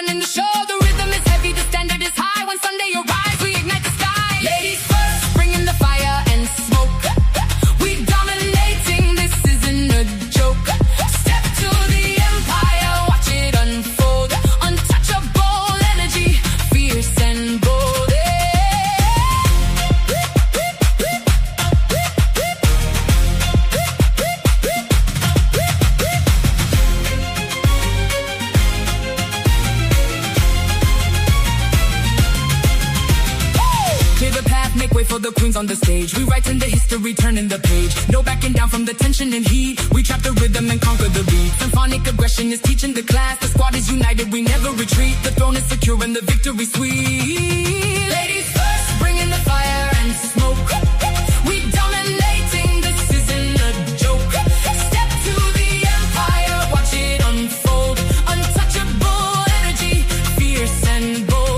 running the show. The rhythm is heavy, the standard is high. When Sunday arrives, we ignite the sky. Ladies first, bringing the fire and smoke. We dominating, this isn't a joke. Step to the empire, watch it unfold. Untouchable energy, fierce and bold. Make way for the queens on the stage. We write in the history, turning the page. No backing down from the tension and heat. We trap the rhythm and conquer the beat. Symphonic aggression is teaching the class. The squad is united, we never retreat. The throne is secure and the victory sweet. Ladies first, bringing the fire and smoke. We dominating, this isn't a joke. Step to the empire, watch it unfold. Untouchable energy, fierce and bold.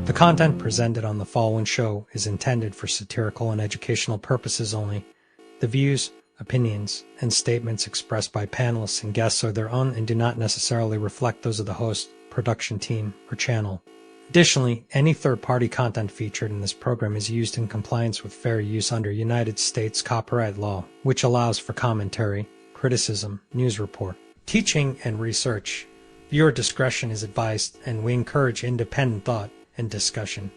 The content presented on the following show is intended for satirical and educational purposes only. The views, opinions, and statements expressed by panelists and guests are their own and do not necessarily reflect those of the host, production team, or channel. Additionally, any third-party content featured in this program is used in compliance with fair use under United States copyright law, which allows for commentary, criticism, news report, teaching, and research. Viewer discretion is advised, and we encourage independent thought and discussion.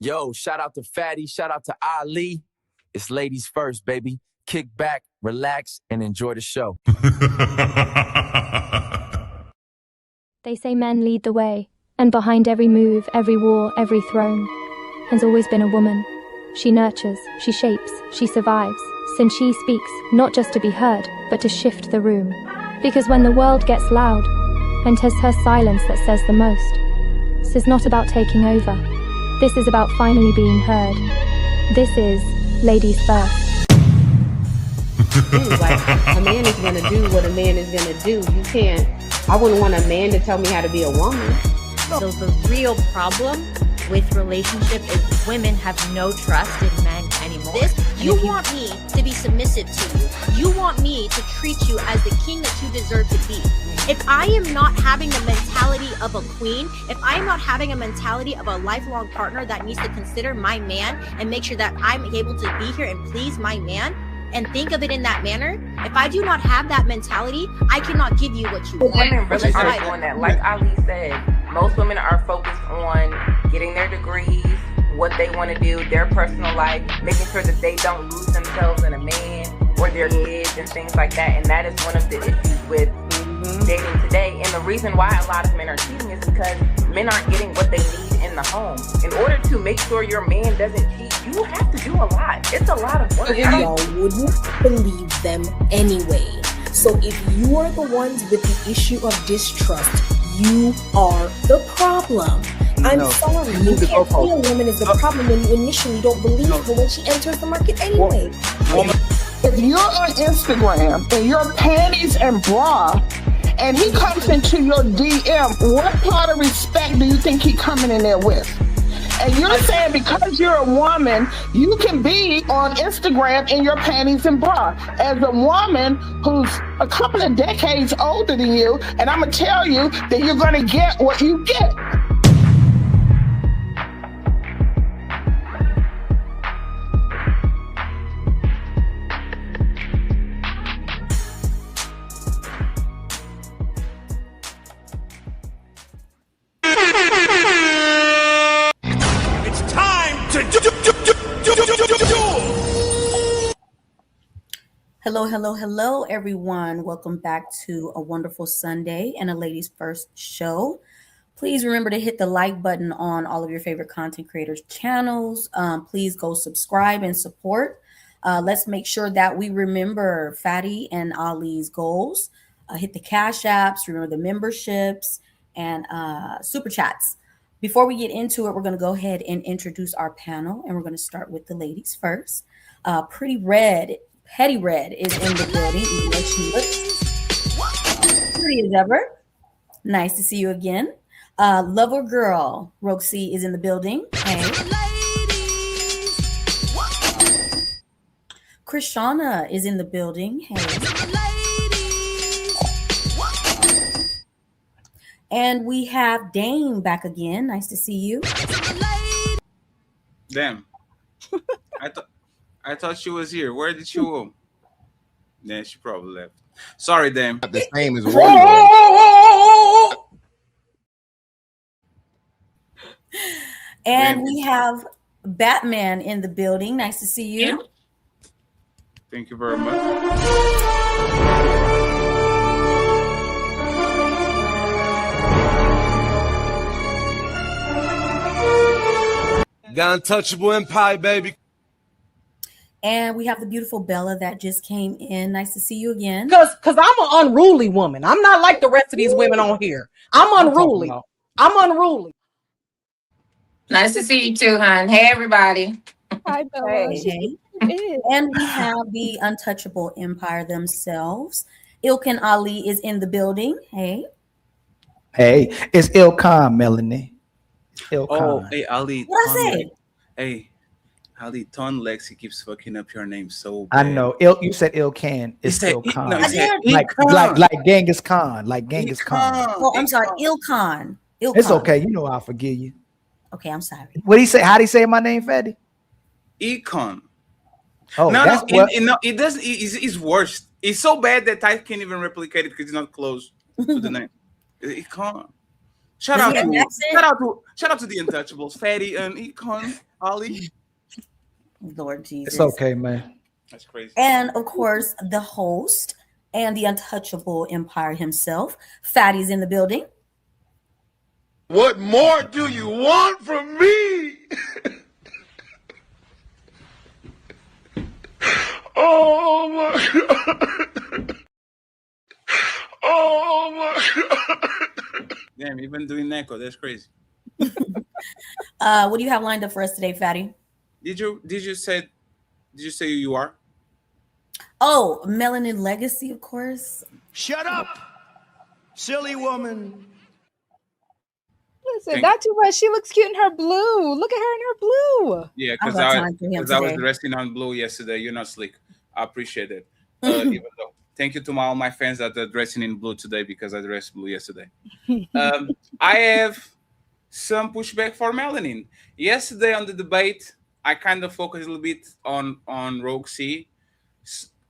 Yo, shout out to Fatty, shout out to Ali. It's ladies first, baby. Kick back, relax, and enjoy the show. They say men lead the way, and behind every move, every war, every throne has always been a woman. She nurtures, she shapes, she survives, since she speaks, not just to be heard, but to shift the room. Because when the world gets loud, and 'tis her silence that says the most, this is not about taking over. This is about finally being heard. This is Ladies First. Like, a man is gonna do what a man is gonna do. You can't, I wouldn't want a man to tell me how to be a woman. So the real problem with relationship is women have no trust in men anymore. You want me to be submissive to you. You want me to treat you as the king that you deserve to be. If I am not having the mentality of a queen, if I am not having a mentality of a lifelong partner that needs to consider my man and make sure that I'm able to be here and please my man and think of it in that manner, if I do not have that mentality, I cannot give you what you want. Women really are doing that. Like Ali said, most women are focused on getting their degrees, what they want to do, their personal life, making sure that they don't lose themselves in a man or their kids and things like that. And that is one of the issues with dating today. And the reason why a lot of men are cheating is because men aren't getting what they need in the home. In order to make sure your man doesn't cheat, you have to do a lot. It's a lot of work. Y'all wouldn't believe them anyway. So if you are the ones with the issue of distrust, you are the problem. I'm sorry, you can't see a woman as the problem when you initially don't believe her when she enters the market anyway. If you're on Instagram and your panties and bra, and he comes into your DM, what part of respect do you think he coming in there with? And you're saying because you're a woman, you can be on Instagram in your panties and bra. As a woman who's a couple of decades older than you, and I'm gonna tell you that you're gonna get what you get. Hello, hello, hello, everyone. Welcome back to a wonderful Sunday and a ladies first show. Please remember to hit the like button on all of your favorite content creators' channels. Please go subscribe and support. Let's make sure that we remember Fatty and Ali's goals. Hit the cash apps, remember the memberships, and super chats. Before we get into it, we're going to go ahead and introduce our panel, and we're going to start with the ladies first. Pretty Petty Red is in the building, even though she looks pretty as ever. Nice to see you again. Lover Girl Roguec is in the building. Hey. KRISHAWNA is in the building. Hey. And we have Dame back again. Nice to see you. Damn. I thought she was here. Where did she go? Yeah, she probably left. Sorry, Dame. The same as And we have Batman in the building. Nice to see you. Thank you very much. The untouchable empire, baby. And we have the beautiful Bella that just came in. Nice to see you again. Because I'm an unruly woman. I'm not like the rest of these women on here. I'm unruly. I'm unruly. Nice to see you too, hon. Hey, everybody. Hi, Bella. Hey. And we have the untouchable empire themselves. Ilkan Ali is in the building. Hey. Hey, it's Ilkan, Melanie. Ilkan. Oh, hey, Ali. What I say? Hey, Ali, Ton Lexi keeps fucking up your name so bad. I know. You said Ilkan. It's Ilkan. No, like Genghis Khan. Like Genghis Khan. Oh, I'm sorry. Ilkan. It's okay. You know I'll forgive you. Okay, I'm sorry. What do he say? How do he say my name, Fatty? Econ. Oh, no, it doesn't. It's worse. It's so bad that I can't even replicate it because it's not close to the name. Econ. Shout out to the Untouchables, Fatty and Econ, Ali. Lord Jesus. It's okay, man. That's crazy. And of course, the host and the untouchable empire himself, Fatty's in the building. What more do you want from me? Oh my God. Oh my God. Damn, you've been doing Neko. That's crazy. What do you have lined up for us today, Fatty? Did you say you are? Oh, Melanin Legacy, of course. Shut up, silly woman. Listen, not too much. She looks cute in her blue. Look at her in her blue. Yeah, because I was dressing on blue yesterday. You're not slick. I appreciate it. Even though, thank you to all my fans that are dressing in blue today because I dressed blue yesterday. I have some pushback for Melanin. Yesterday on the debate, I kind of focused a little bit on Roguec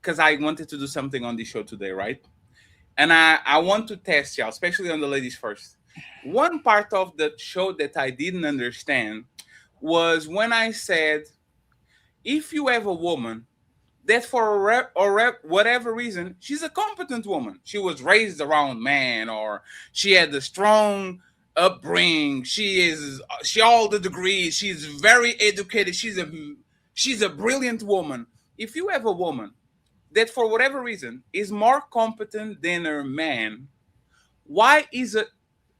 because I wanted to do something on the show today, right? And I want to test y'all, especially on the ladies first. One part of the show that I didn't understand was when I said, if you have a woman that for whatever reason, she's a competent woman. She was raised around man, or she had a strong upbringing. She all the degrees. She's very educated. She's a brilliant woman. If you have a woman that for whatever reason is more competent than her man, why is it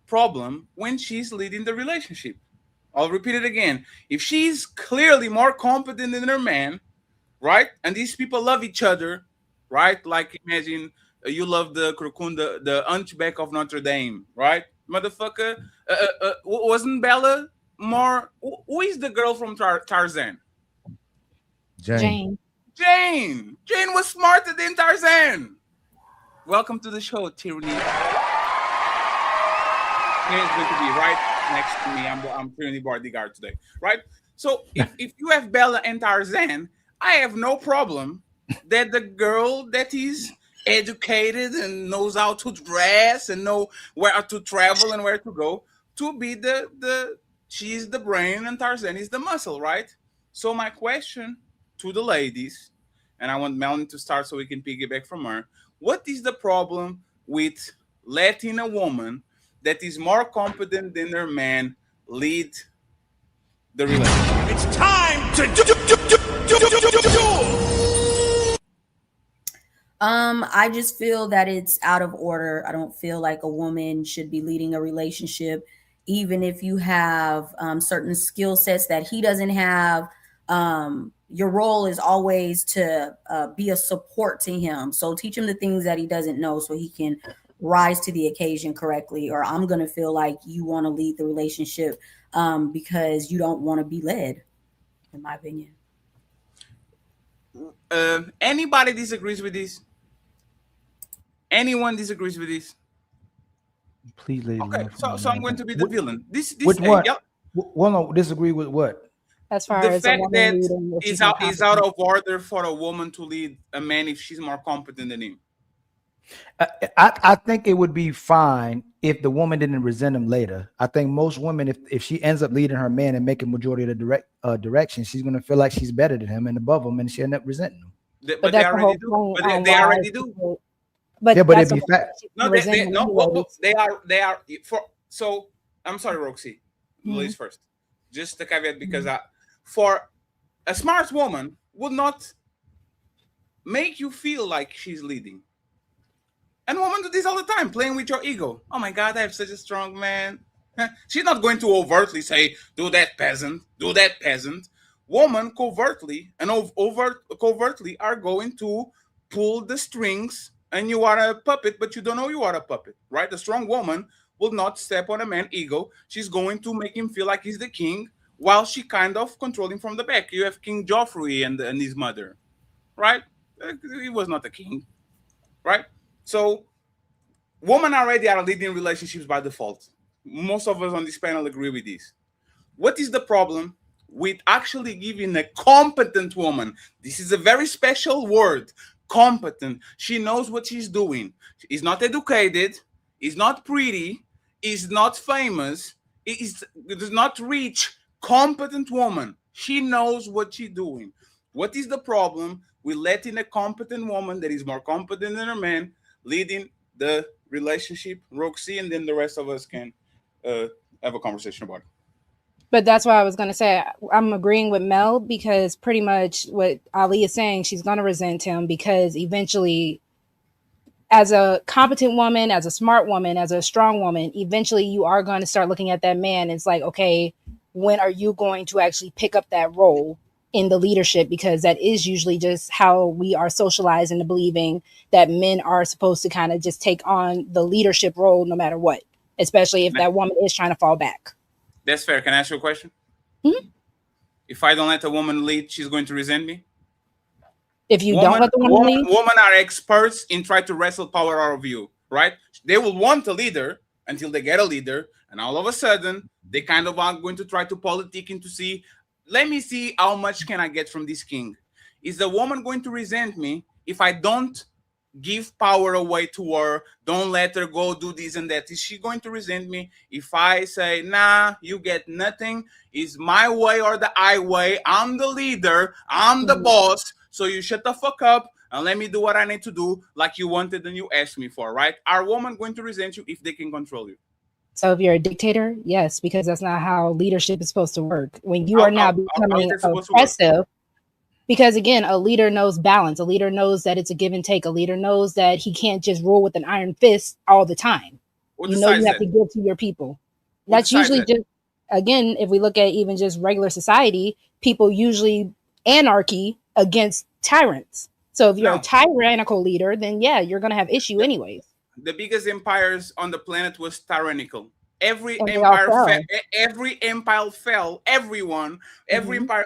problem when she's leading the relationship? I'll repeat it again. If she's clearly more competent than her man, right? And these people love each other, right? Like imagine you love the Crocunda, the Hunchback of Notre Dame, right? Motherfucker. Wasn't Bella more? Who is the girl from Tarzan? Jane. Jane was smarter than Tarzan. Welcome to the show, Tyranny. Here's going to be right next to me. I'm Tyranny bodyguard today, right? So if you have Bella and Tarzan, I have no problem that the girl that is educated and knows how to dress and know where to travel and where to go to be she's the brain and Tarzan is the muscle, right? So my question to the ladies, and I want Melanie to start so we can piggyback from her. What is the problem with letting a woman that is more competent than her man lead the relationship? It's time to do. I just feel that it's out of order. I don't feel like a woman should be leading a relationship, even if you have certain skill sets that he doesn't have. Your role is always to be a support to him. So teach him the things that he doesn't know so he can rise to the occasion correctly. Or I'm going to feel like you want to lead the relationship because you don't want to be led, in my opinion. Anybody disagrees with this? Anyone disagrees with this? Please, ladies. Okay, so I'm going to be the villain. This Which one? Well, no, disagree with what? As far the as fact that it's it's out of order for a woman to lead a man if she's more competent than him. I think it would be fine if the woman didn't resent him later. I think most women, if she ends up leading her man and making majority of the direction, she's going to feel like she's better than him and above him, and she end up resenting him. But they already do. But they already do. But yeah, but it'd be fact. No, they are for. So I'm sorry, Roxy. Ladies first. Just the caveat, because for a smart woman would not make you feel like she's leading. And women do this all the time, playing with your ego. Oh my God, I have such a strong man. She's not going to overtly say, "Do that, peasant. Do that, peasant." Women covertly and covertly are going to pull the strings. And you are a puppet, but you don't know you are a puppet, right? A strong woman will not step on a man's ego. She's going to make him feel like he's the king while she kind of control him from the back. You have King Joffrey and his mother, right? He was not a king, right? So women already are leading relationships by default. Most of us on this panel agree with this. What is the problem with actually giving a competent woman? This is a very special word. Competent. She knows what she's doing. Is not educated, is not pretty, is not famous, is not rich. Competent woman. She knows what she's doing. What is the problem with letting a competent woman that is more competent than her man leading the relationship, Roxy, and then the rest of us can have a conversation about it? But that's why I was going to say, I'm agreeing with Mel, because pretty much what Ali is saying, she's going to resent him because eventually, as a competent woman, as a smart woman, as a strong woman, eventually you are going to start looking at that man. It's like, okay, when are you going to actually pick up that role in the leadership? Because that is usually just how we are socialized into believing that men are supposed to kind of just take on the leadership role no matter what, especially if that woman is trying to fall back. That's fair. Can I ask you a question? If I don't let a woman lead, she's going to resent me? If you don't let the woman lead? Women are experts in trying to wrestle power out of you, right? They will want a leader until they get a leader, and all of a sudden, they kind of are going to try to politic and to see, let me see how much can I get from this king. Is the woman going to resent me if I don't give power away to her, don't let her go do this and that? Is she going to resent me if I say, nah, you get nothing, it's my way or the highway, I'm the leader, I'm the boss, so you shut the fuck up and let me do what I need to do like you wanted and you asked me for, right? Are women going to resent you if they can control you? So if you're a dictator, yes, because that's not how leadership is supposed to work. When you are now becoming oppressive, because again, a leader knows balance. A leader knows that it's a give and take. A leader knows that he can't just rule with an iron fist all the time. You know, you have to give to your people. That's usually just, again, if we look at even just regular society, people usually anarchy against tyrants. So if you're a tyrannical leader, then yeah, you're going to have issue anyways. The biggest empires on the planet was tyrannical. Every empire fell. Every empire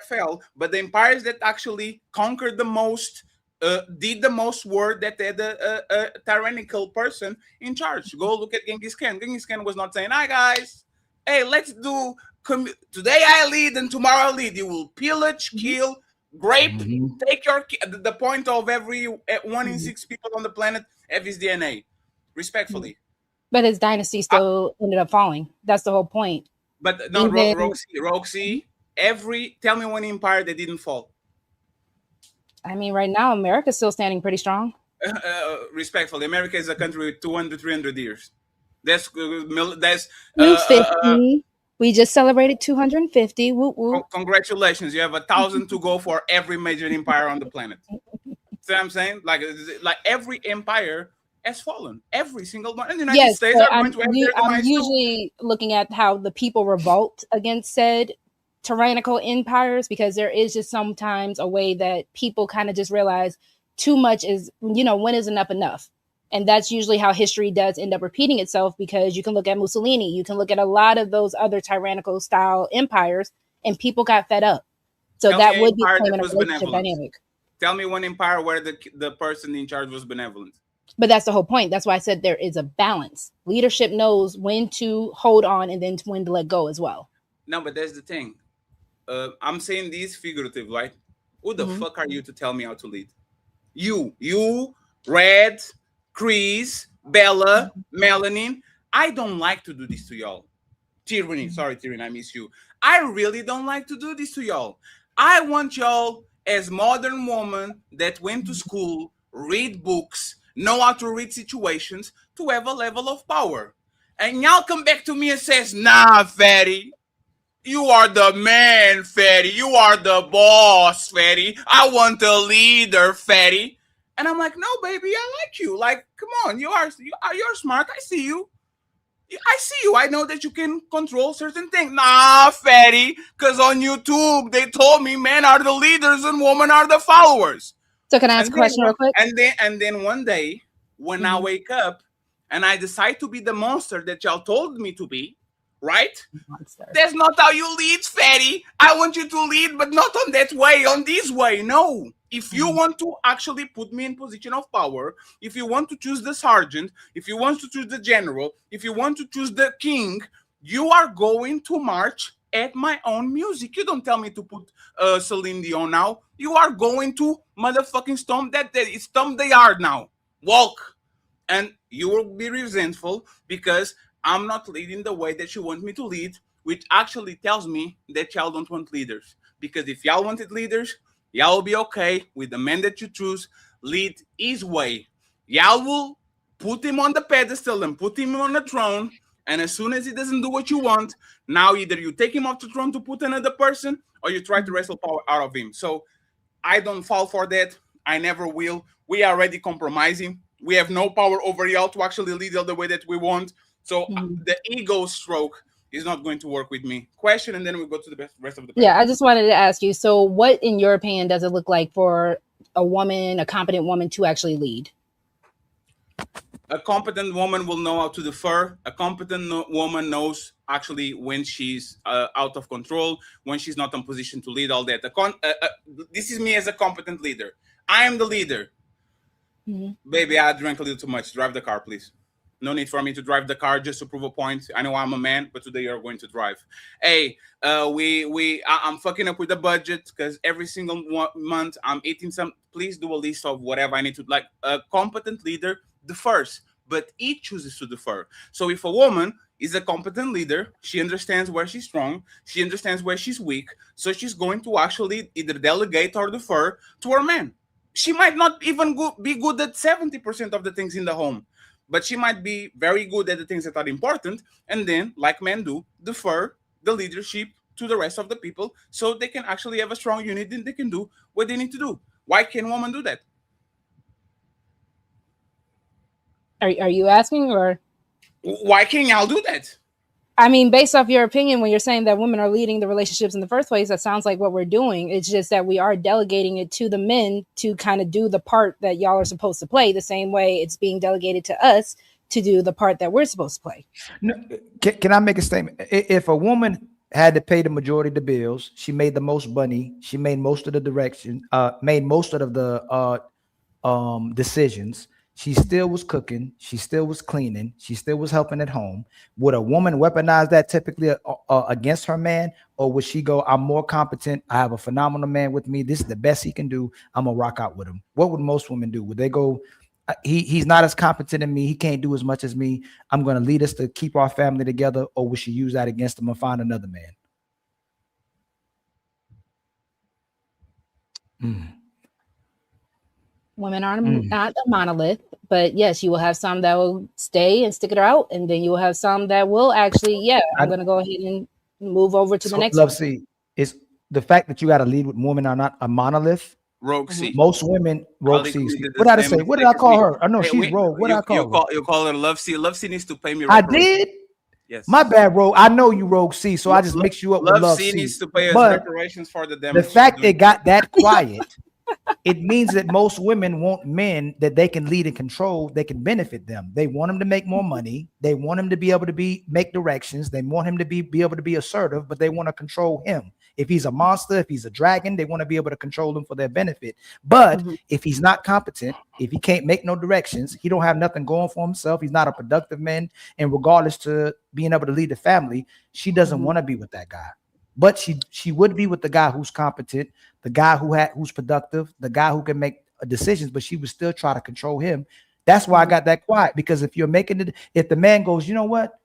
fell. But the empires that actually conquered the most, did the most work, that had a tyrannical person in charge. Go look at Genghis Khan. Genghis Khan was not saying, "Hi guys, hey, let's do today I lead and tomorrow I lead." You will pillage, kill, grape, take your. The point of every 1 in 6 people on the planet have his DNA. Respectfully. But his dynasty still ended up falling. That's the whole point. But no, Roxy, tell me one empire that didn't fall. I mean, right now, America's still standing pretty strong. Respectfully, America is a country with 200, 300 years. That's 250. We just celebrated 250. Whoop, whoop. Congratulations. You have 1,000 to go for every major empire on the planet. See what I'm saying? Like every empire has fallen. Every single one. And the United States are going to have their demise. I'm usually looking at how the people revolt against said tyrannical empires, because there is just sometimes a way that people kind of just realize too much is, when is enough? And that's usually how history does end up repeating itself, because you can look at Mussolini, you can look at a lot of those other tyrannical style empires, and people got fed up. So that would be claiming a relationship dynamic. Tell me one empire where the person in charge was benevolent. But that's the whole point. That's why I said there is a balance. Leadership knows when to hold on and then when to let go as well. No, but that's the thing. I'm saying this figurative, right? Who the fuck are you to tell me how to lead? You, Red, Chris, Bella, Melanin. I don't like to do this to y'all. Tyranny, sorry, Tyranny, I miss you. I really don't like to do this to y'all. I want y'all as modern women that went to school, read books, know how to read situations, to have a level of power. And y'all come back to me and says, nah, fatty. You are the man, fatty. You are the boss, fatty. I want a leader, fatty. And I'm like, no, baby, I like you. Like, come on, you're smart. I see you. I see you. I know that you can control certain things. Nah, fatty, because on YouTube they told me men are the leaders and women are the followers. So can I ask a question real quick? And then one day when I wake up and I decide to be the monster that y'all told me to be, right? Monster. That's not how you lead, fatty. I want you to lead, but not on that way, on this way. No. If you want to actually put me in position of power, if you want to choose the sergeant, if you want to choose the general, if you want to choose the king, you are going to march at my own music. You don't tell me to put Celine Dion now. You are going to motherfucking stomp the yard now. Walk. And you will be resentful because I'm not leading the way that you want me to lead, which actually tells me that y'all don't want leaders. Because if y'all wanted leaders, y'all will be okay with the man that you choose lead his way. Y'all will put him on the pedestal and put him on the throne. And as soon as he doesn't do what you want, now either you take him off the throne to put another person, or you try to wrestle power out of him. So I don't fall for that. I never will. We are already compromising. We have no power over y'all to actually lead the way that we want. So the ego stroke is not going to work with me. Question, and then we'll go to the rest of the Yeah, I just wanted to ask you, so what, in your opinion, does it look like for a woman, a competent woman, to actually lead? A competent woman will know how to defer. A competent woman knows actually when she's out of control, when she's not in position to lead, all that. This is me as a competent leader. I am the leader. Baby, I drank a little too much. Drive the car, please. No need for me to drive the car just to prove a point. I know I'm a man, but today you're going to drive. Hey, I'm fucking up with the budget because every single month I'm eating some. Please do a list of whatever I need to. Like a competent leader defers, but he chooses to defer. So if a woman is a competent leader, she understands where she's strong, she understands where she's weak, so she's going to actually either delegate or defer to her man. She might not even be good at 70% of the things in the home, but she might be very good at the things that are important, and then, like men do, defer the leadership to the rest of the people so they can actually have a strong unit and they can do what they need to do. Why can't women do that? Are you asking, or why can't y'all do that? I mean, based off your opinion, when you're saying that women are leading the relationships in the first place, that sounds like what we're doing. It's just that we are delegating it to the men to kind of do the part that y'all are supposed to play, the same way it's being delegated to us to do the part that we're supposed to play. No, can I make a statement? If a woman had to pay the majority of the bills, she made the most money, she made most of the direction, made most of the decisions. She still was cooking. She still was cleaning. She still was helping at home. Would a woman weaponize that typically against her man? Or would she go, I'm more competent. I have a phenomenal man with me. This is the best he can do. I'm going to rock out with him. What would most women do? Would they go, he's not as competent as me. He can't do as much as me. I'm going to lead us to keep our family together. Or would she use that against him and find another man? Women are not a monolith, but yes, you will have some that will stay and stick it out, and then you will have some that will actually, I'm going to go ahead and move over to the next Love one. C, is the fact that you got to lead with women are not a monolith. Rogue C. Most women, Rogue C. What did I say? What did I call her? I know she's Rogue. What did I call her? You call her Love C. Love C needs to pay me. I did. Yes. My bad, Rogue. I know you, Rogue C. So I just mix you up with Love C. Needs to pay us reparations for the damage. The fact it got that quiet, it means that most women want men that they can lead and control. They can benefit them. They want him to make more money. They want him to be able to make directions. They want him to be able to be assertive, but they want to control him. If he's a monster, if he's a dragon, they want to be able to control him for their benefit. But if he's not competent, if he can't make no directions, he don't have nothing going for himself, he's not a productive man, and regardless to being able to lead the family, she doesn't want to be with that guy. But she would be with the guy who's competent, the guy who's productive, the guy who can make decisions, but she would still try to control him. That's why I got that quiet, because if you're making it, if the man goes, you know what,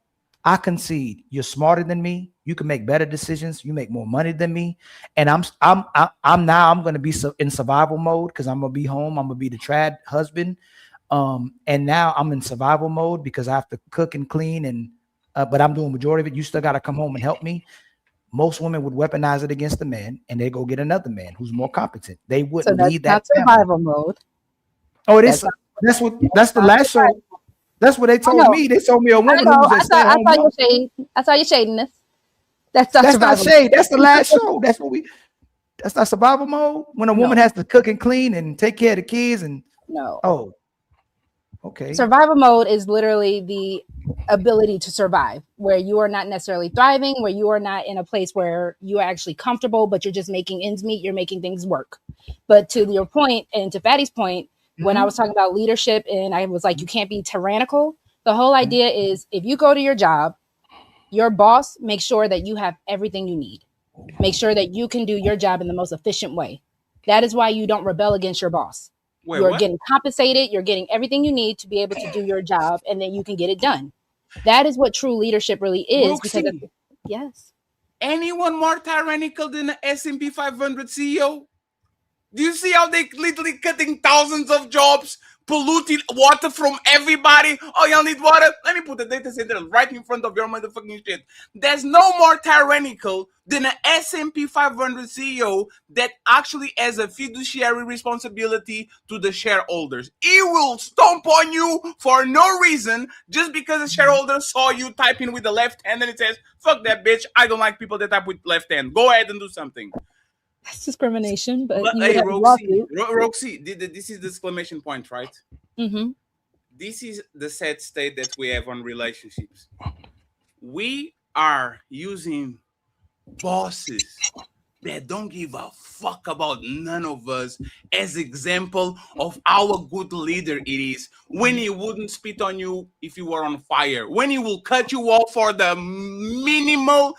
I concede, you're smarter than me, you can make better decisions, you make more money than me, and I'm going to be in survival mode because I'm gonna be home, I'm gonna be the trad husband, and now I'm in survival mode because I have to cook and clean, and but I'm doing majority of it. You still got to come home and help me. Most women would weaponize it against the man, and they go get another man who's more competent. They wouldn't lead that survival mode. Oh, it is. That's the last show. That's what they told me. They told me a woman who was I saw you shading this. That's not shade. That's the last show. That's not survival mode. When a woman has to cook and clean and take care of the kids and okay. Survival mode is literally the ability to survive, where you are not necessarily thriving, where you are not in a place where you are actually comfortable, but you're just making ends meet. You're making things work. But to your point, and to Fatty's point, when I was talking about leadership and I was like, you can't be tyrannical. The whole idea is if you go to your job, your boss makes sure that you have everything you need. Make sure that you can do your job in the most efficient way. That is why you don't rebel against your boss. You're getting compensated. You're getting everything you need to be able to do your job, and then you can get it done. That is what true leadership really is. Yes. Anyone more tyrannical than an S&P 500 CEO? Do you see how they literally cutting thousands of jobs, polluting water from everybody? Oh, y'all need water? Let me put the data center right in front of your motherfucking shit. There's no more tyrannical than an S&P 500 CEO that actually has a fiduciary responsibility to the shareholders. He will stomp on you for no reason just because the shareholder saw you typing with the left hand and it says, fuck that bitch, I don't like people that type with left hand. Go ahead and do something. That's discrimination, but hey, Roxy, this is the exclamation point, right? This is the sad state that we have on relationships. We are using bosses that don't give a fuck about none of us as example of how a good leader it is, when he wouldn't spit on you if you were on fire, when he will cut you off for the minimal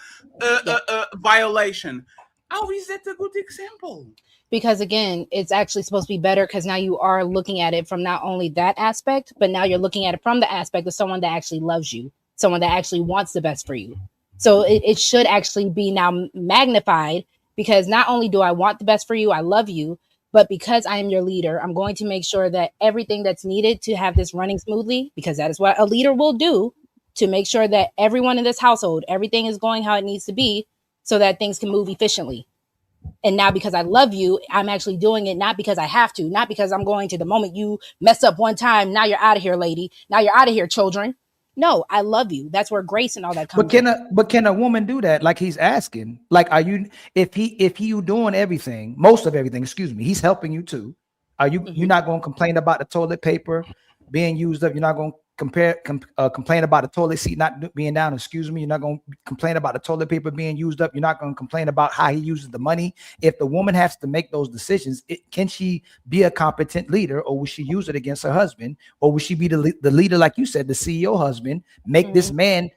violation. How is that a good example? Because again, it's actually supposed to be better because now you are looking at it from not only that aspect, but now you're looking at it from the aspect of someone that actually loves you, someone that actually wants the best for you. So it should actually be now magnified, because not only do I want the best for you, I love you, but because I am your leader, I'm going to make sure that everything that's needed to have this running smoothly, because that is what a leader will do, to make sure that everyone in this household, everything is going how it needs to be, so that things can move efficiently. And now because I love you, I'm actually doing it not because I have to, not because I'm going to, the moment you mess up one time, now you're out of here, lady. Now you're out of here, children. No, I love you. That's where grace and all that comes. But can a woman do that? Like he's asking, like, are you, if you doing everything, most of everything, excuse me, he's helping you too. Are you, you're not going to complain about the toilet paper being used up? You're not going to complain about the toilet seat not being down, excuse me. You're not going to complain about the toilet paper being used up. You're not going to complain about how he uses the money. If the woman has to make those decisions, can she be a competent leader, or will she use it against her husband? Or will she be the leader, like you said, the CEO husband, make this man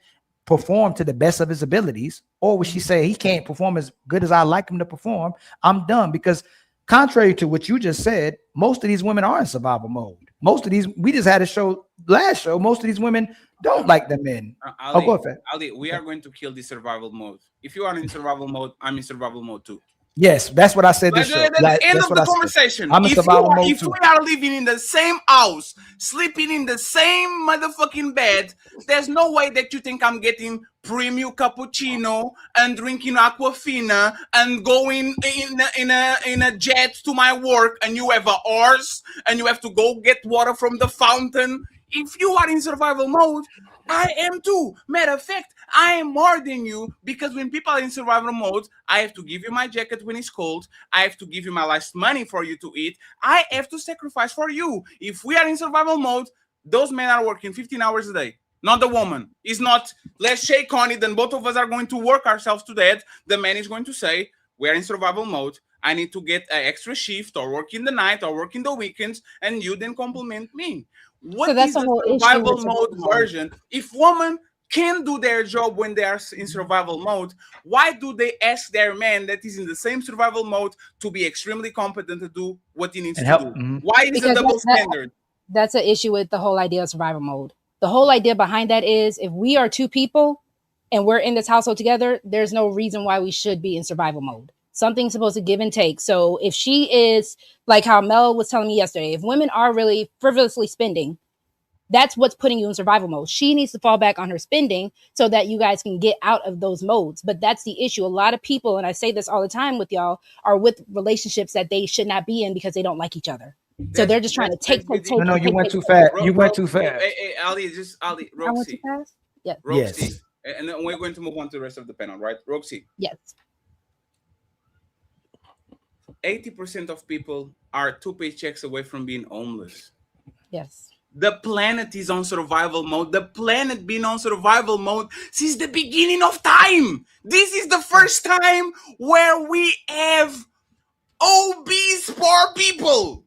perform to the best of his abilities? Or will she say, he can't perform as good as I like him to perform, I'm done? Because contrary to what you just said, most of these women are in survival mode. Most of these, we just had a show last show, most of these women don't like the men. Ali, go ahead. Ali, we are going to kill the survival mode. If you are in survival mode, I'm in survival mode too. Yes, that's what I said. Like, This show. at the end of the conversation, I'm in survival mode if too. we are living in the same house, sleeping in the same motherfucking bed, there's no way that you think I'm getting premium cappuccino and drinking aquafina and going in a jet to my work, and you have a horse and you have to go get water from the fountain. If you are in survival mode, I am too. Matter of fact, I am more than you, because when people are in survival mode, I have to give you my jacket when it's cold. I have to give you my last money for you to eat. I have to sacrifice for you. If we are in survival mode, those men are working 15 hours a day. Not the woman. It's not, let's shake on it, then both of us are going to work ourselves to death. The man is going to say, we're in survival mode. I need to get an extra shift or work in the night or work in the weekends, and you then compliment me. What is the survival mode version? If women can do their job when they are in survival mode, why do they ask their man that is in the same survival mode to be extremely competent to do what he needs to do? Why is it double standard? That's an issue with the whole idea of survival mode. The whole idea behind that is, if we are two people and we're in this household together, there's no reason why we should be in survival mode. Something's supposed to give and take. So if she is, like how Mel was telling me yesterday, if women are really frivolously spending, that's what's putting you in survival mode. She needs to fall back on her spending so that you guys can get out of those modes. But that's the issue. A lot of people, and I say this all the time with y'all, are with relationships that they should not be in because they don't like each other. So they're just trying to take. No, you went too fast. You went too fast. Hey, Ali, Ali, Roxy. I went too fast? Yes. Roxy. Yes. And then we're going to move on to the rest of the panel, right? Roxy. Yes. 80% of people are 2 paychecks away from being homeless. Yes. The planet is on survival mode. The planet been on survival mode since the beginning of time. This is the first time where we have obese poor people.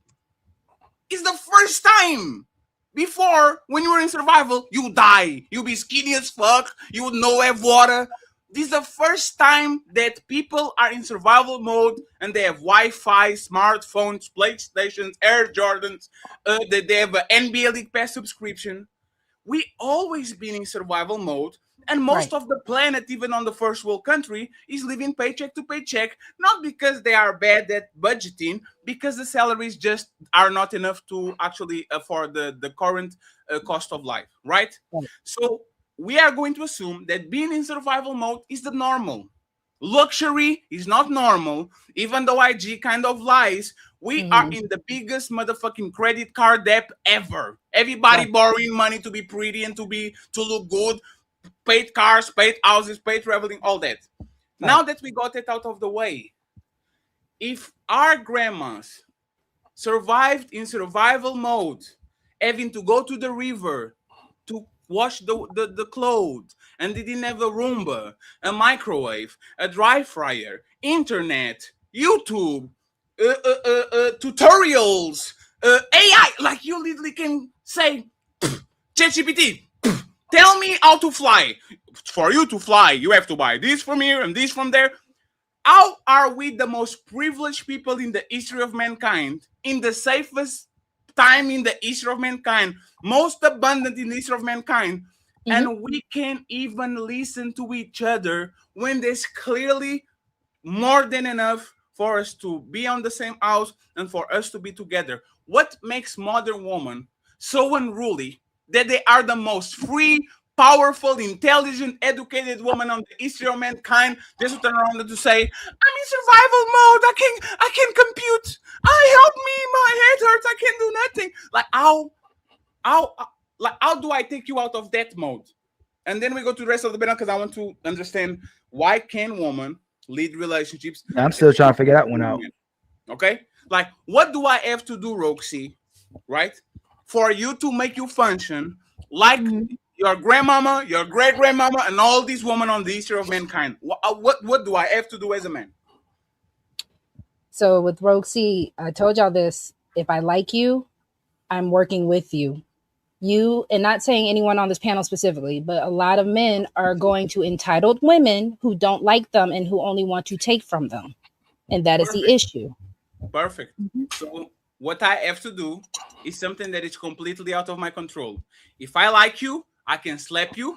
It's the first time. Before, when you were in survival, you die. You be skinny as fuck. You would no have water. This is the first time that people are in survival mode and they have Wi-Fi, smartphones, PlayStations, Air Jordans, they have an NBA League Pass subscription. We always been in survival mode, and most of the planet, even on the first world country, is living paycheck to paycheck, not because they are bad at budgeting, because the salaries just are not enough to actually afford the current cost of life, right? So we are going to assume that being in survival mode is the normal. Luxury is not normal, even though IG kind of lies. We are in the biggest motherfucking credit card debt ever. Everybody borrowing money to be pretty and to look good. Paid cars, paid houses, paid traveling, all that. Now that we got it out of the way, if our grandmas survived in survival mode, having to go to the river to wash the clothes, and they didn't have a Roomba, a microwave, a dry fryer, internet, YouTube, tutorials, AI, like you literally can say, ChatGPT, tell me how to fly. For you to fly, you have to buy this from here and this from there. How are we the most privileged people in the history of mankind, in the safest time in the history of mankind, most abundant in the history of mankind, and we can't even listen to each other when there's clearly more than enough for us to be on the same house and for us to be together? What makes modern women so unruly that they are the most free, powerful, intelligent, educated woman on the history of mankind, just to turn around and to say, I'm in survival mode, I can compute, help me, my head hurts, I can't do nothing. Like how do I take you out of that mode? And then we go to the rest of the panel, because I want to understand, why can women lead relationships? I'm still trying to figure that one out. Okay, like, what do I have to do, Roxy, right, for you to make you function like your grandmama, your great grandmama, and all these women on the history of mankind? What do I have to do as a man? So with Roxy, I told y'all this. If I like you, I'm working with you. You, and not saying anyone on this panel specifically, but a lot of men are going to entitled women who don't like them and who only want to take from them. And that is the issue. Perfect. So what I have to do is something that is completely out of my control. If I like you, I can slap you,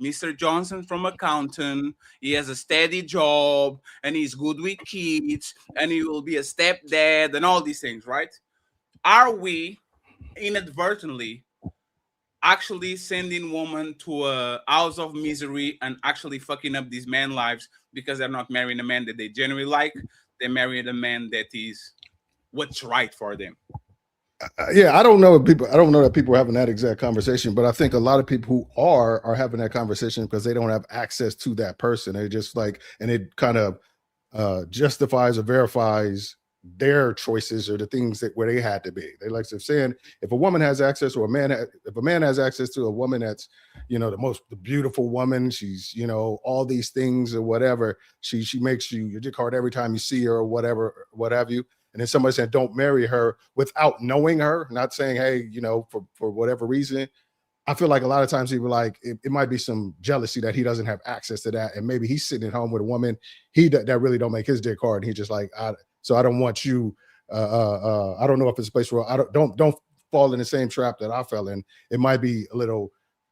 Mr. Johnson from accountant. He has a steady job and he's good with kids and he will be a stepdad and all these things, right? Are we inadvertently actually sending women to a house of misery and actually fucking up these men's lives because they're not marrying a man that they generally like? They're marrying a man that is what's right for them. Yeah, I don't know if people. I don't know that people are having that exact conversation, but I think a lot of people who are having that conversation because they don't have access to that person. They just like, and it kind of justifies or verifies their choices or the things that where they had to be. They like saying if a woman has access, or if a man has access to a woman that's, you know, the beautiful woman, she's, you know, all these things or whatever, she makes you your dick hard every time you see her or whatever, what have you. And then somebody said, don't marry her without knowing her, not saying, hey, you know, for whatever reason. I feel like a lot of times people like it might be some jealousy that he doesn't have access to that. And maybe he's sitting at home with a woman that really don't make his dick hard. And he's just like, so I don't want you. I don't know if it's a place where don't fall in the same trap that I fell in. It might be a little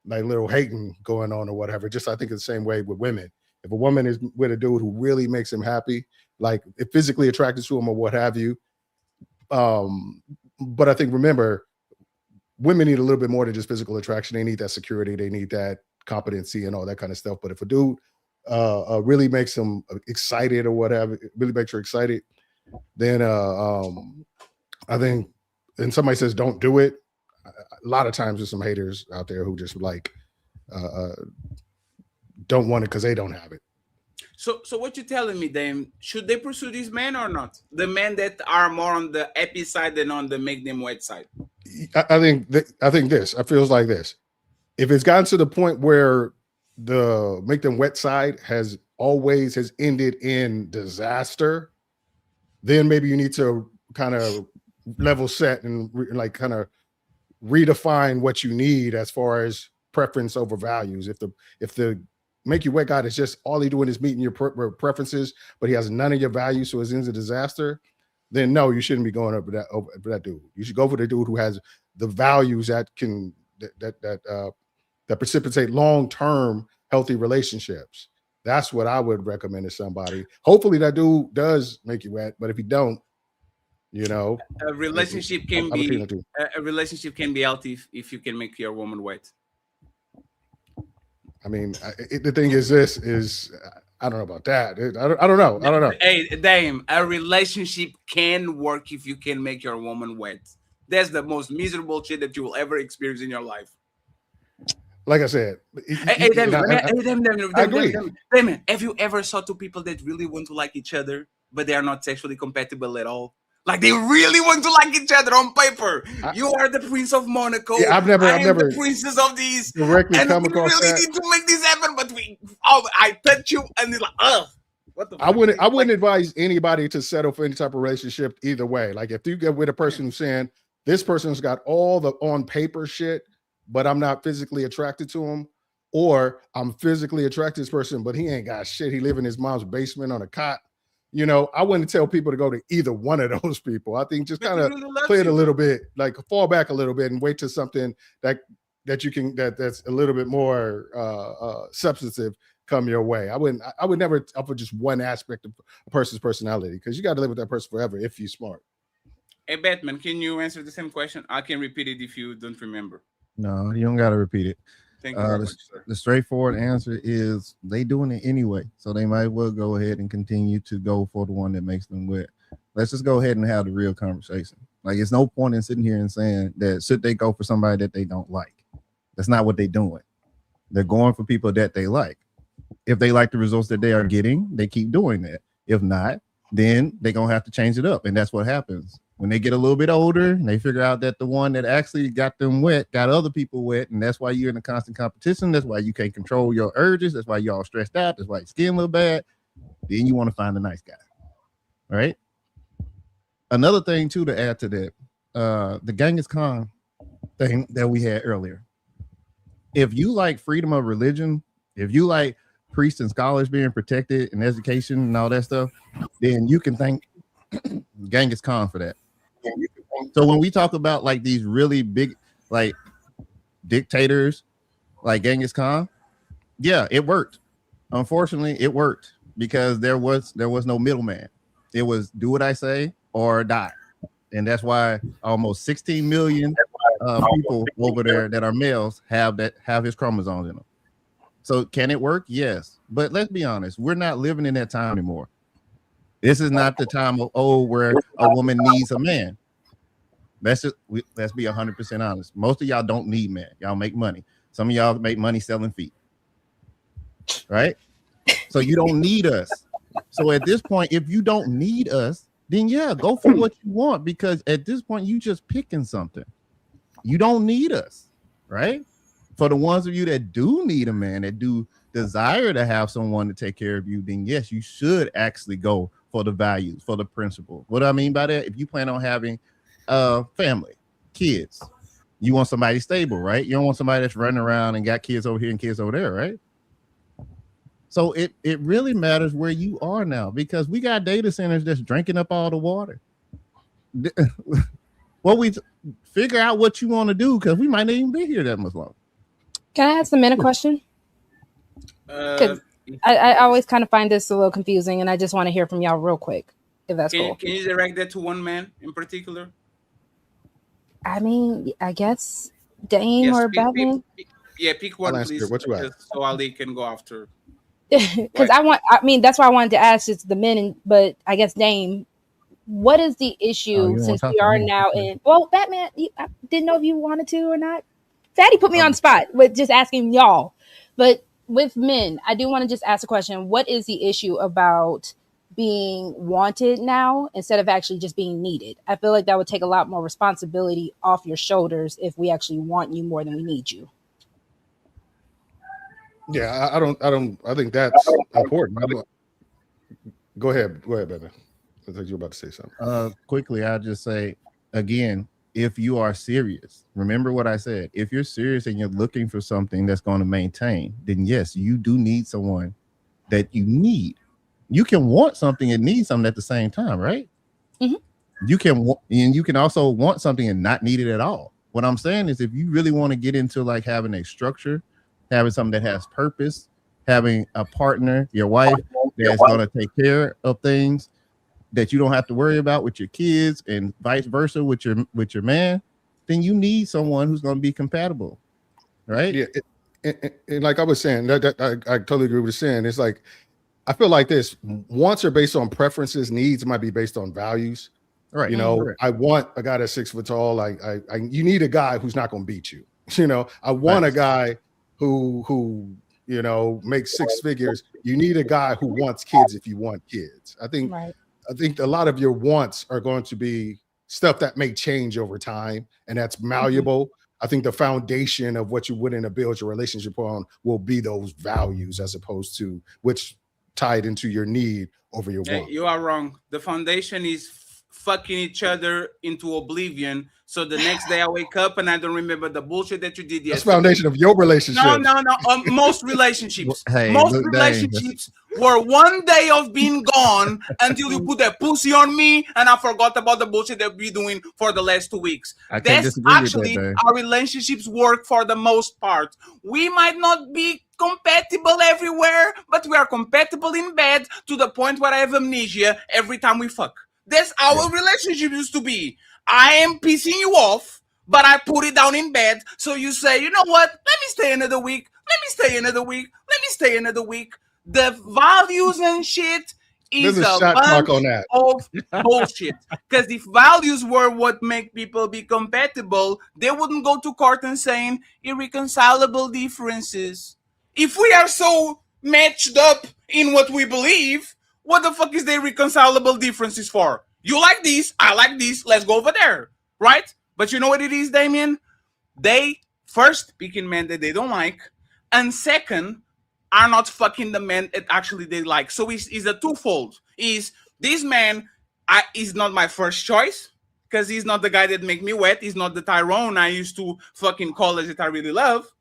hating going on or whatever. Just I think it's the same way with women. If a woman is with a dude who really makes him happy, like if physically attracted to him or what have you. But I think, remember, women need a little bit more than just physical attraction. They need that security. They need that competency and all that kind of stuff. But if a dude really makes them excited or whatever, really makes her excited, then I think, and somebody says don't do it, a lot of times there's some haters out there who just like don't want it because they don't have it. So what you telling me, Dame? Should they pursue these men or not? The men that are more on the happy side than on the make them wet side. I think this. I feels like this. If it's gotten to the point where the make them wet side has ended in disaster, then maybe you need to kind of level set and like kind of redefine what you need as far as preference over values. If the make you wet guy is just all he doing is meeting your preferences, but he has none of your values, so it's into disaster, then no, you shouldn't be going over that dude. You should go for the dude who has the values that can that precipitate long-term healthy relationships. That's what I would recommend to somebody. Hopefully that dude does make you wet, but if he don't, you know, a relationship can be healthy if you can make your woman wet. I mean, the thing is, I don't know about that. I don't know. Hey, Dame, a relationship can work if you can make your woman wet. That's the most miserable shit that you will ever experience in your life. Like I said, hey, Dame, I agree. Dame, have you ever saw two people that really want to like each other, but they are not sexually compatible at all? Like they really want to like each other on paper. You are the Prince of Monaco. Yeah, I've never the princess of these. Directly and come we across really that. need to make this happen, but I touch you and it's like, what the fuck? I wouldn't advise anybody to settle for any type of relationship either way. Like if you get with a person who's saying this person's got all the on paper shit, but I'm not physically attracted to him, or I'm physically attracted to this person, but he ain't got shit. He live in his mom's basement on a cot. You know, I wouldn't tell people to go to either one of those people. I think just kind of play it a little bit, like fall back a little bit and wait till something that you can that's a little bit more substantive come your way. I would never offer just one aspect of a person's personality because you got to live with that person forever if you're smart. Hey, Batman, can you answer the same question? I can repeat it if you don't remember. No, you don't got to repeat it. Thank you very much, sir. The straightforward answer is they doing it anyway, so they might well go ahead and continue to go for the one that makes them wet. Let's just go ahead and have the real conversation. Like, it's no point in sitting here and saying that should they go for somebody that they don't like. That's not what they're doing. They're going for people that they like. If they like the results that they are getting, they keep doing that. If not, then they're gonna have to change it up, and that's what happens. When they get a little bit older and they figure out that the one that actually got them wet got other people wet, and that's why you're in a constant competition. That's why you can't control your urges. That's why you're all stressed out. That's why your skin look bad. Then you want to find a nice guy. All right. Another thing too to add to that, the Genghis Khan thing that we had earlier. If you like freedom of religion, if you like priests and scholars being protected and education and all that stuff, then you can thank Genghis Khan for that. So when we talk about like these really big like dictators like Genghis Khan, Yeah, it worked. Unfortunately, it worked because there was no middleman. It was do what I say or die, and that's why almost 16 million people over there that are males have his chromosomes in them. So can it work? Yes, but let's be honest, we're not living in that time anymore. This is not the time of old where a woman needs a man. Let's be 100% honest. Most of y'all don't need men. Y'all make money. Some of y'all make money selling feet. Right? So you don't need us. So at this point, if you don't need us, then yeah, go for what you want, because at this point, you just picking something. You don't need us, right? For the ones of you that do need a man, that do desire to have someone to take care of you, then yes, you should actually go for the values, for the principle. What do I mean by that? If you plan on having a family, kids, you want somebody stable, right? You don't want somebody that's running around and got kids over here and kids over there, right? So it really matters where you are now, because we got data centers that's drinking up all the water. Well, we figure out what you want to do, because we might not even be here that much longer. Can I ask the men a question? Because I always kind of find this a little confusing, and I just want to hear from y'all real quick, if that's cool. Can you direct that to one man in particular? I mean, I guess Dame or Batman. Pick one, please. What you got? So Ali can go after. Because that's why I wanted to ask it's the men, but I guess Dame, what is the issue since we are now in? Well, Batman, I didn't know if you wanted to or not. Fatty put me on the spot with just asking y'all, but with men, I do want to just ask a question. What is the issue about being wanted now instead of actually just being needed? I feel like that would take a lot more responsibility off your shoulders if we actually want you more than we need you. Yeah, I think that's important. Go ahead, baby. I think you're about to say something. Quickly, I'll just say again, if you are serious, remember what I said. If you're serious and you're looking for something that's going to maintain, then yes, you do need someone that you need. You can want something and need something at the same time, right? Mm-hmm. You can also want something and not need it at all. What I'm saying is, if you really want to get into like having a structure, having something that has purpose, having a partner, your wife, that's going to take care of things that you don't have to worry about with your kids, and vice versa with your man, then you need someone who's going to be compatible, right? Yeah, and like I was saying, I totally agree with you saying. It's like, I feel like this: wants are based on preferences, needs might be based on values. Right. You know, I want a guy that's 6 foot tall. You need a guy who's not going to beat you. You know, I want a guy who you know makes 6 figures. You need a guy who wants kids if you want kids. I think a lot of your wants are going to be stuff that may change over time, and that's malleable. I think the foundation of what you would build your relationship on will be those values, as opposed to which tied into your need over your want. You are wrong. The foundation is fucking each other into oblivion. So the next day I wake up and I don't remember the bullshit that you did yesterday. That's the foundation of your relationship. No. Most relationships. Relationships were one day of being gone until you put that pussy on me and I forgot about the bullshit that we're doing for the last 2 weeks. That's actually how relationships work for the most part. We might not be compatible everywhere, but we are compatible in bed to the point where I have amnesia every time we fuck. That's our relationship used to be. I am pissing you off, but I put it down in bed. So you say, you know what? Let me stay another week. Let me stay another week. Let me stay another week. The values and shit is a bunch of bullshit. Because if values were what make people be compatible, they wouldn't go to court and saying irreconcilable differences. If we are so matched up in what we believe, what the fuck is the irreconcilable differences for? You like this, I like this, let's go over there, right? But you know what it is, Damien? They first picking men that they don't like, and second, are not fucking the men that actually they like. So it's a twofold. Is this man is not my first choice, because he's not the guy that make me wet, he's not the Tyrone I used to fucking college that I really love.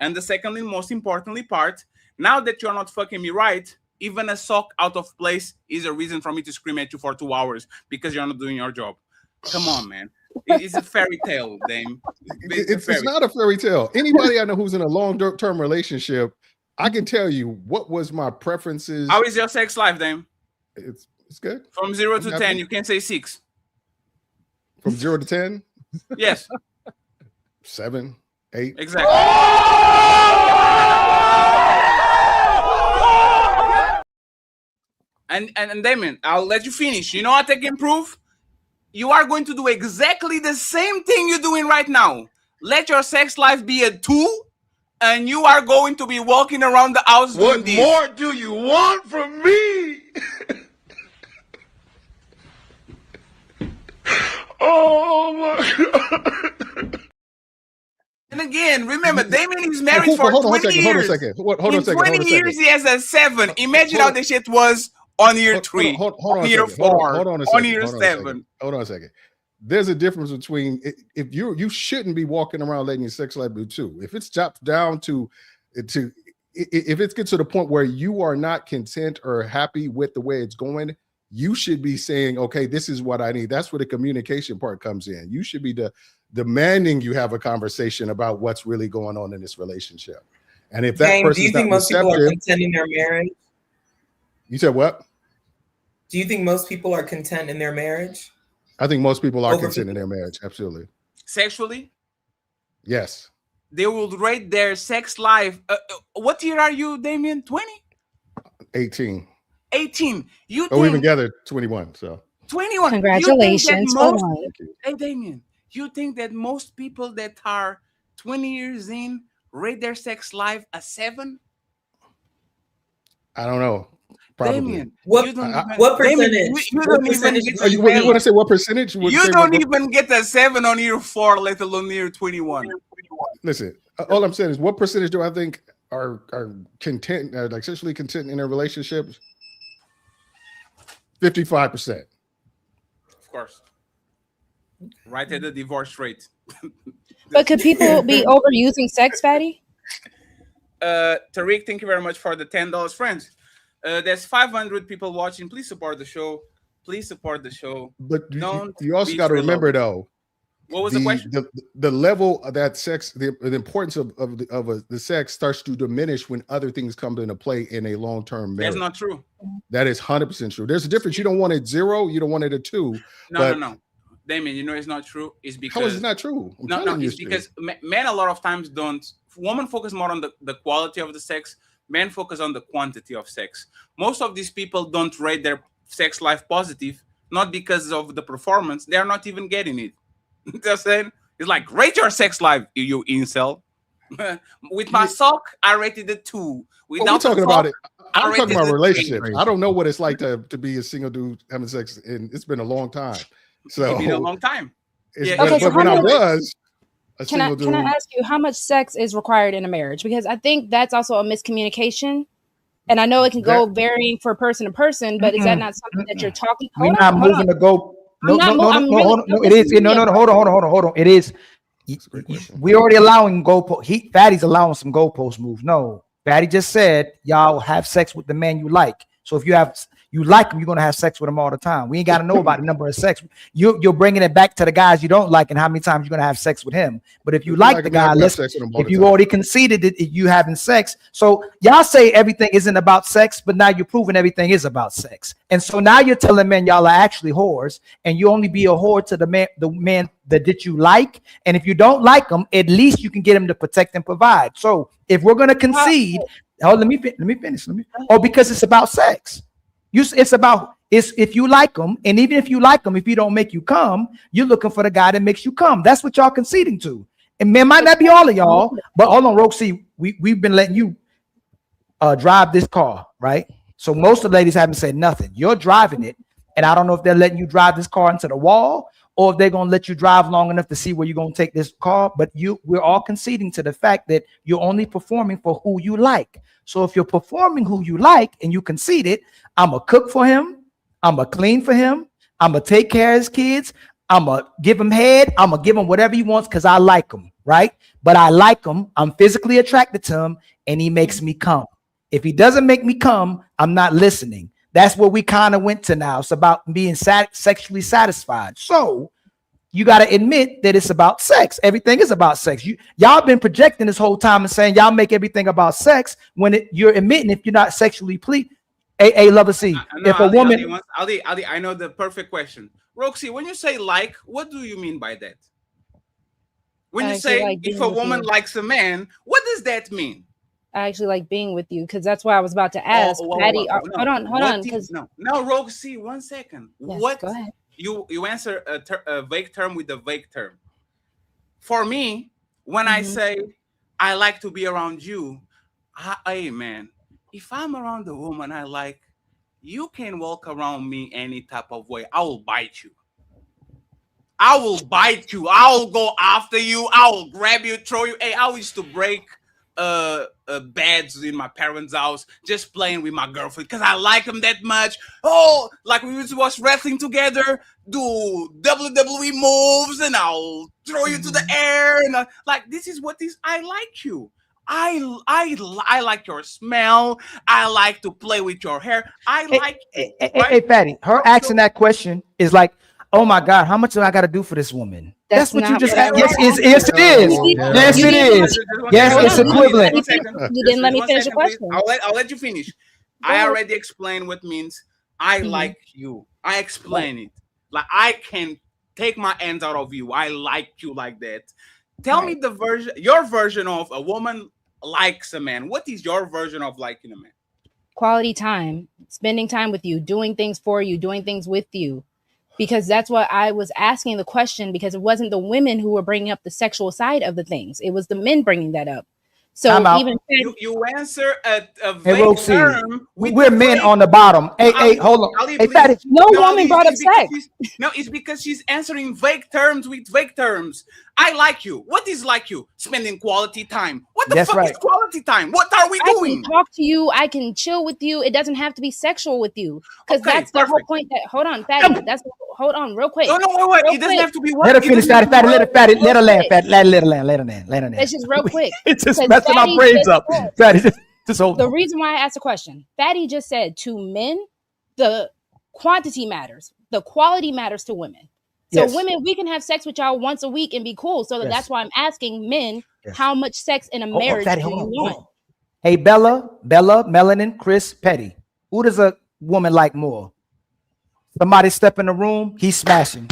And the second and most importantly part, now that you're not fucking me right, even a sock out of place is a reason for me to scream at you for 2 hours because you're not doing your job. Come on, man. It's a fairy tale, Dame. It's not a fairy tale. Anybody I know who's in a long-term relationship I can tell you what was my preferences. How is your sex life, then? It's good. From 0 to 10, you can say 6. From 0 to 10? Yes. 7, 8. Exactly. And Damien, I'll let you finish. You know what I can prove? You are going to do exactly the same thing you're doing right now. Let your sex life be a 2, and you are going to be walking around the house doing this. What more do you want from me? Oh my God. And again, remember, Damien is married for hold on 20 years. Hold on a second. Hold on a second. 20 years, he has a 7. Imagine how the shit was on year 3, on year 4, on year 7. Hold on a second. There's a difference between if you shouldn't be walking around letting your sex life be 2. If it's chopped down to if it gets to the point where you are not content or happy with the way it's going, you should be saying, okay, this is what I need. That's where the communication part comes in. You should be demanding you have a conversation about what's really going on in this relationship. And if that person, do you think most people are content in their marriage? You said what? Do you think most people are content in their marriage? I think most people are content in their marriage. Absolutely. Sexually? Yes. They will rate their sex life. What year are you, Damien? 20? 18. 18. You we've been together 21. So 21. Congratulations. Hey, Damien, you think that most people that are 20 years in rate their sex life a 7? I don't know. Probably. Damien, what percentage? Damien, you don't even get you want to say what percentage? You don't even get a 7 on year 4, let alone year 21. Listen, all I'm saying is, what percentage do I think are content, like sexually content in their relationships? 55%. Of course. Right at the divorce rate. But could people be overusing sex, Fatty? Tariq, thank you very much for the $10, friends. There's 500 people watching. Please support the show. Please support the show. But you also got to remember, though. What was the question? The level of that sex, the importance of the sex starts to diminish when other things come into play in a long-term marriage. That's not true. That is 100% true. There's a difference. You don't want it 0. You don't want it a 2. No. Damien, you know it's not true. It's because how is it not true? It's because men a lot of times don't. Women focus more on the quality of the sex. Men focus on the quantity of sex. Most of these people don't rate their sex life positive, not because of the performance. They are not even getting it. Just saying, it's like, rate your sex life, you incel. With my sock, I rated it 2. We're talking about it. I'm talking about relationships. I don't know what it's like to be a single dude having sex, and it's been a long time. So it's been a long time. But when I was a single dude, can I ask you how much sex is required in a marriage? Because I think that's also a miscommunication. And I know it can go varying for person to person, but is that not something that you're talking about? We're not moving the goal. No, it is. No, hold on. It is. We already allowing goalpost. Fatty's allowing some goalpost moves. No, Fatty just said y'all have sex with the man you like. So if you like him, you're gonna have sex with him all the time. We ain't got to know about the number of sex. You're bringing it back to the guys you don't like and how many times you're gonna have sex with him. But if you like the guy, if you already conceded that you having sex, so y'all say everything isn't about sex, but now you're proving everything is about sex. And so now you're telling men y'all are actually whores, and you only be a whore to the man that you like. And if you don't like him, at least you can get him to protect and provide. So if we're gonna concede, let me finish. Because it's about sex. It's if you like them, and even if you like them, if you don't make you come, you're looking for the guy that makes you come. That's what y'all conceding to. And man, might not be all of y'all, but hold on, Roxy, we've been letting you drive this car, right? So most of the ladies haven't said nothing. You're driving it, and I don't know if they're letting you drive this car into the wall or if they're gonna let you drive long enough to see where you're gonna take this car. But we're all conceding to the fact that you're only performing for who you like. So if you're performing who you like and you concede it, I'm going to cook for him. I'm going to clean for him. I'm going to take care of his kids. I'm going to give him head. I'm going to give him whatever he wants because I like him, right? But I like him. I'm physically attracted to him, and he makes me come. If he doesn't make me come, I'm not listening. That's where we kind of went to now. It's about being sexually satisfied. So you got to admit that it's about sex. Everything is about sex. Y'all been projecting this whole time and saying y'all make everything about sex when you're admitting if you're not sexually pleased. Lover C. If a woman, Ali, I know the perfect question. Roxy, when you say like, what do you mean by that? When you say like if a woman likes a man, what does that mean? I actually like being with you because that's what I was about to ask. Patty, hold on. Because no, Roxy, 1 second. Yes, what? Go ahead. You answer a vague term with a vague term. For me, when I say I like to be around you, hey man, if I'm around the woman I like, you can walk around me any type of way. I will bite you. I will bite you. I will go after you. I will grab you, throw you. Hey, I used to break beds in my parents' house just playing with my girlfriend because I like them that much. Oh, like we used to watch wrestling together, do WWE moves, and I'll throw you to the air. And like, this is what this. I like you. I like your smell. I like to play with your hair. Hey, Patty, her asking that question is like, oh my God, how much do I got to do for this woman? That's what you just asked. Yes, it is. Yes, it is. Yes, it's equivalent. You didn't let me finish the question. I'll let you finish. I already explained what means I like you. I explain it. Like I can take my hands out of you. I like you like that. Tell me your version of a woman likes a man. What is your version of liking a man? Quality time, spending time with you, doing things for you, doing things with you. Because that's what I was asking the question, because it wasn't the women who were bringing up the sexual side of the things. It was the men bringing that up. So even you answer a vague term. We're men on the bottom. Hey, hold on. Hey, Patty, no woman brought up sex. No, it's because she's answering vague terms with vague terms. I like you. What is like you? Spending quality time. What the fuck is quality time? What are we doing? I can talk to you. I can chill with you. It doesn't have to be sexual with you. Because that's the whole point. Hold on, Patty. Hold on, real quick. No, wait. It doesn't have to be. Let her finish, Patty. Let her land. Let her land. It's just real quick. It's just messing my brains up. Patty, just hold. The reason why I asked the question, Fatty just said to men, the quantity matters. The quality matters to women. So women, we can have sex with y'all once a week and be cool. So that's why I'm asking men, how much sex in a marriage do you want? Hey, Bella, Melanin, Chris, Petty. Who does a woman like more? Somebody step in the room, he's smashing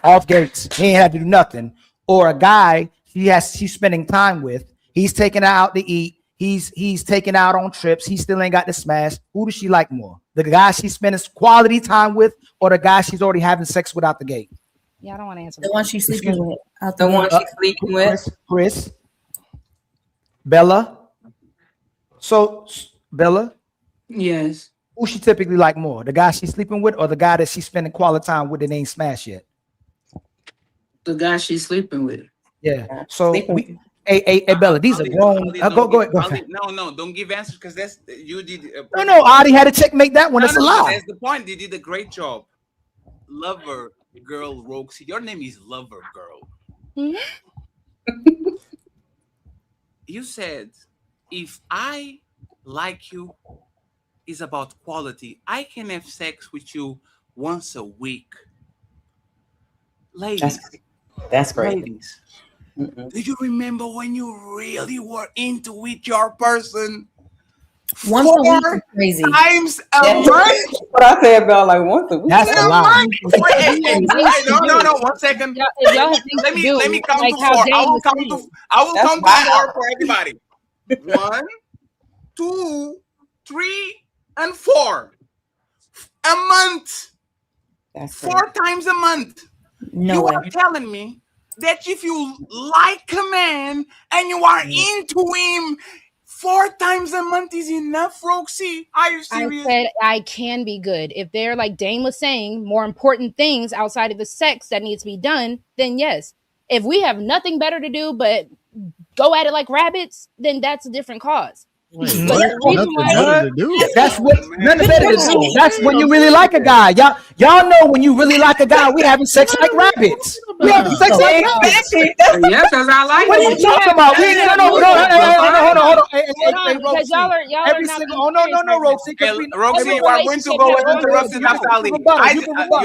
off gates. He ain't had to do nothing. Or a guy she's spending time with. He's taking her out to eat. He's taking out on trips. He still ain't got the smash. Who does she like more? The guy she's spending quality time with, or the guy she's already having sex with out the gate? Yeah, I don't want to answer. The one she's sleeping with. The one she's sleeping with. Chris. Bella. So, Bella. Yes. Who she typically like more? The guy she's sleeping with, or the guy that she's spending quality time with that ain't smashed yet? The guy she's sleeping with. Yeah. So Hey, Bella, these are grown. Go ahead. No, don't give answers because that's you did. No, I already had to checkmate that one. That's a lie. That's the point. You did a great job. Lover Girl Roguec. Your name is Lover Girl. You said, if I like you, it's about quality. I can have sex with you once a week. Ladies. That's great. Ladies. Do you remember when you really were into with your person? Once a week is crazy. Times a month. What I said about like once a week. That's a lot. No. 1 second. Let me count to 4. I will count to 4 for everybody. 1, 2, 3, and 4. A month. That's 4 times a month. You are telling me that if you like a man and you are into him, 4 times a month is enough, Roxy? Are you serious? I said I can be good. If they're, like Dane was saying, more important things outside of the sex that needs to be done, then yes. If we have nothing better to do but go at it like rabbits, then that's a different cause. That's what nothing better to do. That's when you really like a guy. Y'all know when you really like a guy, we having sex like rabbits. We having sex like rabbits. Yes, because I like. What are you talking about? Hold on. Because y'all are no, Roxy. Roxy, you are going to go uninterrupted after Ali. You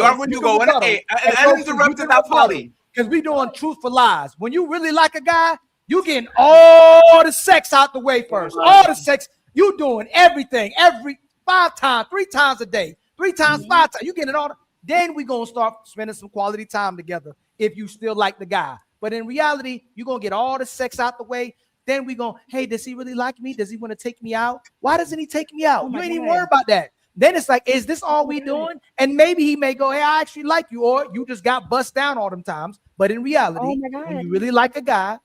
are going to go uninterrupted after Ali. because we doing truthful lies. When you really like a guy, you getting all the sex out the way first. All the sex. You doing everything every 5 times, 3 times a day, 3 times, 5 times. You getting it all. Then we gonna start spending some quality time together if you still like the guy. But in reality, you're gonna get all the sex out the way. Then we go, hey, does he really like me? Does he want to take me out? Why doesn't he take me out? You ain't even worried about that. Then it's like, is this all we doing? And maybe he may go, hey, I actually like you, or you just got bust down all them times. But in reality, when you really like a guy,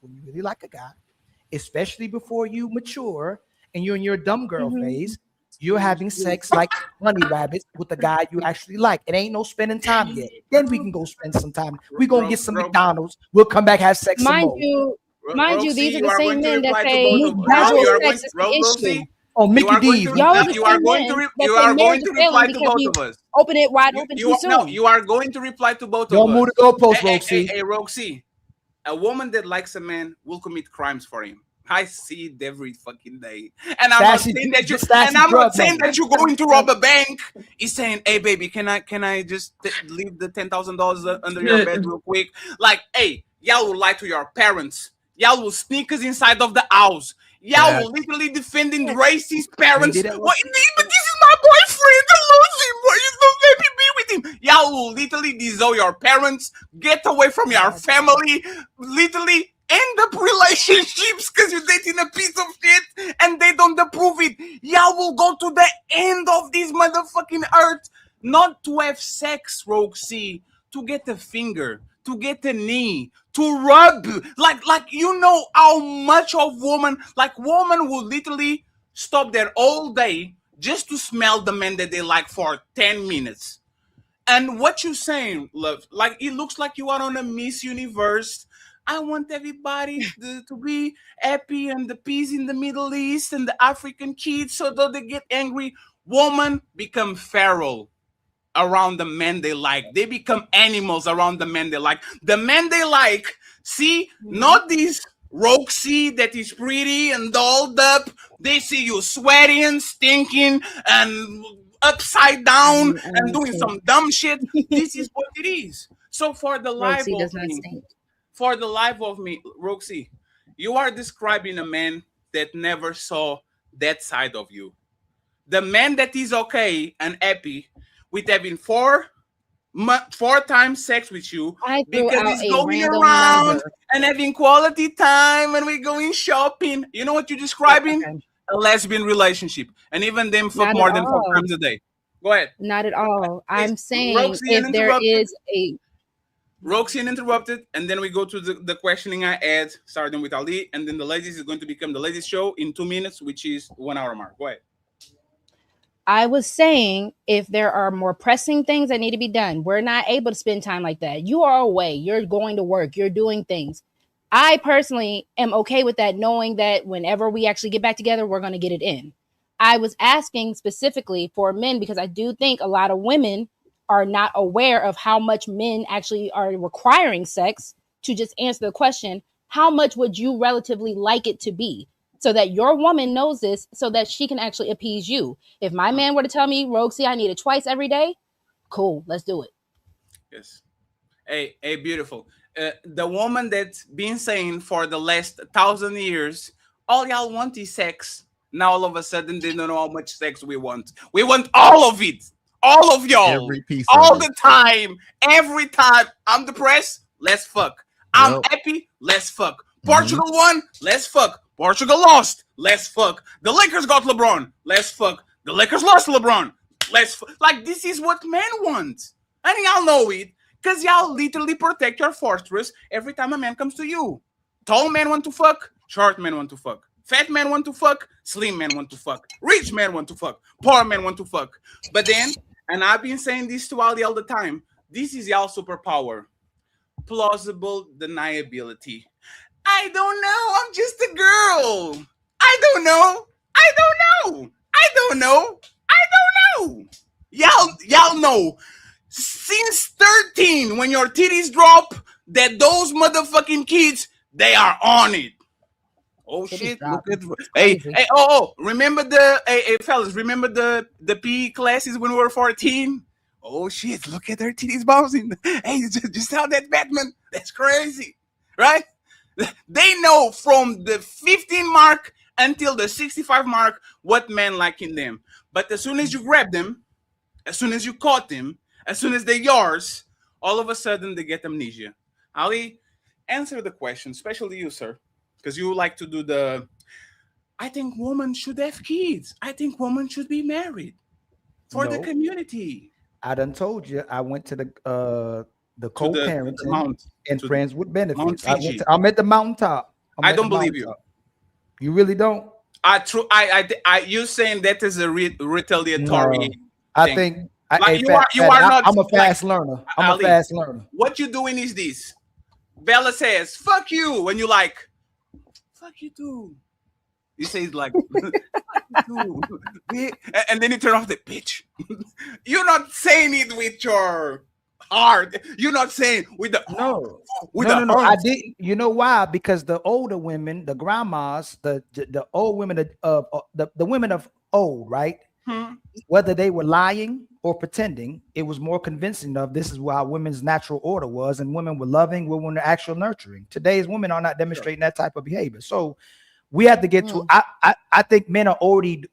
especially before you mature and you're in your dumb girl phase, you're having sex like bunny rabbits with the guy you actually like. It ain't no spending time yet. Then we can go spend some time. We gonna get some McDonald's. We'll come back, have sex some more. Mind you, these are the same men that say casual sex is the issue. Oh, Mickey D's. You are going to reply to both of us. Open it wide open too soon. No, you are going to reply to both of us. Don't move the goalpost, Roxy. Hey, Roxy. A woman that likes a man will commit crimes for him. I see it every fucking day. And I'm not saying that you're going to rob a bank. He's saying, hey baby, can I just leave the $10,000 under your bed real quick? Like, hey, y'all will lie to your parents. Y'all will sneak us inside of the house. Y'all will literally defending racist parents. But this is my boyfriend. I love him. Why you don't let me be with him? Y'all will literally disown your parents, get away from your family, literally end up relationships because you're dating a piece of shit and they don't approve it. Y'all will go to the end of this motherfucking earth not to have sex, Roxy, to get a finger, to get a knee, to rub. Like you know how much of woman will literally stop there all day just to smell the man that they like for 10 minutes. And what you saying, love, like it looks like you are on a Miss Universe. I want everybody to be happy and the peace in the Middle East and the African kids so that they get angry. Women become feral around the men they like. They become animals around the men they like. The men they like, see, not this Roxy that is pretty and dolled up. They see you sweaty and stinking and upside down and doing some dumb shit. This is what it is. So for the life of me, Roxy, you are describing a man that never saw that side of you. The man that is okay and happy with having four times sex with you because he's going around and having quality time and we're going shopping. You know what you're describing? A lesbian relationship. And even them fuck more than 4 times a day. Go ahead. Not at all. I'm saying if there is a... Roxy interrupted, and then we go to the questioning I had, starting with Ali, and then the ladies is going to become the ladies show in 2 minutes, which is 1 hour mark. Go ahead. I was saying if there are more pressing things that need to be done, we're not able to spend time like that. You are away. You're going to work. You're doing things. I personally am okay with that, knowing that whenever we actually get back together, we're going to get it in. I was asking specifically for men because I do think a lot of women are not aware of how much men actually are requiring sex. To just answer the question, how much would you relatively like it to be? So that your woman knows this, so that she can actually appease you. If my man were to tell me, Roxy, I need it twice every day, cool, let's do it. Yes. Hey, beautiful. The woman that's been saying for the last 1,000 years, all y'all want is sex. Now all of a sudden they don't know how much sex we want. We want all of it. All of y'all. Every piece all of the time. Every time. I'm depressed. Let's fuck. I'm happy. Let's fuck. Portugal won. Let's fuck. Portugal lost. Let's fuck. The Lakers got LeBron. Let's fuck. The Lakers lost LeBron. Let's fuck. Like, this is what men want. And y'all know it. Because y'all literally protect your fortress every time a man comes to you. Tall men want to fuck. Short men want to fuck. Fat men want to fuck. Slim men want to fuck. Rich men want to fuck. Poor men want to fuck. But then, and I've been saying this to Ali all the time, this is y'all superpower. Plausible deniability. I don't know. I'm just a girl. I don't know. Y'all know. Since 13, when your titties drop, that those motherfucking kids, they are on it. Oh shit! Look at hey! Remember fellas? Remember the PE classes when we were 14? oh shit, look at her titties bouncing. Hey, just saw that Batman. That's crazy, right? They know from the 15 mark until the 65 mark what men like in them. But as soon as you grab them, as soon as you caught them, as soon as they're yours, all of a sudden they get amnesia. Ali, answer the question, especially you, sir, because you like to do the, I think women should have kids. I think women should be married for the community. I done told you I went to the co-parenting mount, and friends with benefits. Fiji. I'm at the mountaintop. I don't believe you. You really don't? You saying that is a retaliatory No, I thing. think Like you are not. I'm a fast learner. I'm Ali, a fast learner. What you doing is this. Bella says, "Fuck you," when you like, "Fuck you too." You say it's like, and then you turn off the bitch. You're not saying it with your heart. You're not saying with the no. heart. I did. You know why? Because the older women, the grandmas, the old women, the women of old, right? Whether they were lying or pretending, it was more convincing of this is how women's natural order was, and women were loving, women were actual nurturing. Today's women are not demonstrating that type of behavior. So we have to get to. I think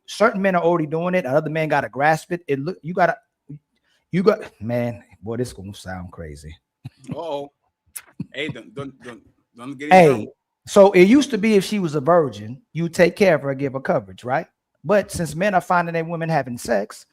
certain men are already doing it. Other men got to grasp it. You got man. Boy, this is gonna sound crazy. Oh, hey, don't get in Hey, trouble. so it used to be if she was a virgin, you take care of her, give her coverage, right? But since men are finding that women having sex,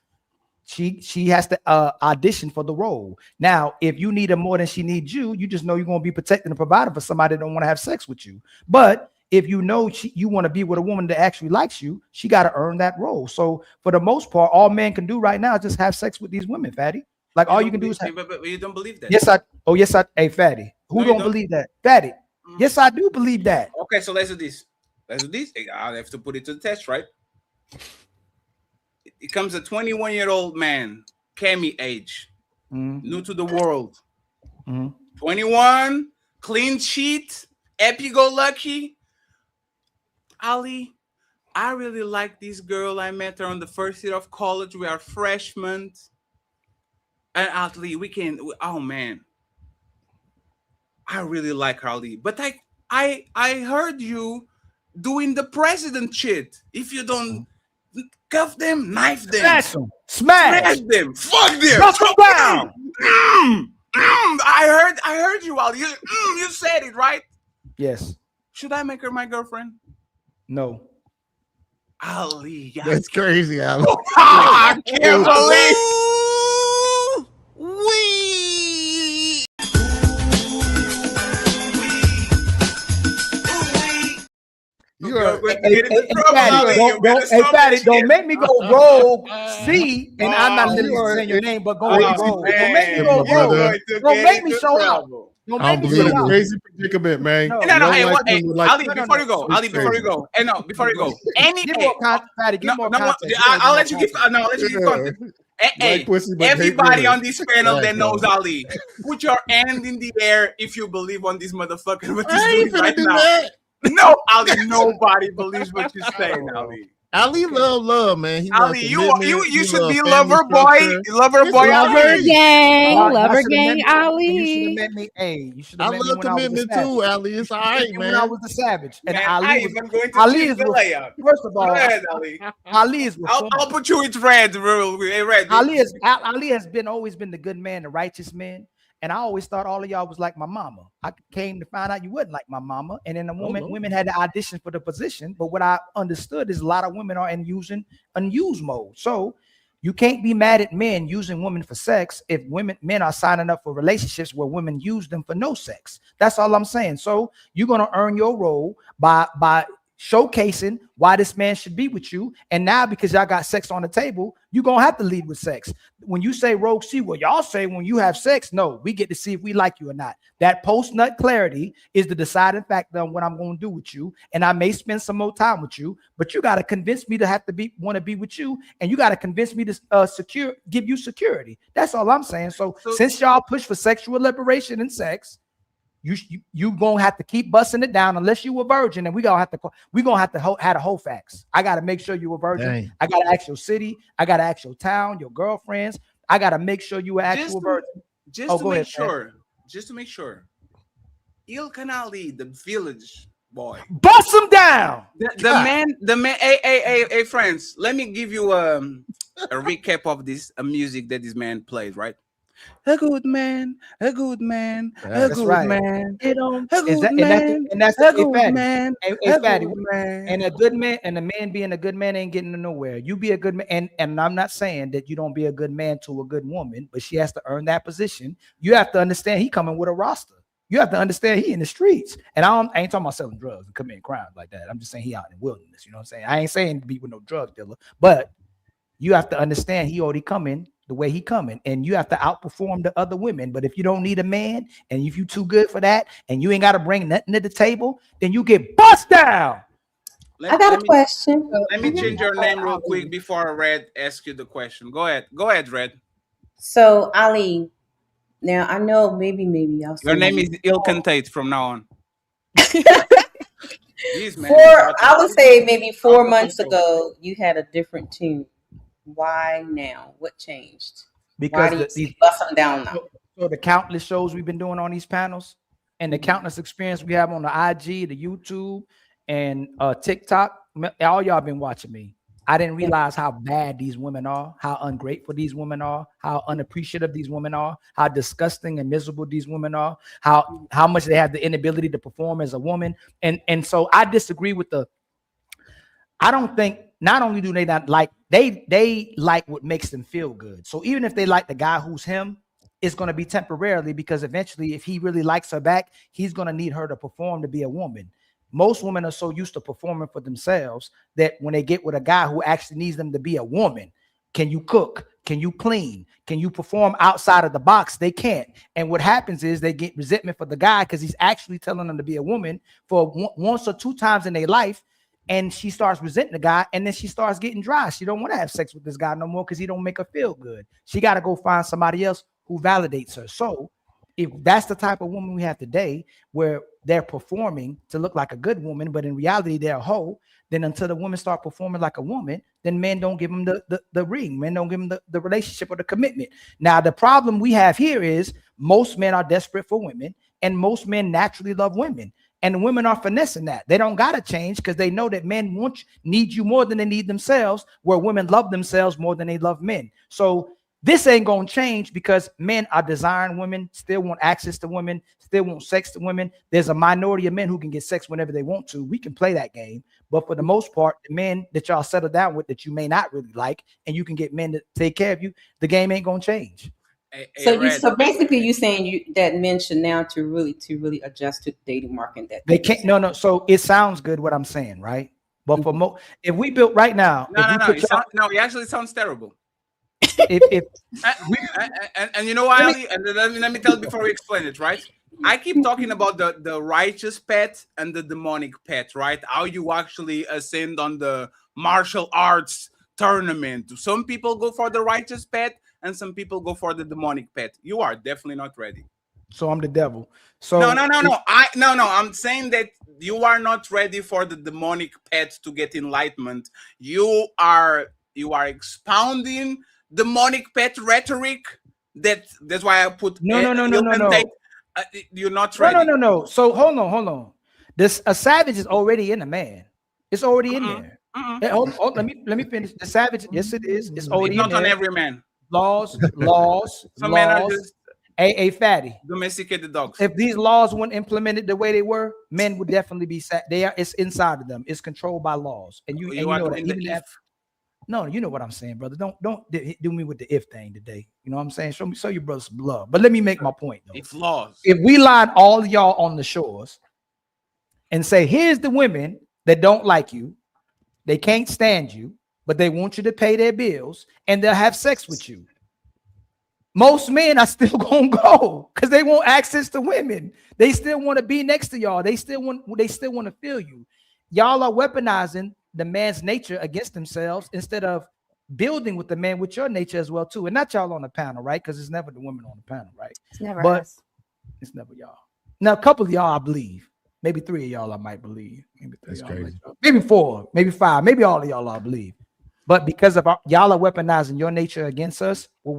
she has to audition for the role. Now, if you need her more than she needs you, you just know you're gonna be protecting and providing for somebody that don't want to have sex with you. But if you know you want to be with a woman that actually likes you, she got to earn that role. So for the most part, all men can do right now is just have sex with these women, Fatty. Like all you can do is but you don't believe that. Yes, hey, Fatty. Who don't believe that? Fatty. Yes, I do believe that. Okay, so let's do this. I'll have to put it to the test, right? It comes a 21-year-old man, Cammy age, new to the world. 21, clean sheet, happy-go-lucky. Ali, I really like this girl. I met her on the first year of college. We are freshmen. And Ali, oh man, I really like her, Ali. But I heard you doing the president shit. If you don't cuff them, knife them, smash them, fuck them, I heard you, Ali. You said it right. Yes. Should I make her my girlfriend? No. Ali, that's crazy, Ali. I can't believe. Fatty, don't make me go rogue. See, and I'm not literally saying your name, but go rogue. Don't make me go rogue. Don't make me show out. Don't make me show out. Crazy predicament, man. No, hey, Ali, before you go, hey, no, before you go, I'll let you give content. Hey, everybody on this panel that knows Ali, put your hand in the air if you believe on this motherfucker what he's doing right now. No, Ali, nobody believes what you're saying, Ali. Ali love, man. He Ali, you should be lover boy, lover gang, Ali. You should have met me. Hey, you should have met me love commitment too, Ali. It's all right, man. When I was a savage, and Man, Ali is first of all, Ali. Ali is. I'll put you in red. Red. Ali has always been the good man, the righteous man. And I always thought all of y'all was like my mama. I came to find out you wasn't like my mama. And then women had to audition for the position. But what I understood is a lot of women are in unused mode. So you can't be mad at men using women for sex if men are signing up for relationships where women use them for no sex. That's all I'm saying. So you're gonna earn your role by showcasing why this man should be with you. And now because y'all got sex on the table, you're gonna have to lead with sex. When you say Rogue C, well, y'all say when you have sex, no, we get to see if we like you or not. That post-nut clarity is the deciding factor on what I'm gonna do with you. And I may spend some more time with you, but you gotta convince me to want to be with you, and you gotta convince me to give you security. That's all I'm saying. So since y'all push for sexual liberation and sex, you gonna have to keep busting it down unless you a virgin, and we gonna have to have the whole facts. I gotta make sure you a virgin. Dang. I gotta ask your city, I gotta ask your town, your girlfriends. I gotta make sure you an actual virgin. Just to make sure. Ilkan Ali, the village boy. Bust him down. The man. Hey, friends. Let me give you a recap of this music that this man plays. Right. A good man, a good man, a good man. It don't. A good man, and that's a a good man, a fatty. man. And a good man, and a man being a good man ain't getting nowhere. You be a good man, and I'm not saying that you don't be a good man to a good woman, but she has to earn that position. You have to understand he coming with a roster. You have to understand he in the streets. And I ain't talking about selling drugs and committing crimes like that. I'm just saying he out in the wilderness. You know what I'm saying? I ain't saying to be with no drug dealer, but you have to understand he already coming the way he coming, and you have to outperform the other women. But if you don't need a man, and if you too good for that, and you ain't got to bring nothing to the table, then you get bust down. I got a question. Let me change your name real quick before Red asks you the question. Go ahead, Red. So Ali, now I know maybe y'all. Your name is Ilkan Tate from now on. Jeez, man. I would say maybe 4 months ago you had a different tune. Why now? What changed? Because why do you bust them down now? So the countless shows we've been doing on these panels, and the countless experience we have on the IG, the YouTube, and TikTok, all y'all been watching me. I didn't realize how bad these women are, how ungrateful these women are, how unappreciative these women are, how disgusting and miserable these women are, how much they have the inability to perform as a woman. And so I disagree with I don't think, not only do they not like, they like what makes them feel good. So even if they like the guy who's him, it's going to be temporarily, because eventually if he really likes her back, he's going to need her to perform to be a woman. Most women are so used to performing for themselves that when they get with a guy who actually needs them to be a woman, can you cook? Can you clean? Can you perform outside of the box? They can't. And what happens is they get resentment for the guy because he's actually telling them to be a woman for once or two times in their life. And she starts resenting the guy, and then she starts getting dry. She don't want to have sex with this guy no more because he don't make her feel good. She got to go find somebody else who validates her. So if that's the type of woman we have today, where they're performing to look like a good woman, but in reality they're a hoe, then until the women start performing like a woman, then men don't give them the ring. Men don't give them the relationship or the commitment. Now, the problem we have here is most men are desperate for women, and most men naturally love women. And women are finessing that. They don't got to change because they know that men need you more than they need themselves, where women love themselves more than they love men. So this ain't going to change because men are desiring women, still want access to women, still want sex to women. There's a minority of men who can get sex whenever they want to. We can play that game. But for the most part, the men that y'all settle down with that you may not really like, and you can get men to take care of you, the game ain't going to change. So basically you saying that men should now to really adjust to the dating market. That they can't. No. So it sounds good what I'm saying, right? But for if we built right now, no, it actually sounds terrible. And you know why, Ali? And let me tell you before we explain it, right? I keep talking about the righteous pet and the demonic pet, right? How you actually ascend on the martial arts tournament. Some people go for the righteous pet, and some people go for the demonic pet. You are definitely not ready. So I'm the devil. So no. I'm saying that you are not ready for the demonic pet to get enlightenment. You are expounding demonic pet rhetoric. That's why I put no. You're not ready. No. So hold on. A savage is already in a man. It's already in there. Let me finish. The savage, yes, it is. It's already not in there. On every man. Laws. Some men are just fatty. Domesticated dogs. If these laws weren't implemented the way they were, men would definitely be it's inside of them. It's controlled by laws. And you know that. No, you know what I'm saying, brother. Don't do me with the if thing today. You know what I'm saying? Show your brother some love. But let me make my point though. It's laws. If we line all of y'all on the shores and say, here's the women that don't like you, they can't stand you, but they want you to pay their bills and they'll have sex with you. Most men are still gonna go because they want access to women. They still want to be next to y'all. They still want to feel you. Y'all are weaponizing the man's nature against themselves instead of building with the man with your nature as well too. And not y'all on the panel, right? Because it's never the women on the panel, right? It's never us. It's never y'all. Now a couple of y'all I believe. Maybe 3 of y'all I might believe. Maybe 3 That's crazy. Maybe 4, maybe 5, maybe all of y'all I believe. But because of y'all are weaponizing your nature against us, well,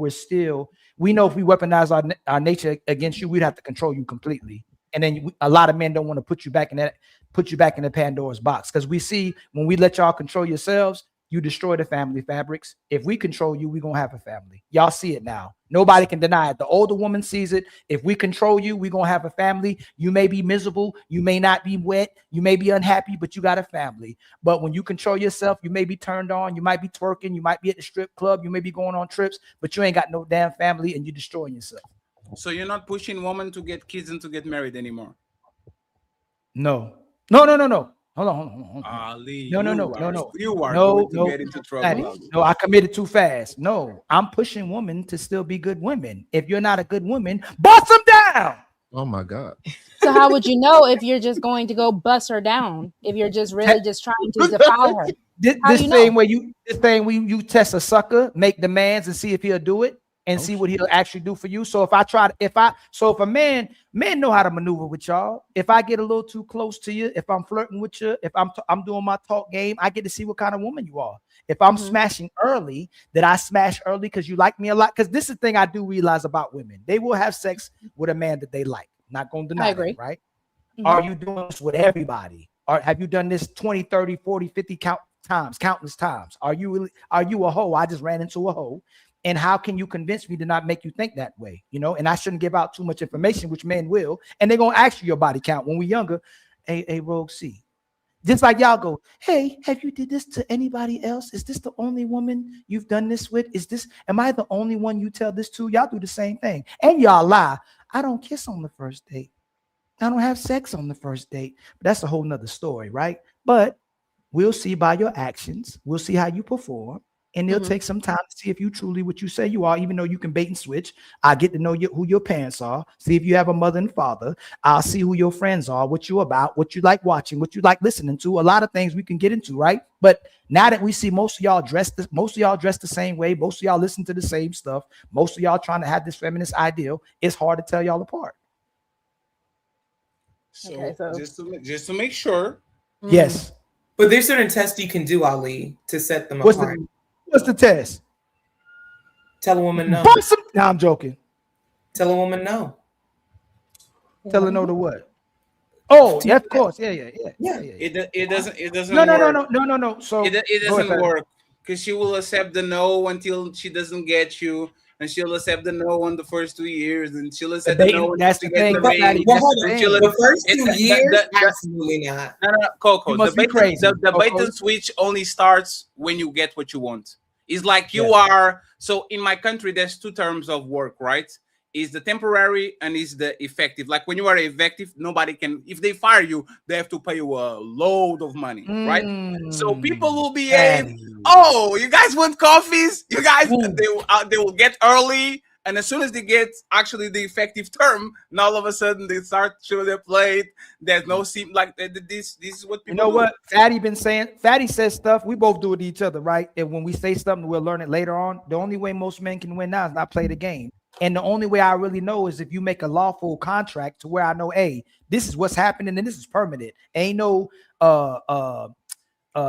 we know if we weaponize our nature against you, we'd have to control you completely. And then a lot of men don't want to put you back in the Pandora's box, because we see when we let y'all control yourselves, you destroy the family fabrics. If we control you, we're going to have a family. Y'all see it now. Nobody can deny it. The older woman sees it. If we control you, we're going to have a family. You may be miserable. You may not be wet. You may be unhappy, but you got a family. But when you control yourself, you may be turned on. You might be twerking. You might be at the strip club. You may be going on trips, but you ain't got no damn family and you're destroying yourself. So you're not pushing women to get kids and to get married anymore? No. Hold on. Ali, No. You are going to get into trouble. No, I committed too fast. No, I'm pushing women to still be good women. If you're not a good woman, bust them down. Oh my God. So how would you know if you're just going to go bust her down? If you're just really just trying to defile her? This thing where you test a sucker, make demands and see if he'll do it. And see what he'll actually do for you. So if a man know how to maneuver with y'all. If I get a little too close to you, if I'm flirting with you, if I'm doing my talk game, I get to see what kind of woman you are. If I'm smashing early, that I smash early because you like me a lot. Because this is the thing I do realize about women. They will have sex with a man that they like. Not going to deny that, right? Are you doing this with everybody? Or have you done this 20, 30, 40, 50 countless times? Are you a hoe? I just ran into a hoe. And how can you convince me to not make you think that way? You know, and I shouldn't give out too much information, which men will. And they're going to ask you your body count when we're younger. A Rogue C. Just like y'all go, hey, have you did this to anybody else? Is this the only woman you've done this with? Am I the only one you tell this to? Y'all do the same thing. And y'all lie. I don't kiss on the first date. I don't have sex on the first date. But that's a whole nother story, right? But we'll see by your actions. We'll see how you perform. And it'll take some time to see if you truly what you say you are, even though you can bait and switch. I get to know who your parents are, see if you have a mother and father. I'll see who your friends are, what you about, what you like watching, what you like listening to. A lot of things we can get into, right? But now that we see most of y'all dressed the same way, most of y'all listen to the same stuff, most of y'all trying to have this feminist ideal, it's hard to tell y'all apart. So just to make sure. Yes. But there's certain tests you can do, Ali, to set them apart. What's the test? Tell a woman no. No, I'm joking. Tell a woman no. Tell her no to what? Oh, yeah, of course. Yeah. It doesn't. No. So it doesn't work because she will accept the no until she doesn't get you, and she'll accept the no on the first 2 years, and she'll accept the no. That's the thing. The first 2 years, absolutely not. No, Coco. The bait and switch only starts when you get what you want. It's like you are. So in my country, there's two terms of work, right? Is the temporary and is the effective. Like when you are effective, nobody can. If they fire you, they have to pay you a load of money, right? So people will behave. Oh, you guys want coffees? You guys, they will get early, and as soon as they get actually the effective term, now all of a sudden they start showing their plate. There's no seem like this is what people. You know what Fatty been saying? Fatty says stuff. We both do it to each other, right? And when we say something, we'll learn it later on. The only way most men can win now is not play the game. And the only way I really know is if you make a lawful contract to where I know, hey, this is what's happening and this is permanent. Ain't no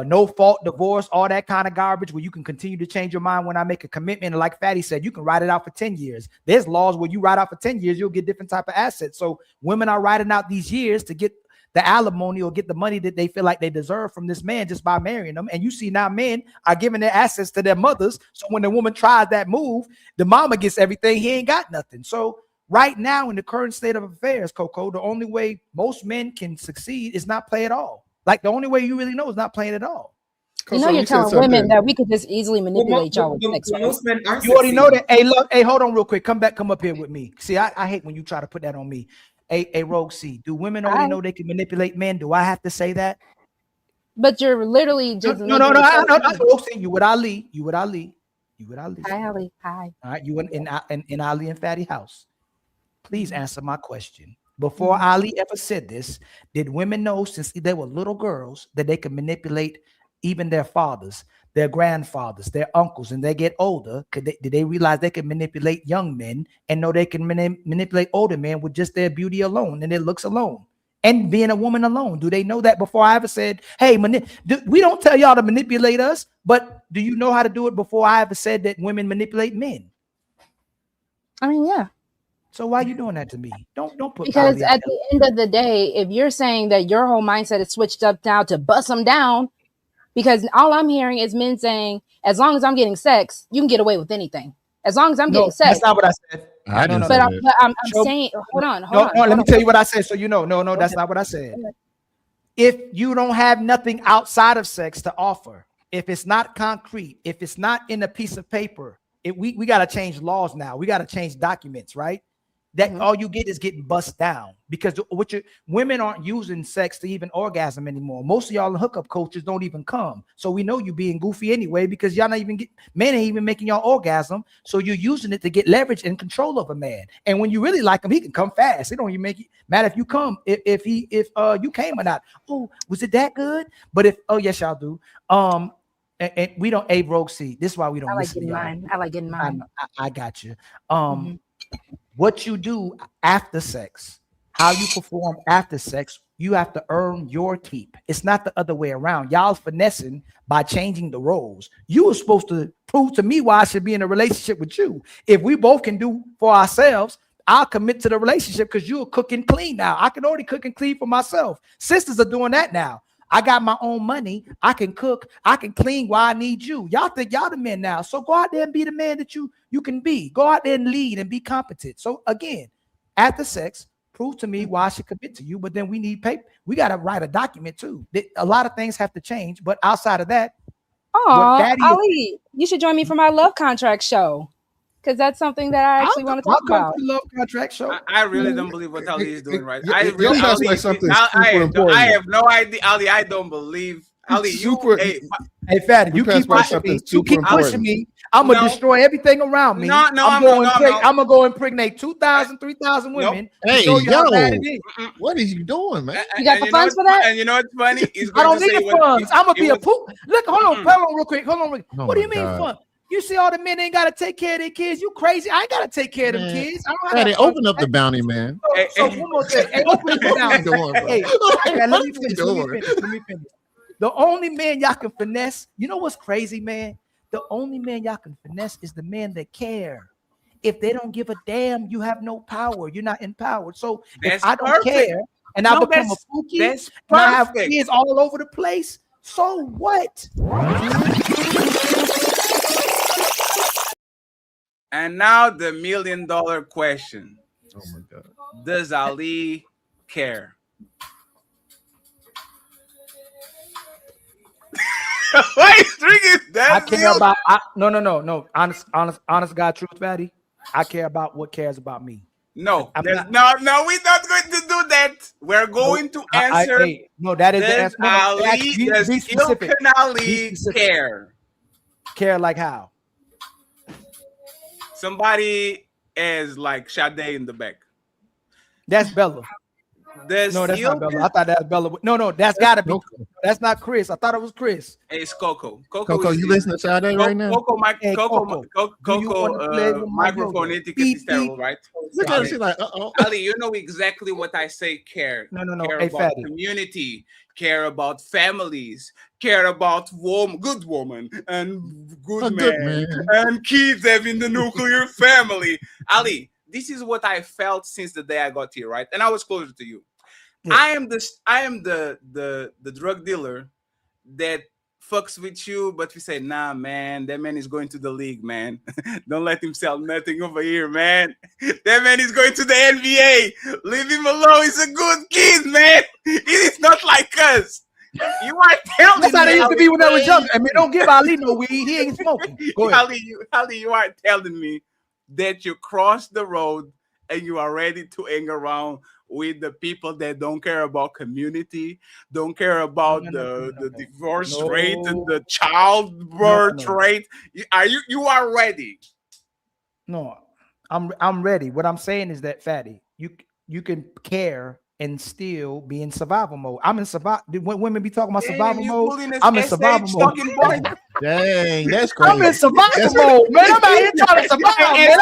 no fault divorce, all that kind of garbage where you can continue to change your mind when I make a commitment. And like Fatty said, you can write it out for 10 years. There's laws where you write out for 10 years, you'll get different type of assets. So women are writing out these years to get the alimony or get the money that they feel like they deserve from this man just by marrying them. And you see now men are giving their assets to their mothers. So when the woman tries that move, the mama gets everything. He ain't got nothing. So right now in the current state of affairs, Coco, the only way most men can succeed is not play at all. Like the only way you really know is not playing at all. You know, you're telling women that we could just easily manipulate y'all with sex, right? You already know that. Hey, look, hey, hold on real quick. Come up here with me. See, I hate when you try to put that on me. A Rogue C. Do women only know they can manipulate men? Do I have to say that? But you're literally just no. Rogue C, you with Ali. Hi, Ali. Hi. All right, you in Ali and Fatty house. Please answer my question. Before Ali ever said this, did women know since they were little girls that they could manipulate even their fathers, their grandfathers, their uncles, and they get older? Did they realize they can manipulate young men and know they can manipulate older men with just their beauty alone and their looks alone? and being a woman alone? Do they know that before I ever said, hey, we don't tell y'all to manipulate us, but do you know how to do it before I ever said that women manipulate men? I mean, yeah. So why are you doing that to me? Don't put, because at the end of the day, if you're saying that your whole mindset is switched up now to bust them down, because all I'm hearing is men saying, as long as I'm getting sex, you can get away with anything. As long as I'm getting sex. That's not what I said. But I'm saying, hold on. Let me tell you what I said. So no, that's not what I said. If you don't have nothing outside of sex to offer, if it's not concrete, if it's not in a piece of paper, we got to change laws now. We got to change documents, right? That all you get is getting bust down, because women aren't using sex to even orgasm anymore. Most of y'all hookup coaches don't even come. So we know you being goofy anyway, because y'all not even men ain't even making y'all orgasm. So you're using it to get leverage and control of a man. And when you really like him, he can come fast. It don't even make it matter if you come, if you came or not. Oh, was it that good? But yes, y'all do. And we don't Rogue C. This is why we don't. I like getting mine. I got you. What you do after sex, how you perform after sex, you have to earn your keep. It's not the other way around. Y'all finessing by changing the roles. You were supposed to prove to me why I should be in a relationship with you. If we both can do for ourselves, I'll commit to the relationship, because you're cooking clean now. I can already cook and clean for myself. Sisters are doing that now. I got my own money. I can cook. I can clean while I need you. Y'all think y'all the men now. So go out there and be the man that you can be. Go out there and lead and be competent. So again, after sex, prove to me why I should commit to you. But then we need paper. We got to write a document too. A lot of things have to change. But outside of that, Ali, you should join me for my love contract show, because that's something that I actually want to talk about. Love contract show. I really don't believe what Ali is doing right. I have no idea, Ali. I don't believe Ali. Hey, Fatty, you keep pushing me. I'm gonna destroy everything around me. I'm gonna go impregnate 2,000, 3,000 women. Hey, show you how bad it is. What is you doing, man? You got the funds for that? And you know what's funny? I don't need the funds. I'm gonna be a poop. Look, hold on real quick. What do you mean fun? You see, all the men ain't gotta take care of their kids. You crazy? I ain't gotta take care of them kids. Hey, open up the bounty, man. So one more thing. Hey, open up the bounty. Let me finish. The only man y'all can finesse, you know what's crazy, man? The only man y'all can finesse is the men that care. If they don't give a damn, you have no power. You're not empowered. So if I don't care and I become a pookie and I have kids all over the place, so what? And now the $1 million question. Oh my God. Does Ali care? Why is drinking that? I care about no. Honest God, truth, Fatty. I care about what cares about me. No, we're not going to do that. We're going to answer. That is the answer. Does Ilkan Ali care? Care like how? Somebody is like Sade in the back. That's Bella. That's not Bella. I thought that was Bella. No, that's gotta be. That's not Chris. I thought it was Chris. It's Coco. Coco, you listening to Sade right now? Coco, microphone etiquette is terrible, right? Look at her. She's like, Ali, you know exactly what I say. Care. No. Care about community. Care about families. Care about good woman and good man and kids having the nuclear family. Ali, this is what I felt since the day I got here, right? And I was closer to you. Yeah. I am the drug dealer that fucks with you, but we say, nah, man, that man is going to the league, man. Don't let him sell nothing over here, man. That man is going to the NBA. Leave him alone. He's a good kid, man. He is not like us. You are telling me. That's how they used to be when I was young. I mean, don't give Ali no weed. He ain't smoking. Go ahead. Ali, you are telling me that you crossed the road and you are ready to hang around with the people that don't care about community, don't care about the divorce rate and the childbirth rate. You are ready? No, I'm ready. What I'm saying is that, Fatty, you can care and still be in survival mode. I'm in survival. When women be talking about survival mode, I'm in survival mode. Dang, that's crazy. I'm in survival mode, man. I'm out here trying to survive, man.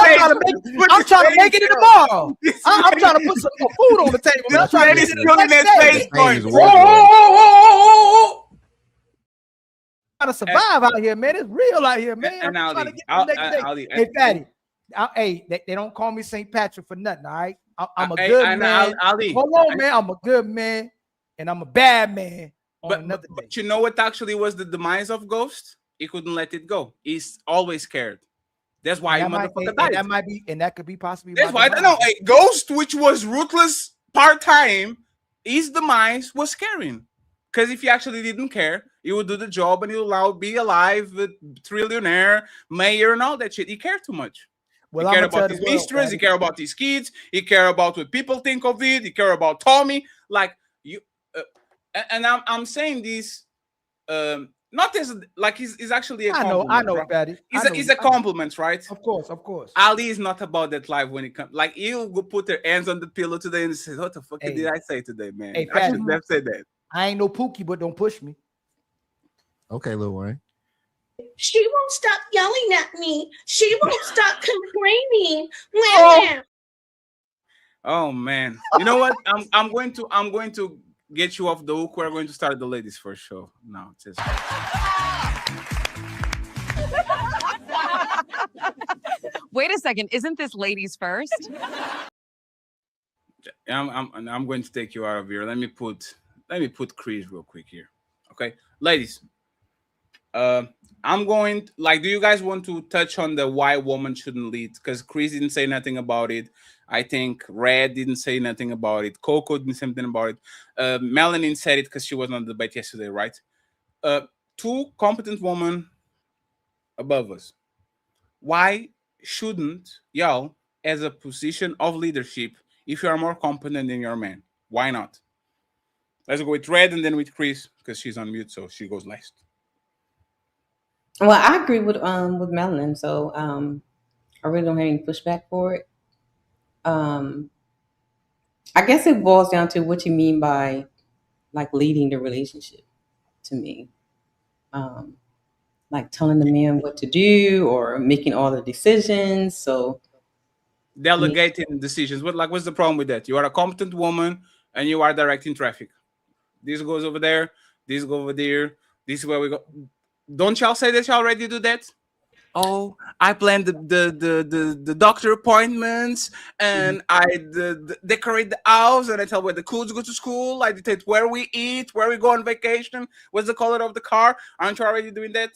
I'm trying to make it in tomorrow. I'm trying to put some food on the table, man. I'm trying to get it in the next day. Trying to survive out here, man. It's real out here, man. And I'm trying to Ali, get the next day. Hey, Fatty. Hey, they don't call me St. Patrick for nothing, all right? I'm a good man. Hold on, man. I'm a good man, and I'm a bad man on another day. But you know what actually was the demise of Ghost? He couldn't let it go. He's always scared. That's why motherfucker died. That might be, and that could be possibly. That's why I don't know. A Ghost, which was ruthless part-time, his demise was scaring. Because if he actually didn't care, he would do the job and he would be alive, trillionaire, mayor, and all that shit. He cared too much. Well, he cared about his mistress. He cared about his kids. He cared about what people think of it. He cared about Tommy. Like you, and I'm saying this, not as like he's actually a compliment. I know, right? Patty. It's a compliment, right? Of course. Ali is not about that life when it comes. Like he'll go put their hands on the pillow today and say, "What the fuck did I say today, man? Hey, I should never say that." I ain't no Pookie, but don't push me. Okay, Lil Wayne. She won't stop yelling at me. She won't stop complaining. Oh man, you know what? I'm going to get you off the hook. We're going to start the ladies first show now. Wait a second, isn't this ladies first? I'm going to take you out of here. Let me put Chris real quick here. Okay, ladies. I'm going do you guys want to touch on the why woman shouldn't lead? Because Chris didn't say nothing about it. I think Red didn't say nothing about it. Coco didn't say anything about it. Melanin said it because she was on the debate yesterday, right? Two competent women above us. Why shouldn't y'all, as a position of leadership, if you are more competent than your man, why not? Let's go with Red and then with Chris because she's on mute, so she goes last. Well, I agree with Melanin, so I really don't have any pushback for it. I guess it boils down to what you mean by like leading the relationship to me. Like telling the man what to do or making all the decisions. So delegating decisions. What's the problem with that? You are a competent woman and you are directing traffic. This goes over there, this goes over there, this is where we go. Don't y'all say that you already do that? Oh, I plan the doctor appointments and I decorate the house and I tell where the kids go to school. I dictate where we eat, where we go on vacation, what's the color of the car. Aren't you already doing that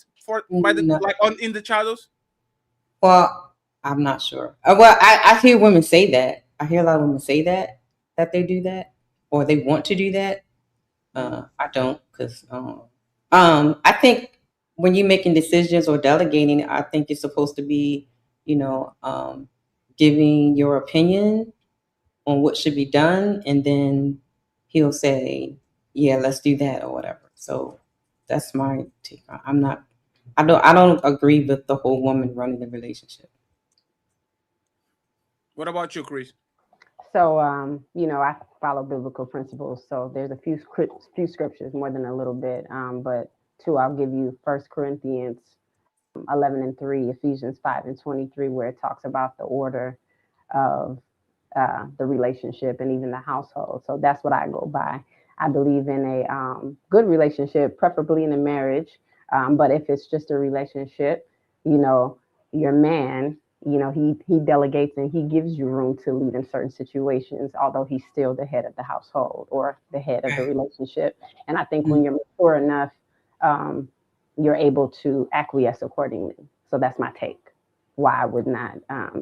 in the shadows? Well, I'm not sure. Well, I hear women say that. I hear a lot of women say that they do that or they want to do that. I don't, because I think when you're making decisions or delegating, I think it's supposed to be, giving your opinion on what should be done, and then he'll say, "Yeah, let's do that" or whatever. So that's my take. I don't agree with the whole woman running the relationship. What about you, Chris? So, I follow biblical principles. So there's a few scriptures, more than a little bit, but two, I'll give you 1 Corinthians 11:3, Ephesians 5:23, where it talks about the order of the relationship and even the household. So that's what I go by. I believe in a good relationship, preferably in a marriage. But if it's just a relationship, your man, he delegates and he gives you room to lead in certain situations, although he's still the head of the household or the head of the relationship. And I think when you're mature enough, you're able to acquiesce accordingly. So that's my take. Why I would not,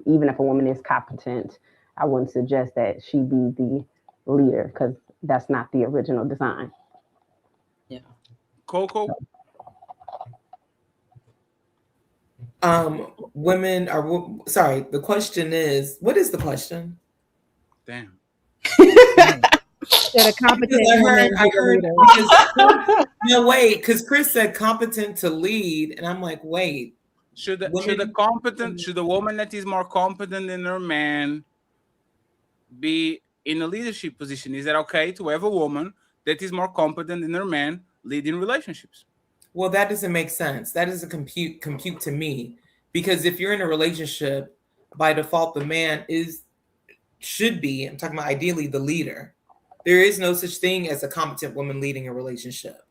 even if a woman is competent, I wouldn't suggest that she be the leader because that's not the original design. Yeah. Coco? Women are, sorry, the question is, what is the question? Damn. That a competent woman I heard no, wait, because Chris said competent to lead, and I'm like, wait. Should the woman that is more competent than her man be in a leadership position? Is that okay to have a woman that is more competent than her man leading relationships? Well, that doesn't make sense. That doesn't compute to me, because if you're in a relationship, by default, the man should be, I'm talking about ideally, the leader. There is no such thing as a competent woman leading a relationship.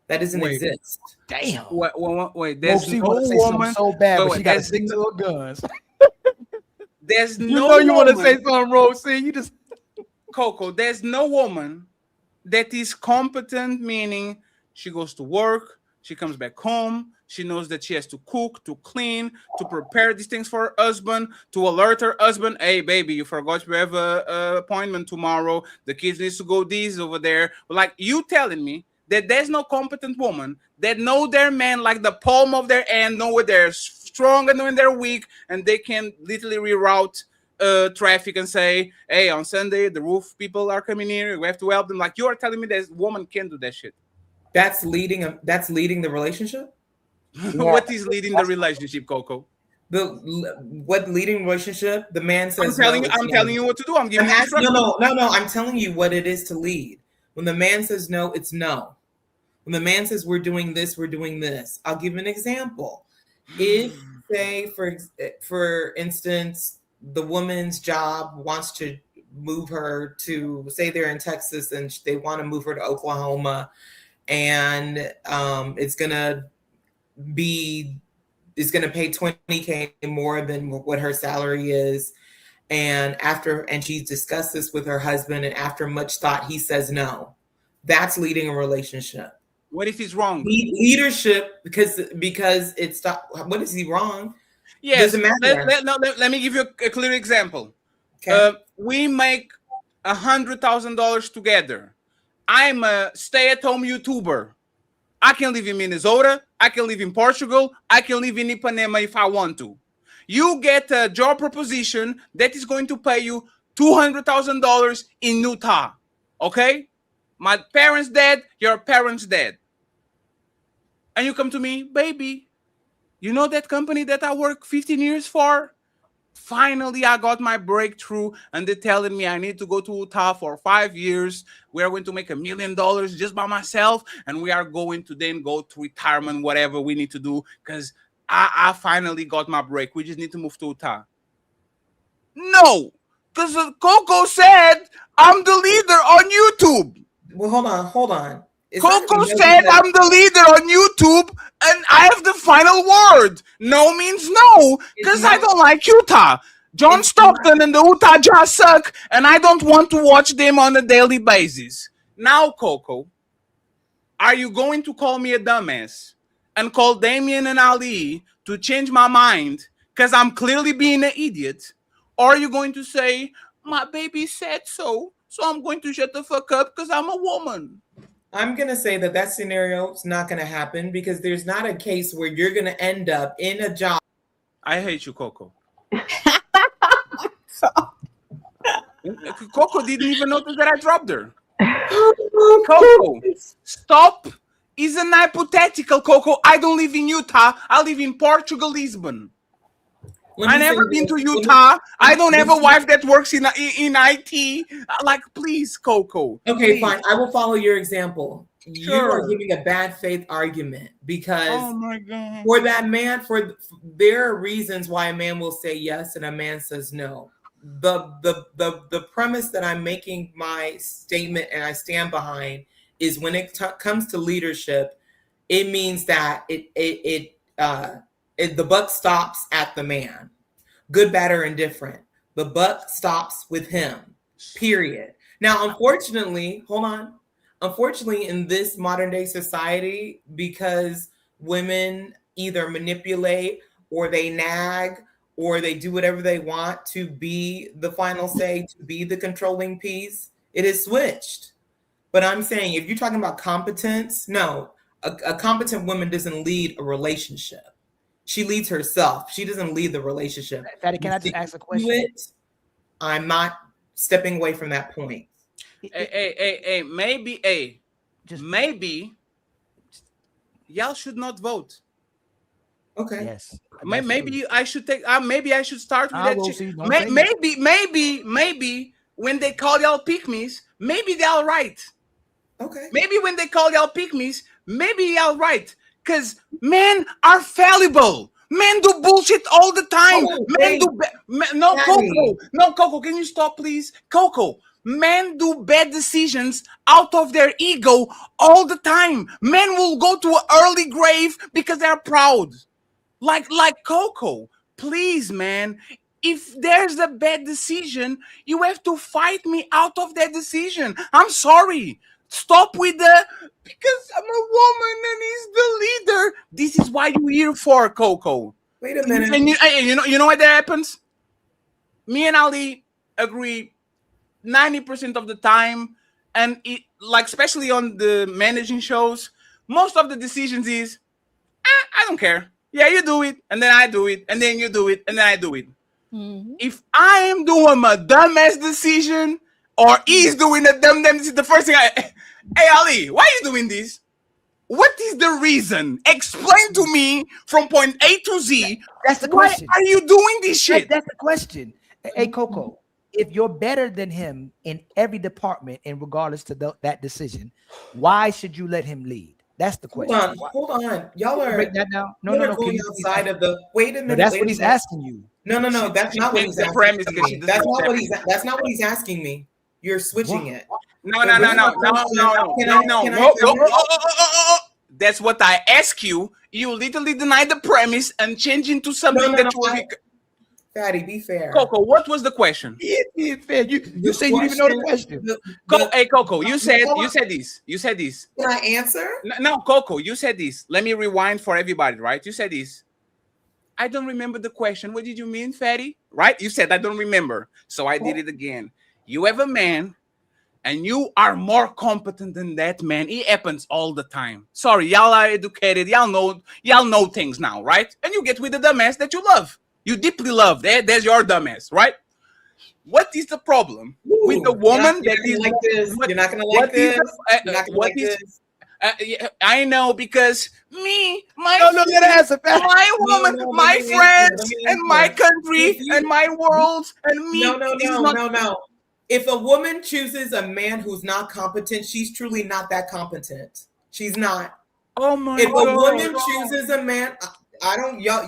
That doesn't exist. Damn. Wait. There's she no want to say woman something so bad, but she got to there's stick to her guns. There's You no know you want to woman- say something, Rosie. You just Coco, there's no woman that is competent, meaning she goes to work, she comes back home, she knows that she has to cook, to clean, to prepare these things for her husband, to alert her husband, hey, baby, you forgot you have a appointment tomorrow. The kids needs to go these over there. Like, you telling me that there's no competent woman that know their man like the palm of their hand, know where they're strong and when they're weak, and they can literally reroute traffic and say, hey, on Sunday, the roof people are coming here. We have to help them. Like, you are telling me that woman can't do that shit. That's leading the relationship? What is leading the relationship, Coco? What leading relationship? The man says, I'm telling you what to do. I'm giving you instructions. No. I'm telling you what it is to lead. When the man says no, it's no. When the man says we're doing this, we're doing this. I'll give an example. If, say, for instance, the woman's job wants to move her to, say they're in Texas and they want to move her to Oklahoma, and it's gonna pay $20K more than what her salary is, and she's discussed this with her husband, and after much thought he says no. That's leading a relationship. What if he's wrong? Leadership, because it's what is he wrong? Yes. Doesn't matter. Let me give you a clear example. Okay. We make $100,000 together. I'm a stay-at-home YouTuber. I can live in Minnesota. I can live in Portugal. I can live in Ipanema if I want to. You get a job proposition that is going to pay you $200,000 in Utah. Okay? My parents dead. Your parents dead. And you come to me, baby, you know that company that I worked 15 years for? Finally, I got my breakthrough, and they're telling me I need to go to Utah for 5 years. We are going to make $1 million just by myself, and we are going to then go to retirement, whatever we need to do, because I finally got my break. We just need to move to Utah. No, because Coco said I'm the leader on YouTube. Well, hold on. Coco said I'm the leader on YouTube and I have the final word. No means no, because I don't like Utah. John Stockton and the Utah Jazz suck, and I don't want to watch them on a daily basis. Now, Coco, are you going to call me a dumbass and call Damien and Ali to change my mind because I'm clearly being an idiot? Or are you going to say, my baby said so I'm going to shut the fuck up because I'm a woman? I'm going to say that scenario is not going to happen, because there's not a case where you're going to end up in a job. I hate you, Coco. Coco didn't even notice that I dropped her. Coco, stop. Is an hypothetical, Coco. I don't live in Utah. I live in Portugal, Lisbon. I never been to Utah. I don't have a wife that works in IT. Like, please, Coco. Okay, please. fine. I will follow your example. Sure. You are giving a bad faith argument, because oh my God. For that man, there are reasons why a man will say yes and a man says no. The premise that I'm making my statement and I stand behind is, when it comes to leadership, it means that the buck stops at the man. Good, bad, or indifferent. The buck stops with him, period. Now, unfortunately, in this modern day society, because women either manipulate or they nag or they do whatever they want to be the final say, to be the controlling piece, it is switched. But I'm saying, if you're talking about competence, no, a competent woman doesn't lead a relationship. She leads herself. She doesn't lead the relationship. Fatty, can I just ask a question? I'm not stepping away from that point. Maybe y'all should not vote. Okay. Yes. Maybe I should start with that. Maybe when they call y'all pick-me's, maybe they're right. Okay. Maybe when they call y'all pick-me's, maybe y'all right. Because men are fallible. Men do bullshit all the time. Coco, can you stop, please? Coco, men do bad decisions out of their ego all the time. Men will go to an early grave because they're proud. Like Coco, please, man. If there's a bad decision, you have to fight me out of that decision. I'm sorry. Stop with the because I'm a woman and he's the leader. This is why you're here for, Coco. Wait a minute. And you know what that happens? Me and Ali agree 90% of the time, and it like especially on the managing shows, most of the decisions is I don't care. Yeah, you do it, and then I do it, and then you do it, and then I do it. If I am doing a dumbass decision or he's doing a dumb decision, the first thing hey Ali, why are you doing this? What is the reason? Explain to me from point A to Z. That's the question. Why are you doing this shit? That's the question. Hey, Coco, if you're better than him in every department and regardless to that decision, why should you let him lead? That's the question. Hold on. Y'all are break that down. No. Going outside of the. Wait a minute. That's what he's asking you. No. That's not what he's asking me. That's not what he's asking me. You're switching it. No. That's what I ask you. You literally deny the premise and change into something that you will be. Fatty, be fair. Coco, what was the question? Be fair. You said you didn't even know the question. Hey, Coco, you said this. You said this. Can I answer? No, Coco, you said this. Let me rewind for everybody, right? You said this. I don't remember the question. What did you mean, Fatty? Right? You said I don't remember. So I did it again. You have a man and you are more competent than that man. It happens all the time. Sorry, y'all are educated. Y'all know things now, right? And you get with the dumbass that you love. You deeply love. There's your dumbass, right? What is the problem with the woman that is like this? You're not gonna like this. You're not gonna like this. I know because my woman, my friends, and my country, and my world, and me. No. If a woman chooses a man who's not competent, she's truly not that competent. She's not. Oh my God. If a woman God. chooses a man,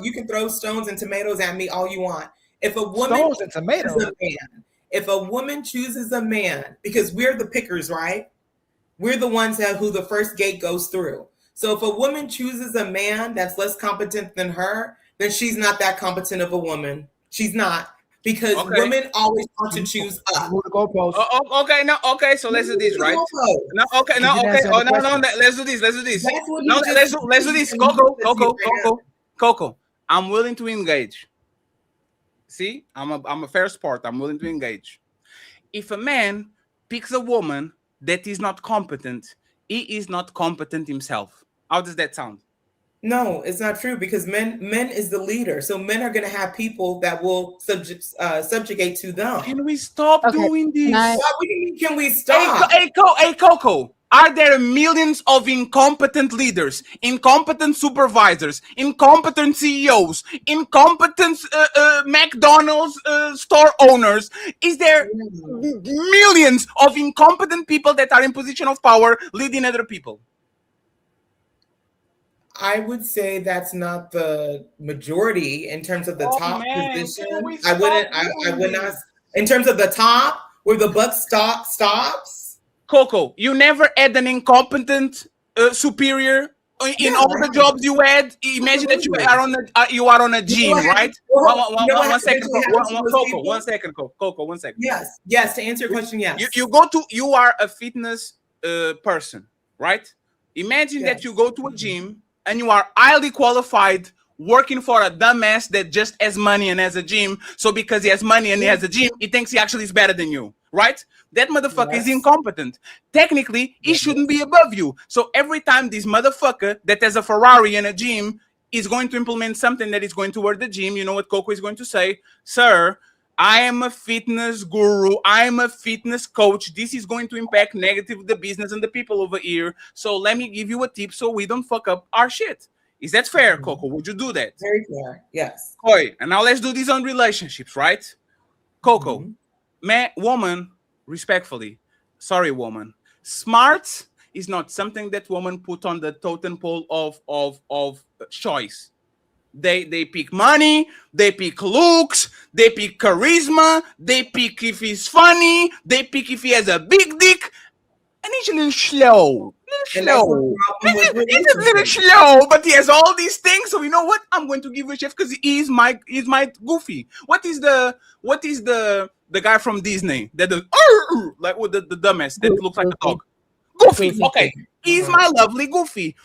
you can throw stones and tomatoes at me all you want. If a woman if a woman chooses a man, because we're the pickers, right? We're the ones who the first gate goes through. So if a woman chooses a man that's less competent than her, then she's not that competent of a woman. She's not. Because women always want to choose up. Okay, so let's do this, right? Okay. Let's do this. Let's do this. Coco. I'm willing to engage. See, I'm a fair sport. I'm willing to engage. If a man picks a woman that is not competent, he is not competent himself. How does that sound? No, it's not true because men is the leader. So men are going to have people that will subjugate to them. Can we stop doing this? Can we stop? Hey, Coco. Are there millions of incompetent leaders, incompetent supervisors, incompetent CEOs, incompetent McDonald's store owners? Is there millions of incompetent people that are in position of power leading other people? I would say that's not the majority in terms of the top position. I would not. In terms of the top, where the buck stops. Coco, you never had an incompetent superior in all the jobs you had. Imagine that you are on a gym, right? One second, Coco. Yes. To answer your question, yes. You are a fitness person, right? Imagine that you go to a gym and you are highly qualified working for a dumbass that just has money and has a gym. So because he has money and he has a gym, he thinks he actually is better than you, right? That motherfucker is incompetent. Technically, he shouldn't be above you. So every time this motherfucker that has a Ferrari and a gym is going to implement something that is going toward the gym, you know what Coco is going to say? Sir, I am a fitness guru. I am a fitness coach. This is going to impact negatively the business and the people over here. So let me give you a tip so we don't fuck up our shit. Is that fair, Coco? Would you do that? Very fair, yes. Okay, and now let's do this on relationships, right? Coco, man, woman, respectfully, sorry, woman, smart is not something that women put on the totem pole of choice. They pick money, they pick looks, they pick charisma, they pick if he's funny, they pick if he has a big dick, and he's a little slow. He's a little slow, but he has all these things. So you know what? I'm going to give a chef because he's my goofy. What is the guy from Disney that does like with the dumbass that looks like a dog? Goofy. Okay, he's my lovely Goofy.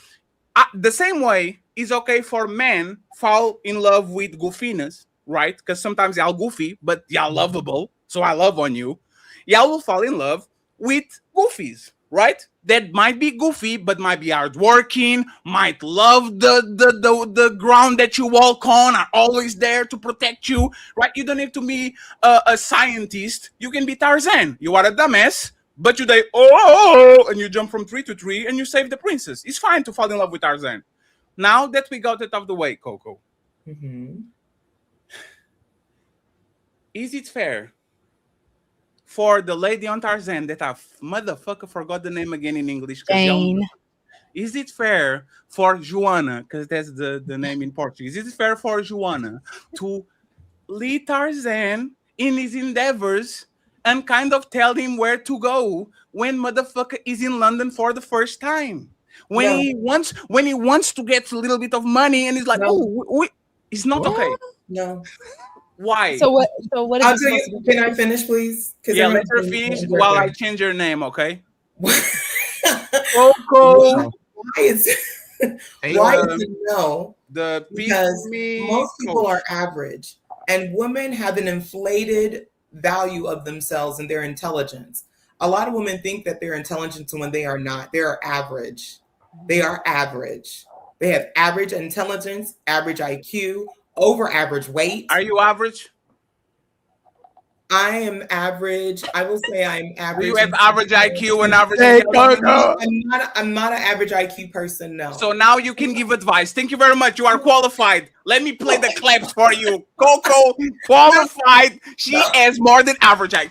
The same way it's okay for men fall in love with goofiness, right? Because sometimes y'all goofy, but y'all lovable. So I love on you. Y'all will fall in love with goofies, right? That might be goofy, but might be hardworking, might love the ground that you walk on, are always there to protect you, right? You don't need to be a scientist. You can be Tarzan. You are a dumbass, but you and you jump from tree to tree and you save the princess. It's fine to fall in love with Tarzan. Now that we got it out of the way, Coco, is it fair for the lady on Tarzan that I motherfucker forgot the name again in English? Jane. Is it fair for Joanna, because that's the name in Portuguese, is it fair for Joanna to lead Tarzan in his endeavors and kind of tell him where to go when motherfucker is in London for the first time? When he wants to get a little bit of money and he's like, it's not okay. No. Why? So what? I'll tell you, can I finish, please? Yeah, let her finish while I change your name, okay? Coco. Why is it no? Because most people are average, and women have an inflated value of themselves and their intelligence. A lot of women think that they're intelligent when they are not. They are average. They are average. They have average intelligence, average IQ, over average weight. Are you average? I am average. I will say I'm average. You have average IQ and average intelligence? I'm not an average IQ person, no. So now you can give advice. Thank you very much. You are qualified. Let me play the claps for you. Coco, qualified. She has more than average IQ.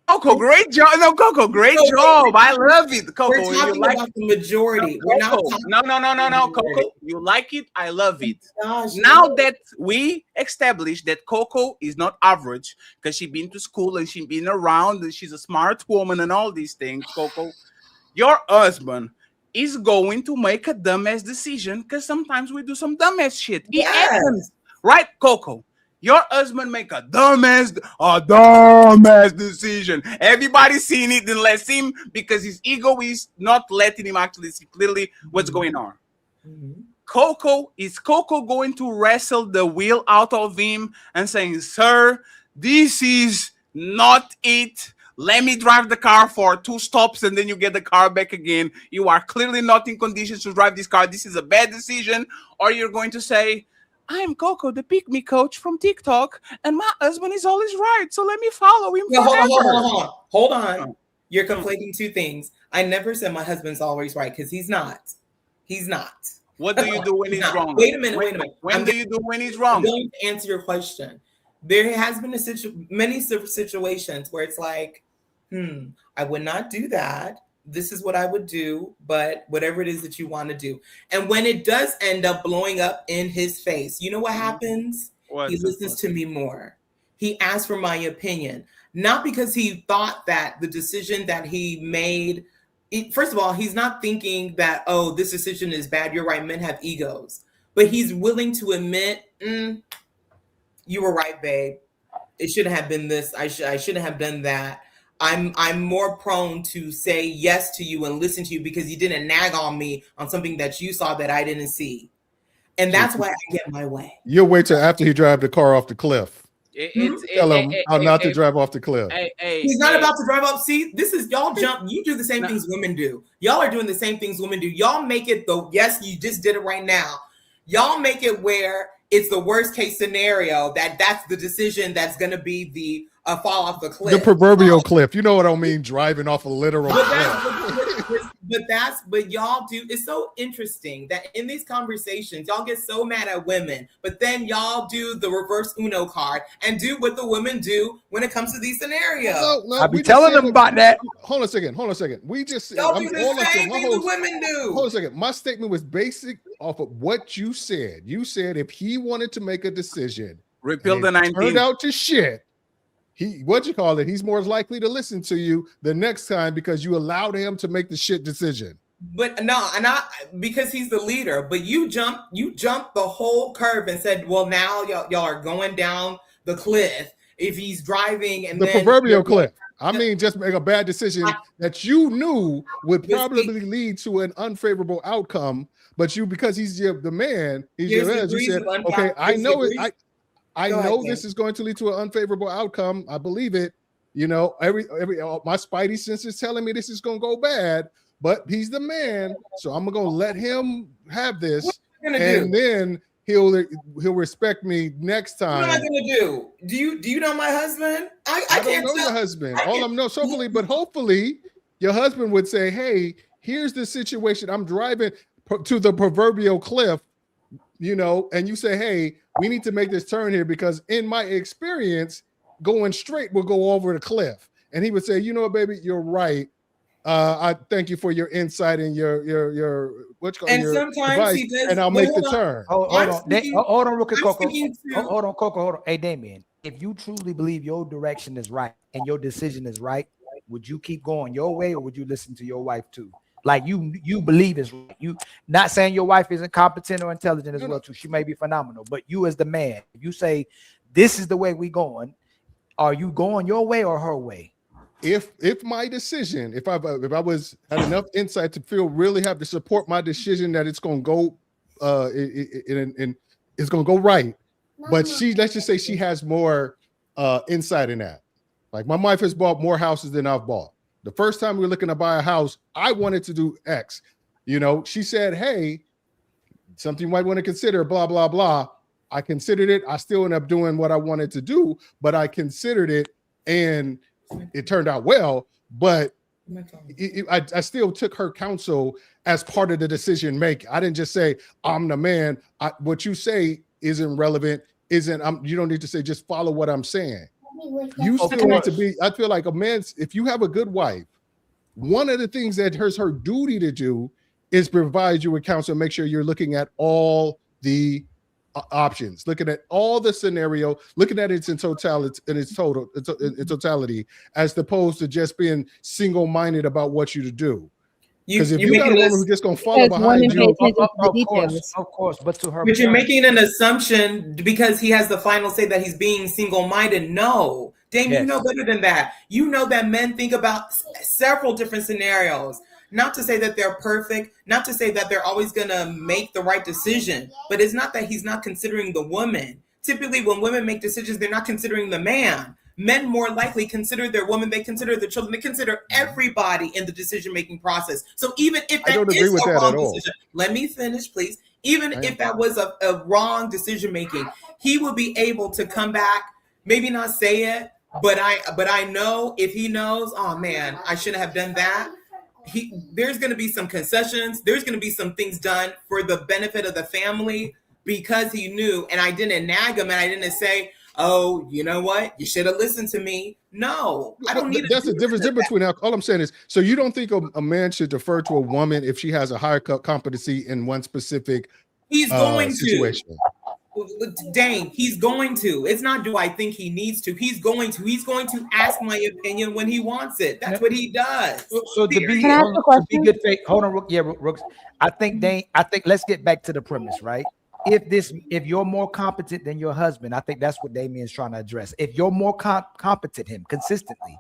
Coco, great job. No, Coco, great job. I love it. Coco, we're talking about the majority. We're not no. Coco, you like it? I love it. Now that we established that Coco is not average because she's been to school and she's been around and she's a smart woman and all these things, Coco, your husband is going to make a dumbass decision because sometimes we do some dumbass shit. It happens. Right, Coco? Your husband make a dumbass decision. Everybody's seeing it, then let's him because his ego is not letting him actually see clearly what's going on. Coco, is Coco going to wrestle the wheel out of him and saying, sir, this is not it. Let me drive the car for 2 stops and then you get the car back again. You are clearly not in conditions to drive this car. This is a bad decision. Or you're going to say, I'm Coco, the pick me coach from TikTok, and my husband is always right. So let me follow him. Hold on. You're conflating two things. I never said my husband's always right because he's not. He's not. What do you do when he's wrong? Wait a minute. When do you do when he's wrong? I'm going to answer your question. There has been many situations where it's like, I would not do that. This is what I would do, but whatever it is that you want to do. And when it does end up blowing up in his face, you know what happens? He listens to me more. He asks for my opinion, not because he thought that the decision that he made, first of all, he's not thinking that, oh, this decision is bad. You're right. Men have egos, but he's willing to admit, you were right, babe. It shouldn't have been this. I shouldn't have done that. I'm more prone to say yes to you and listen to you because you didn't nag on me on something that you saw that I didn't see. And that's why I get my way. You'll wait till after he drives the car off the cliff. Tell him how not to drive off the cliff. He's not about to drive up. See, this is y'all jump. You do the same things women do. Y'all are doing the same things women do. Y'all make it though. Yes, you just did it right now. Y'all make it where it's the worst case scenario that's the decision that's going to be the fall off the cliff. The proverbial cliff. You know what I mean? Driving off a literal cliff. But y'all do. It's so interesting that in these conversations, y'all get so mad at women, but then y'all do the reverse Uno card and do what the women do when it comes to these scenarios. No, I'll be telling them about that. Hold on a second. We just y'all do the same thing the women do. Hold on a second. My statement was basic off of what you said. You said if he wanted to make a decision, repeal the 19. Turned out to shit. He's more likely to listen to you the next time because you allowed him to make the shit decision. But no, and because he's the leader. But you jumped the whole curve and said, well, now y'all are going down the cliff if he's driving and the proverbial cliff. I mean, just make a bad decision that you knew would probably lead to an unfavorable outcome. But you, because he's the man, he's your edge. You said, okay, I know it. I know this is going to lead to an unfavorable outcome. I believe it. You know, my spidey sense is telling me this is going to go bad, but he's the man, so I'm going to let him have this, and then he'll respect me next time. What am I going to do? Do you know my husband? I don't know your husband. All I'm know, hopefully your husband would say, "Hey, here's the situation. I'm driving to the proverbial cliff." You know, and you say, hey, we need to make this turn here because in my experience, going straight will go over the cliff. And he would say, you know what, baby, you're right. I thank you for your insight and your sometimes he does, and I'll make the turn. Hold on, real quick, Coco. Hold on, Coco. Hey, Damien, if you truly believe your direction is right and your decision is right, would you keep going your way or would you listen to your wife too? Like you believe is right. You not saying your wife isn't competent or intelligent as well too. She may be phenomenal, but you as the man, if you say this is the way we going, are you going your way or her way? If my decision, if I had enough insight to really have to support my decision that it's going to go it's going to go right, but let's just say she has more insight in that. Like my wife has bought more houses than I've bought. The first time we were looking to buy a house, I wanted to do X. You know, she said, hey, something you might want to consider, blah, blah, blah. I considered it. I still ended up doing what I wanted to do, but I considered it and it turned out well. But I still took her counsel as part of the decision making. I didn't just say, I'm the man. What you say isn't relevant. You don't need to say, just follow what I'm saying. You still need to be, I feel like a man, if you have a good wife, one of the things that her duty to do is provide you with counsel and make sure you're looking at all the options, looking at all the scenario, looking at it in totality, as opposed to just being single-minded about what you to do. Because if you got a woman who's just gonna follow behind you, of course, but to her, but you're making an assumption because he has the final say that he's being single-minded. No, Damien, yes. You know better than that. You know that men think about several different scenarios. Not to say that they're perfect, not to say that they're always gonna make the right decision, but it's not that he's not considering the woman. Typically, when women make decisions, they're not considering the man. Men more likely consider their woman, they consider their children, they consider everybody in the decision-making process. So even if that is a wrong decision, let me finish, please. Even if that was a wrong decision-making, he will be able to come back, maybe not say it, but I know if he knows, oh man, I shouldn't have done that. There's going to be some concessions. There's going to be some things done for the benefit of the family because he knew, and I didn't nag him and I didn't say, oh, you know what? You should have listened to me. No, I don't need. That's the difference between. All I'm saying is, so you don't think a man should defer to a woman if she has a higher competency in one specific situation? Dang, he's going to. It's not do I think he needs to. He's going to. He's going to ask my opinion when he wants it. That's what he does. So to be good faith, hold on, Rooks. I think let's get back to the premise, right? If you're more competent than your husband, I think that's what Damien's trying to address. If you're more competent him consistently,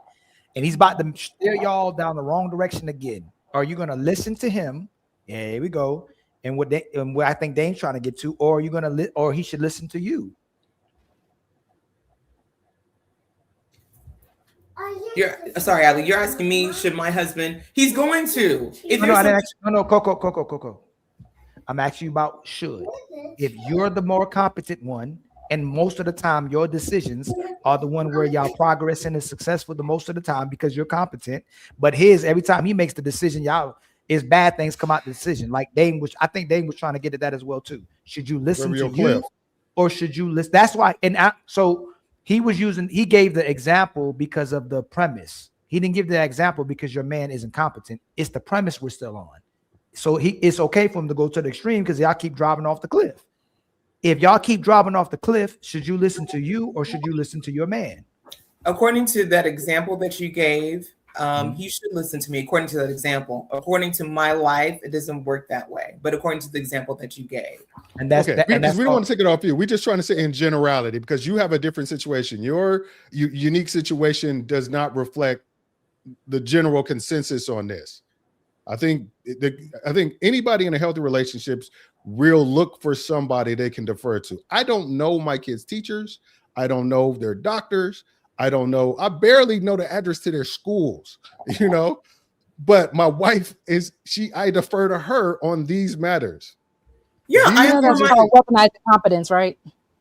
and he's about to steer y'all down the wrong direction again, are you going to listen to him? Yeah, here we go. And what I think Dame's trying to get to, or are you going to or he should listen to you? Sorry, Ali. You're asking me, should my husband? He's going to. No, Coco. I'm asking you about should. If you're the more competent one And most of the time, your decisions are the one where y'all progressing and successful the most of the time because you're competent. But his, every time he makes the decision, y'all is bad things come out the decision. Like Dame, which I think Dame was trying to get at that as well too. Should you listen to you or should you listen? That's why. So he gave the example because of the premise. He didn't give the example because your man isn't competent. It's the premise we're still on. So it's okay for him to go to the extreme because y'all keep driving off the cliff. If y'all keep driving off the cliff, should you listen to you or should you listen to your man? According to that example that you gave, he should listen to me. According to that example, according to my life, it doesn't work that way. But according to the example that you gave, and that's okay. Because we don't want to take it off you. We're just trying to say in generality because you have a different situation. Your unique situation does not reflect the general consensus on this. I think anybody in a healthy relationships will look for somebody they can defer to. I don't know my kids' teachers. I don't know their doctors. I barely know the address to their schools, but my wife I defer to her on these matters. Yeah, I know that's called weaponized competence, right?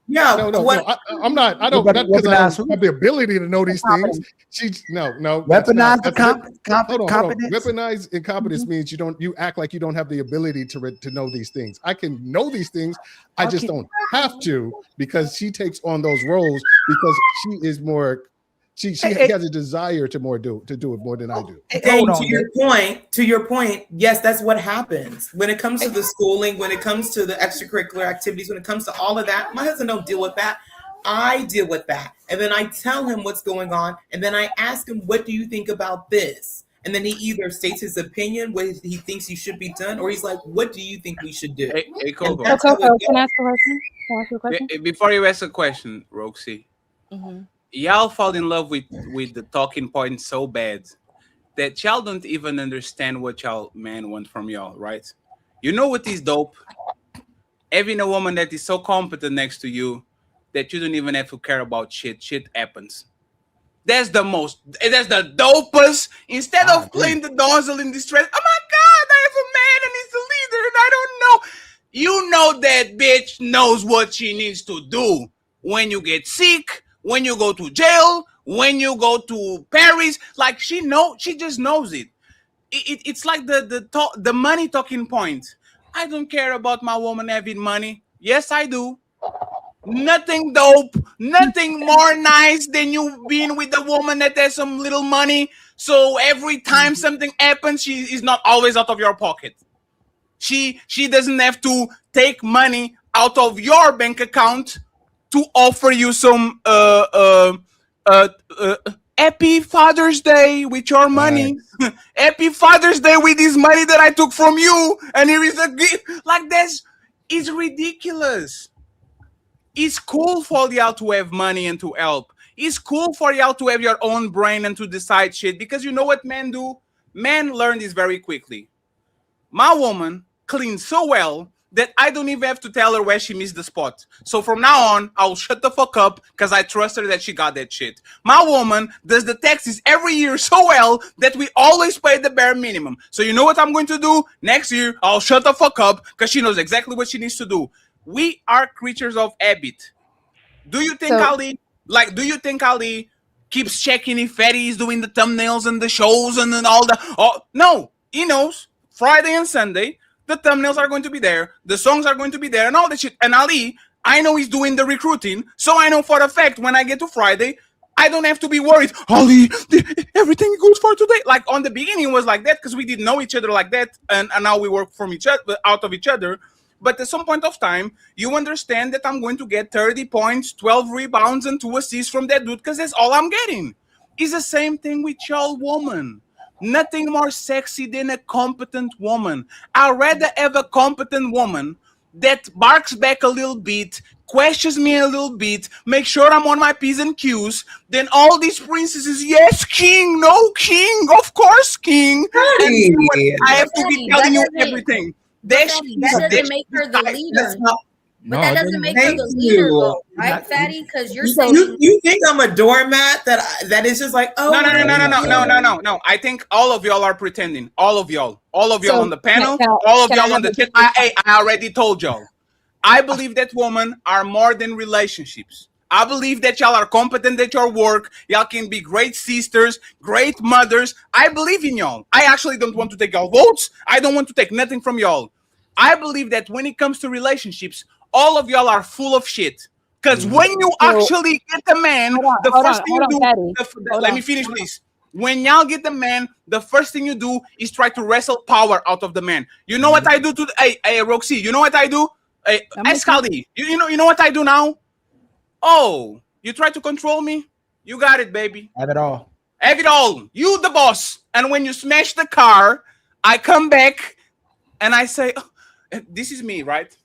Yeah, no, I'm not. I don't. Not because I have the ability to know these things. No. Weaponize competence. Weaponized incompetence means you act like you don't have the ability to know these things. I can know these things. I just don't have to because she takes on those roles because she is more. She has a desire to do it more than I do. And to your point, yes, that's what happens when it comes to the schooling, when it comes to the extracurricular activities, when it comes to all of that. My husband don't deal with that. I deal with that, and then I tell him what's going on, and then I ask him, "What do you think about this?" And then he either states his opinion, what he thinks he should be done, or he's like, "What do you think we should do?" Hey Coco. Can I ask a question? Before you ask a question, Roxy. Mm-hmm. Y'all fall in love with the talking point so bad that y'all don't even understand what y'all man want from y'all, right? You know what is dope? Having a woman that is so competent next to you that you don't even have to care about shit. Shit happens. That's the dopest. Instead of playing the damsel in distress, oh my God, I have a man and he's the leader and I don't know. You know that bitch knows what she needs to do when you get sick, when you go to jail, when you go to Paris, like she just knows it. It's like the money talking point. I don't care about my woman having money. Yes, I do. Nothing dope, nothing more nice than you being with a woman that has some little money. So every time something happens, she is not always out of your pocket. She doesn't have to take money out of your bank account to offer you some happy Father's Day with your money. Nice. Happy Father's Day with this money that I took from you. And here is a gift. Like this. It's ridiculous. It's cool for y'all to have money and to help. It's cool for y'all to have your own brain and to decide shit. Because you know what men do? Men learn this very quickly. My woman cleans so well that I don't even have to tell her where she missed the spot. So from now on, I'll shut the fuck up because I trust her that she got that shit. My woman does the taxes every year so well that we always pay the bare minimum. So you know what I'm going to do? Next year, I'll shut the fuck up because she knows exactly what she needs to do. We are creatures of habit. Do you think Ali keeps checking if Fatty is doing the thumbnails and the shows and then all that? Oh, no, he knows. Friday and Sunday, the thumbnails are going to be there, the songs are going to be there, and all that shit. And Ali, I know he's doing the recruiting, so I know for a fact when I get to Friday, I don't have to be worried. Ali, everything goes for today. Like on the beginning, it was like that because we didn't know each other like that, and now we work from each other, out of each other. But at some point of time, you understand that I'm going to get 30 points, 12 rebounds, and 2 assists from that dude because that's all I'm getting. It's the same thing with y'all woman. Nothing more sexy than a competent woman. I'd rather have a competent woman that barks back a little bit, questions me a little bit, make sure I'm on my P's and Q's, than all these princesses. Yes, king, no king, of course, king. Hey, and I have to be telling you everything. That doesn't make her the leader. But that doesn't make her the leader, though, right, Fatty? Because you're saying you think I'm a doormat that is just like, oh no. I think all of y'all are pretending. All of y'all on the panel, all of y'all on the chat. I already told y'all. I believe that women are more than relationships. I believe that y'all are competent at your work. Y'all can be great sisters, great mothers. I believe in y'all. I actually don't want to take y'all votes. I don't want to take nothing from y'all. I believe that when it comes to relationships, all of y'all are full of shit. Because when you actually get the man, the first thing you do, let me finish, please. When y'all get the man, the first thing you do is try to wrestle power out of the man. You know what I do to hey Roxy, you know what I do? Hey, Escaldi, you know what I do now? Oh, you try to control me? You got it, baby. Have it all. Have it all. You the boss. And when you smash the car, I come back and I say, oh, this is me, right?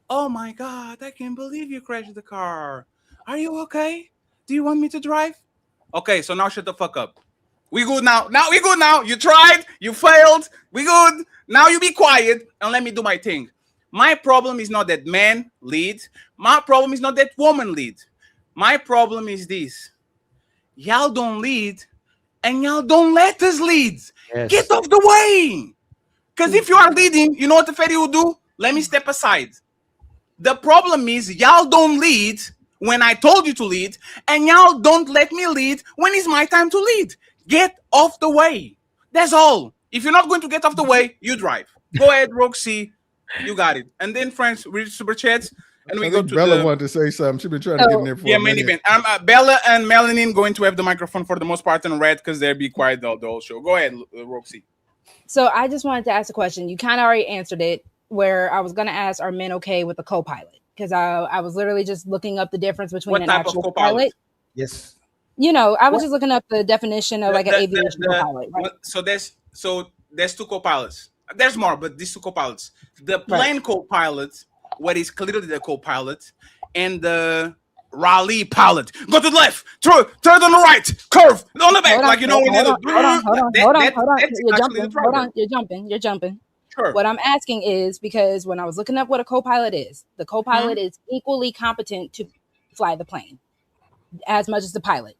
Oh my God, I can't believe you crashed the car. Are you okay? Do you want me to drive? Okay, so now shut the fuck up. We good now. Now we good now. You tried, you failed. We good. Now you be quiet and let me do my thing. My problem is not that man lead. My problem is not that woman lead. My problem is this. Y'all don't lead and y'all don't let us lead. Yes. Get off the way. Because if you are leading, you know what the Freddy will do? Let me step aside. The problem is y'all don't lead when I told you to lead, and y'all don't let me lead when it's my time to lead. Get off the way. That's all. If you're not going to get off the way, you drive. Go ahead, Roxy. You got it. And then, friends, read super chats, and we go to Bella wanted to say something. She's been trying to get in there for a minute. Bella and Melanin going to have the microphone for the most part in red because they'll be quiet the whole show. Go ahead, Roxy. So I just wanted to ask a question. You kind of already answered it, where I was going to ask, are men okay with a co-pilot? Because I was literally just looking up the difference between an actual pilot. Yes. You know, I was just looking up the definition of like an aviation co-pilot. Right? So there's two co-pilots. There's more, but these two co-pilots. The plane co-pilot, what is clearly the co-pilot, and the rally pilot. Go to the left, turn on the right, curve on the back, like you know when you Hold on. You're jumping. Sure. What I'm asking is because when I was looking up what a co-pilot is, the co-pilot is equally competent to fly the plane as much as the pilot.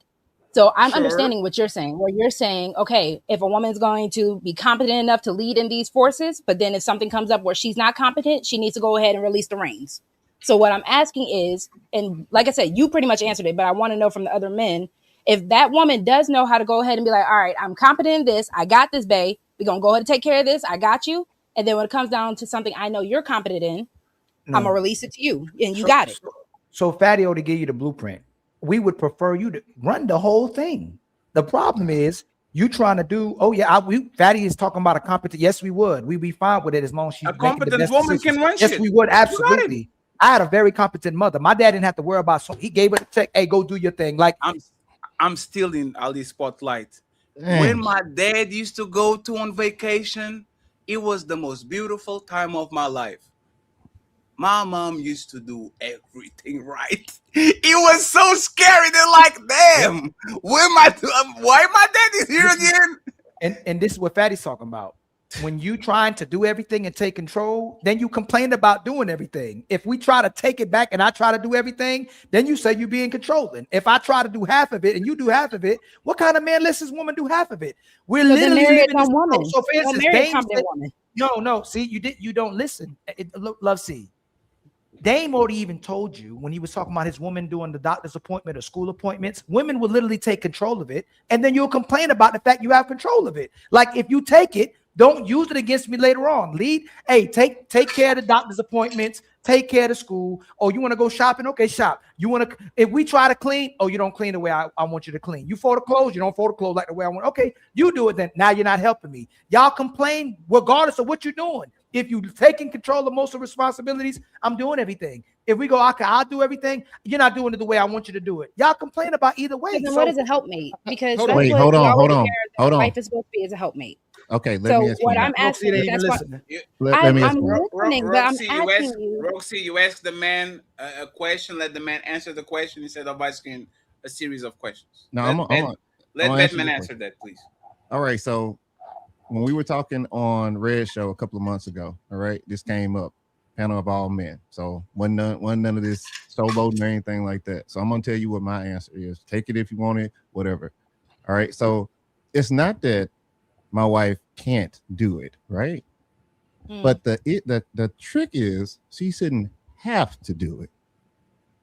So I'm understanding what you're saying, where you're saying, okay, if a woman's going to be competent enough to lead in these forces, but then if something comes up where she's not competent, she needs to go ahead and release the reins. So what I'm asking is, and like I said, you pretty much answered it, but I want to know from the other men, if that woman does know how to go ahead and be like, all right, I'm competent in this. I got this, babe. We're going to go ahead and take care of this. I got you. And then when it comes down to something I know you're competent in, I'm going to release it to you. And you got it. So Fatio, to give you the blueprint, we would prefer you to run the whole thing. The problem is you trying to do, Fatty is talking about a competent. Yes, we would. We'd be fine with it as long as she's a competent woman decisions. Can run shit. Yes, we would. Absolutely. I had a very competent mother. My dad didn't have to worry about something. He gave her the check. Hey, go do your thing. Like I'm still in Ali's spotlight. Dang. When my dad used to go on vacation, it was the most beautiful time of my life. My mom used to do everything right. It was so scary. They're like, damn, why my dad is here again? And this is what Fatty's talking about. When you trying to do everything and take control, then you complain about doing everything. If we try to take it back and I try to do everything, then you say you're being controlling. If I try to do half of it and you do half of it, what kind of man lets this woman do half of it? We're literally living this woman. So for instance, Dame said, no, see, you don't listen. Love, see. Dame already even told you when he was talking about his woman doing the doctor's appointment or school appointments, women will literally take control of it. And then you'll complain about the fact you have control of it. Like if you take it, don't use it against me later on. Lead, hey, take care of the doctor's appointments, take care of the school. Oh, you want to go shopping? Okay, shop. You want to, if we try to clean, oh, you don't clean the way I want you to clean. You fold the clothes, you don't fold the clothes like the way I want. Okay, you do it then. Now you're not helping me. Y'all complain regardless of what you're doing. If you're taking control of most of the responsibilities, I'm doing everything. If we go, okay, I'll do everything. You're not doing it the way I want you to do it. Y'all complain about either way. Then what does a helpmate? Because hold on. Life is supposed to be as a helpmate. Okay, let me ask what you. I'm asking is that's what let me ask I'm you. listening, but I'm asking you. Roxy, you ask the man a question, let the man answer the question instead of asking a series of questions. No, let Batman answer that, please. All right, so when we were talking on Red Show a couple of months ago, all right, this came up, panel of all men. So wasn't none of this showboating or anything like that. So I'm gonna tell you what my answer is. Take it if you want it, whatever. All right. So it's not that my wife can't do it, right? But the trick is she shouldn't have to do it.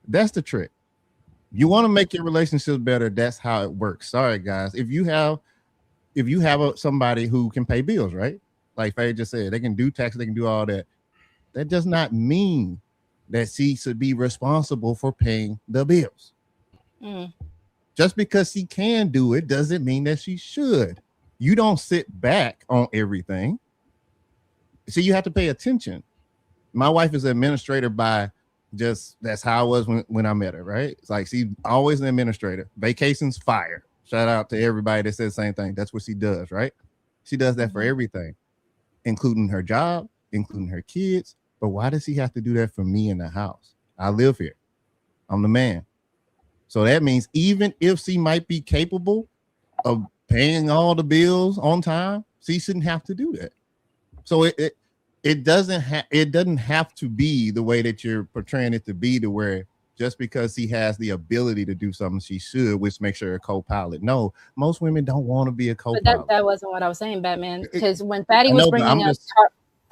That's the trick. You want to make your relationships better. That's how it works. Sorry, guys. If you have somebody who can pay bills, right? Like Faye just said, they can do taxes, they can do all that. That does not mean that she should be responsible for paying the bills. Just because she can do it doesn't mean that she should. You don't sit back on everything. So you have to pay attention. My wife is an administrator by just, that's how it was when I met her, right? It's like she's always an administrator. Vacations, fire. Shout out to everybody that says the same thing. That's what she does, right? She does that for everything, including her job, including her kids. But why does she have to do that for me in the house? I live here. I'm the man. So that means even if she might be capable of paying all the bills on time, she shouldn't have to do that. So it doesn't have to be the way that you're portraying it to be, to where just because she has the ability to do something, she should, which makes her a co-pilot. No, most women don't want to be a co-pilot. But that wasn't what I was saying, Batman. Because when Fatty was bringing up,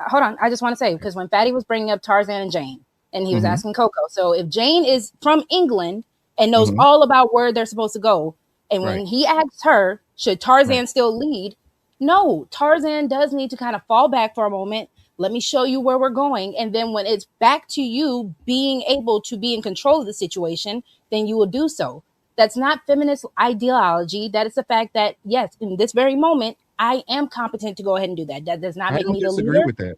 hold on, I just want to say, because when Fatty was bringing up Tarzan and Jane, and he was asking Coco, so if Jane is from England and knows all about where they're supposed to go, and when he asks her, should Tarzan still lead? No, Tarzan does need to kind of fall back for a moment. Let me show you where we're going. And then when it's back to you being able to be in control of the situation, then you will do so. That's not feminist ideology. That is the fact that, yes, in this very moment, I am competent to go ahead and do that. That does not make me the leader. I disagree with that.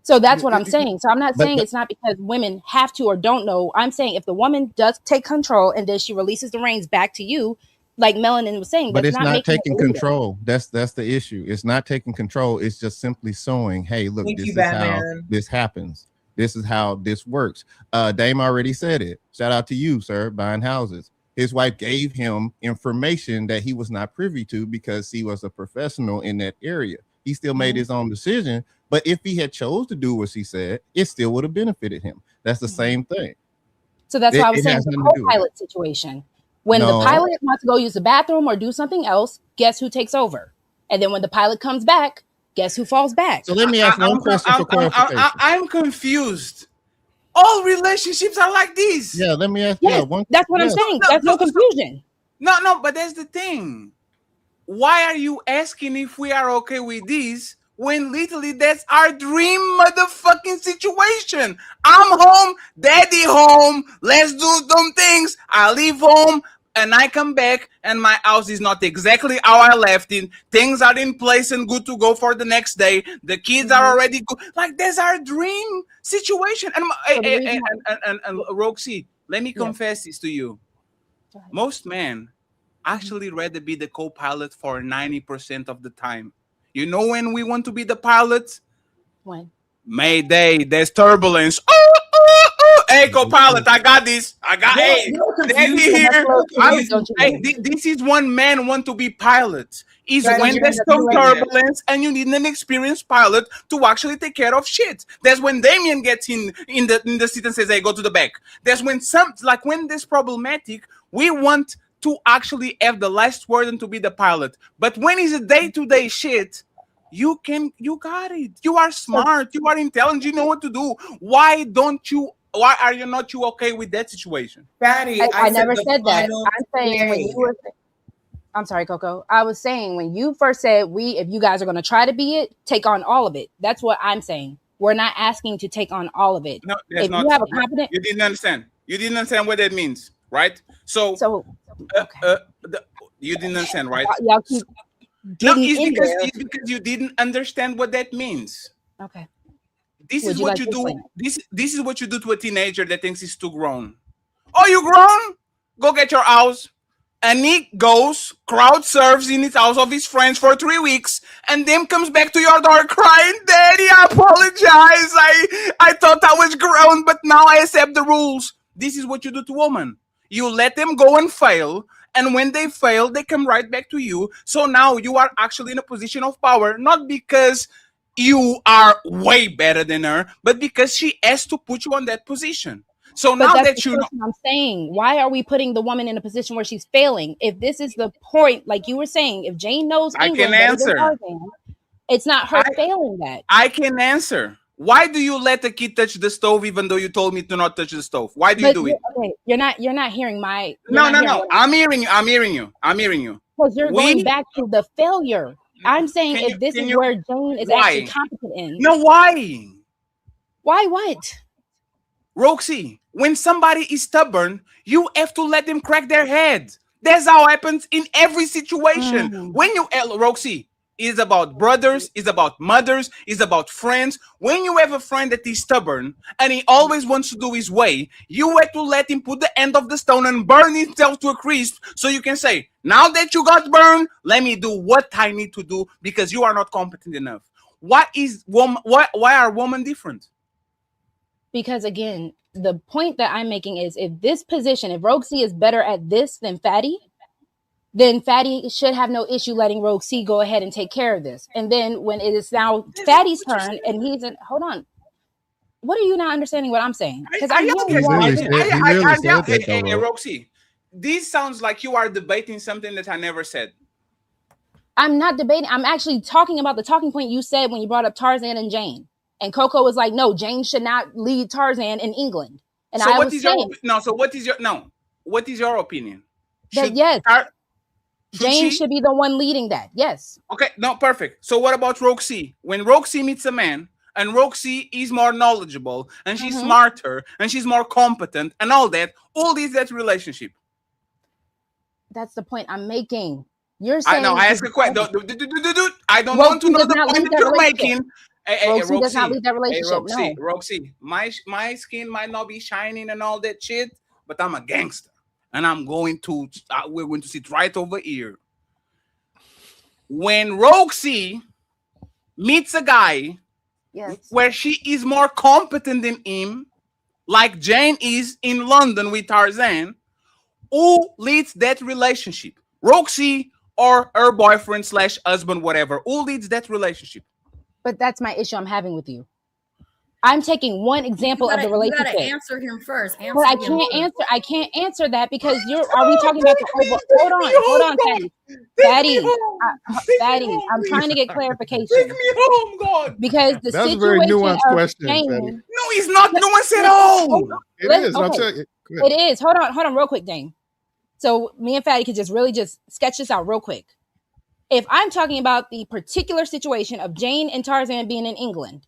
So that's what I'm saying. So I'm not saying it's not because women have to or don't know. I'm saying if the woman does take control and then she releases the reins back to you, like Melanin was saying, but it's not taking control. That's the issue. It's not taking control. It's just simply showing, hey, look, this is how this happens. This is how this works. Dame already said it. Shout out to you, sir, buying houses. His wife gave him information that he was not privy to because he was a professional in that area. He still made his own decision, but if he had chose to do what she said, it still would have benefited him. That's the same thing. So that's why I was saying the co-pilot situation. When the pilot wants to go use the bathroom or do something else, guess who takes over? And then when the pilot comes back, guess who falls back? So let me ask one question for clarification. I'm confused. All relationships are like this. Yeah, let me ask. Yes, that's what I'm saying. That's no confusion. No, but that's the thing. Why are you asking if we are okay with this when literally that's our dream motherfucking situation? I'm home, daddy home, let's do dumb things. I leave home and I come back and my house is not exactly how I left it. Things are in place and good to go for the next day. The kids are already good. Like, that's our dream situation. And Roxy, let me confess this to you. Most men actually rather be the co-pilot for 90% of the time. You know when we want to be the pilot? When? Mayday, there's turbulence. Hey, co-pilot, I got this. Hey, this is when men want to be pilots. Is when there's some turbulence and you need an experienced pilot to actually take care of shit. That's when Damien gets in the seat and says, hey, go to the back. That's when when there's problematic, we want to actually have the last word and to be the pilot. But when it's a day-to-day shit, you got it. You are smart. You are intelligent. You know what to do. Why are you not okay with that situation? Fatty, I never said that. I'm saying when you were. I'm sorry, Coco. I was saying when you first said if you guys are going to try to be it, take on all of it. That's what I'm saying. We're not asking to take on all of it. No, that's not. You didn't understand. You didn't understand what that means, right? So you didn't understand, right? Y'all keep it's because you didn't understand what that means. Okay. This is what you do. This is what you do to a teenager that thinks he's too grown. Oh, you grown? Go get your house. And he goes, crowd surfs in his house of his friends for 3 weeks, and then comes back to your door crying, Daddy, I apologize. I thought I was grown, but now I accept the rules. This is what you do to women. You let them go and fail, and when they fail, they come right back to you. So now you are actually in a position of power, not because you are way better than her, but because she has to put you on that position. So now that you know, I'm saying, why are we putting the woman in a position where she's failing? If this is the point, like you were saying, if Jane knows English, I can answer. Tarzan, it's not her failing that. I can answer. Why do you let a kid touch the stove even though you told me to not touch the stove? Why do you do it? Okay, you're not hearing my. No. I'm hearing you. Because you're going back to the failure. I'm saying if this is where Jane is actually competent in. No, why? Why what? Roxy, when somebody is stubborn, you have to let them crack their head. That's how it happens in every situation. When you, Roxy, it's about brothers, it's about mothers, it's about friends. When you have a friend that is stubborn and he always wants to do his way, you have to let him put the end of the stone and burn himself to a crisp so you can say, now that you got burned, let me do what I need to do because you are not competent enough. Why are women different? Because again, the point that I'm making is if Roxy is better at this than Fatty, then Fatty should have no issue letting Roxy go ahead and take care of this. And then when it is now Fatty's turn and he's in, hold on. What are you not understanding what I'm saying? Because I'm Hey, Roxy, this sounds like you are debating something that I never said. I'm not debating. I'm actually talking about the talking point you said when you brought up Tarzan and Jane. And Coco was like, no, Jane should not lead Tarzan in England. And so I what was is saying, what is your opinion? Jane should be the one leading that. Yes. Okay, no, perfect. So what about Roxy? When Roxy meets a man and Roxy is more knowledgeable and she's smarter and she's more competent and all that is that relationship. That's the point I'm making. You're saying I ask a question. I don't want to know the point that you're making. Roxy does not lead that relationship. Roxy, my skin might not be shining and all that shit, but I'm a gangster, and we're going to sit right over here. When Roxy meets a guy, where she is more competent than him, like Jane is in London with Tarzan, who leads that relationship? Roxy or her boyfriend / husband, whatever. Who leads that relationship? But that's my issue I'm having with you. I'm taking one example of the relationship. You gotta answer him first. But I can't answer that because are we talking about the over? Hold on, Fatty. I'm trying to get clarification. Take me home, God. Because the That's situation a very nuanced of question, Jane, Fatty. No, it's not nuanced at all. It is. I'll tell you. It is. Hold on, real quick, Dane. So me and Fatty could just really sketch this out real quick. If I'm talking about the particular situation of Jane and Tarzan being in England,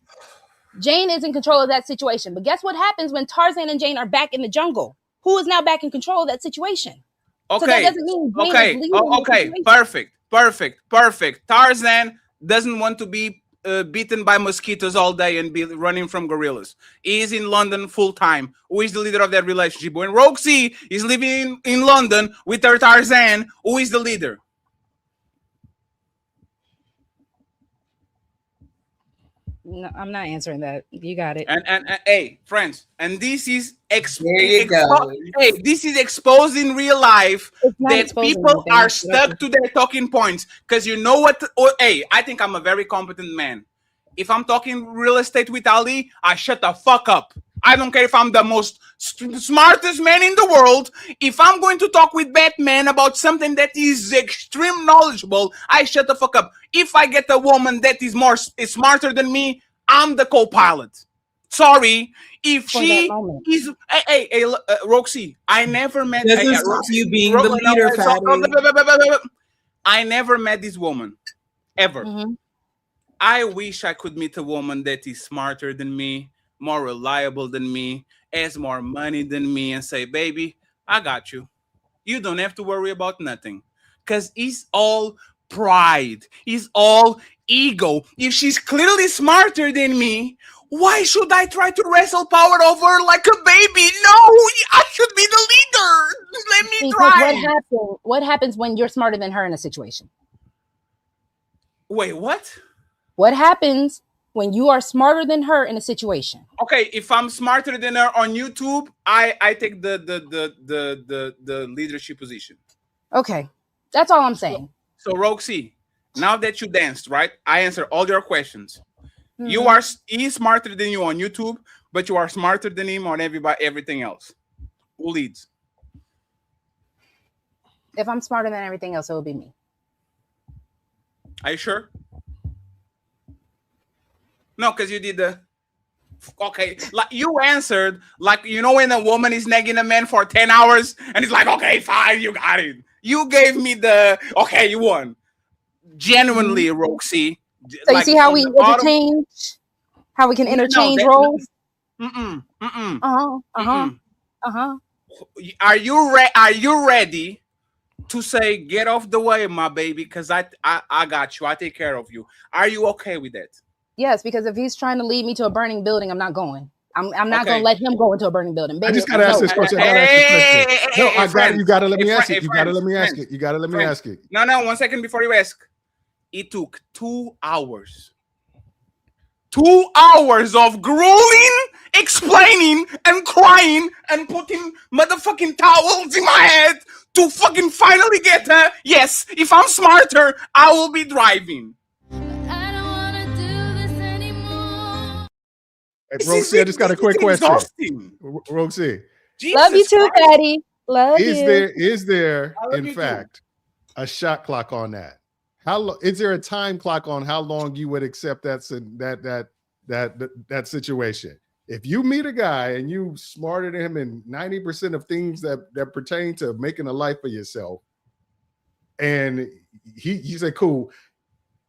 Jane is in control of that situation. But guess what happens when Tarzan and Jane are back in the jungle? Who is now back in control of that situation? Okay. So that doesn't mean Jane is leading the situation. Perfect. Tarzan doesn't want to be beaten by mosquitoes all day and be running from gorillas. He is in London full time. Who is the leader of that relationship? When Roxy is living in London with her Tarzan, who is the leader? No, I'm not answering that. You got it. And hey, friends, and this is this is exposed in real life that people are stuck to their talking points. Because you know what? I think I'm a very competent man. If I'm talking real estate with Ali, I shut the fuck up. I don't care if I'm the most smartest man in the world. If I'm going to talk with Batman about something that is extreme knowledgeable, I shut the fuck up. If I get a woman that is smarter than me, I'm the co-pilot. Sorry. If she is... Hey, Roxy, I never met... you being the leader, Fatty. I never met this woman. Ever. I wish I could meet a woman that is smarter than me, more reliable than me, has more money than me, and say, baby, I got you. You don't have to worry about nothing. Because it's all pride. It's all ego. If she's clearly smarter than me, why should I try to wrestle power over her like a baby? No, I should be the leader. Let me try. What happens when you're smarter than her in a situation? Wait, what? What happens when you are smarter than her in a situation? Okay, if I'm smarter than her on YouTube, I take the leadership position. Okay, that's all I'm saying. So Roxy, now that you danced, right? I answer all your questions. He's smarter than you on YouTube, but you are smarter than him on everything else. Who leads? If I'm smarter than everything else, it will be me. Are you sure? No, because you did the... Okay, like you answered, like, you know, when a woman is nagging a man for 10 hours and it's like, okay, fine, you got it. You gave me the, okay, you won. Genuinely, Roxy. So you see how we interchange? How we can interchange roles? Are you ready to say, get off the way, my baby, because I got you. I take care of you. Are you okay with that? Yes, because if he's trying to lead me to a burning building, I'm not going. I'm not going to let him go into a burning building. Baby, I just got to ask this question. You got to let me ask it. You got to let me ask it. You got to let me ask it. No, 1 second before you ask. It took 2 hours. 2 hours of grueling, explaining, and crying, and putting motherfucking towels in my head to fucking finally get her. Yes, if I'm smarter, I will be driving. Hey, Roxy, I just got a quick question. Roxy. Love you too, Patty. Love you. Is there in fact a shot clock on that? Is there a time clock on how long you would accept that situation? If you meet a guy and you smarter than him in 90% of things that pertain to making a life for yourself, and he said, cool.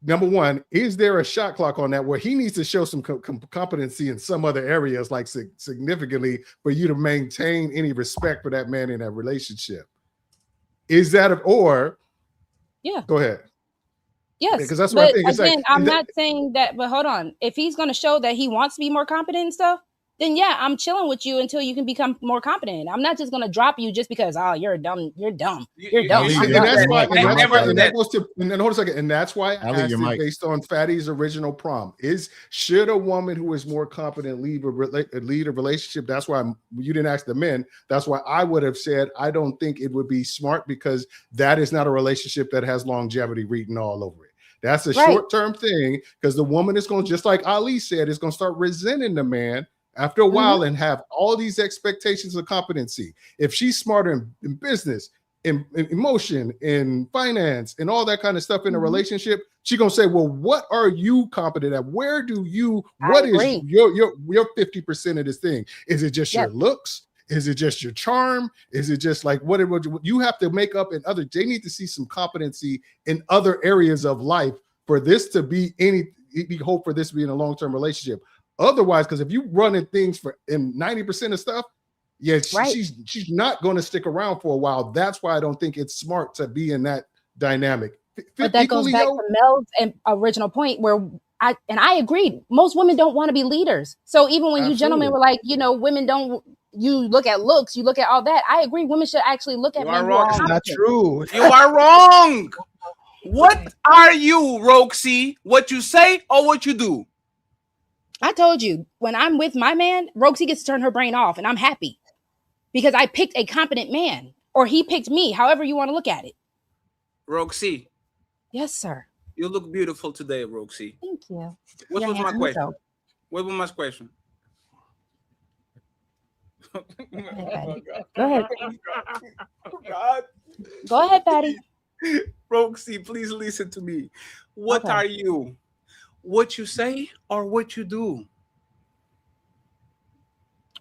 Number one, is there a shot clock on that where he needs to show some competency in some other areas, like significantly, for you to maintain any respect for that man in that relationship? Is that or? Yeah. Go ahead. Yes, because that's what I think. Again, I'm not saying that, but hold on. If he's going to show that he wants to be more competent and stuff, then yeah, I'm chilling with you until you can become more competent. I'm not just going to drop you just because, you're dumb. You're dumb. You're dumb. And that's why, hold a second. And that's why I asked it based on Fatty's original prompt should a woman who is more competent lead a relationship? That's why you didn't ask the men. That's why I would have said, I don't think it would be smart, because that is not a relationship that has longevity written all over it. That's a short-term thing, because the woman is going to, just like Ali said, is going to start resenting the man after a while and have all these expectations of competency. If she's smarter in business, in emotion, in finance, and all that kind of stuff in a relationship, she's going to say, well, what are you competent at? What is your 50% of this thing? Is it just your looks? Is it just your charm? Is it just like what you have to make up in other? They need to see some competency in other areas of life for this to be hope for this to be in a long-term relationship. Otherwise, because if you running things in 90% of stuff, she's not going to stick around for a while. That's why I don't think it's smart to be in that dynamic. But that goes back to Mel's original point where I agreed. Most women don't want to be leaders. So even when you gentlemen were like, women don't, you look at looks, you look at all that. I agree. Women should actually look at men. Wrong. That's not true. You are wrong. What are you, Roxy? What you say or what you do? I told you, when I'm with my man, Roxy gets to turn her brain off, and I'm happy because I picked a competent man, or he picked me, however you want to look at it. Roxy. Yes, sir. You look beautiful today, Roxy. Thank you. What was my question? What was my question? Go ahead. God. Go ahead, Patty. Roxy, please listen to me. What are you? What you say or what you do?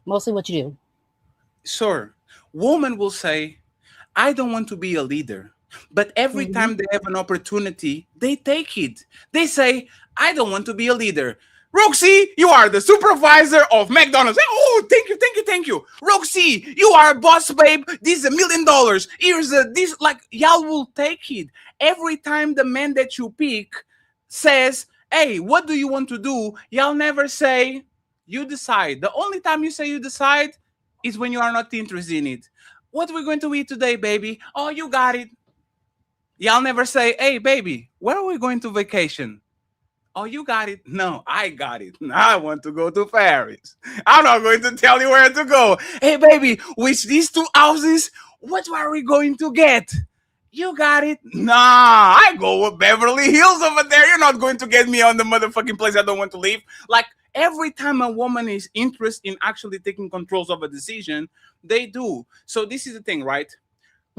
Mostly what you do. Sir, woman will say, I don't want to be a leader. But every time they have an opportunity, they take it. They say, I don't want to be a leader. Roxy, you are the supervisor of McDonald's. Oh, thank you. Roxy, you are a boss, babe. This is $1 million. Here's this. Like, y'all will take it. Every time the man that you pick says, hey, what do you want to do? Y'all never say, you decide. The only time you say you decide is when you are not interested in it. What are we going to eat today, baby? Oh, you got it. Y'all never say, hey, baby, where are we going to vacation? Oh, you got it. No, I got it. I want to go to Paris. I'm not going to tell you where to go. Hey, baby, which these 2 houses, what are we going to get? You got it. Nah, I go with Beverly Hills over there. You're not going to get me on the motherfucking place I don't want to leave. Like, every time a woman is interested in actually taking controls of a decision, they do. So this is the thing, right?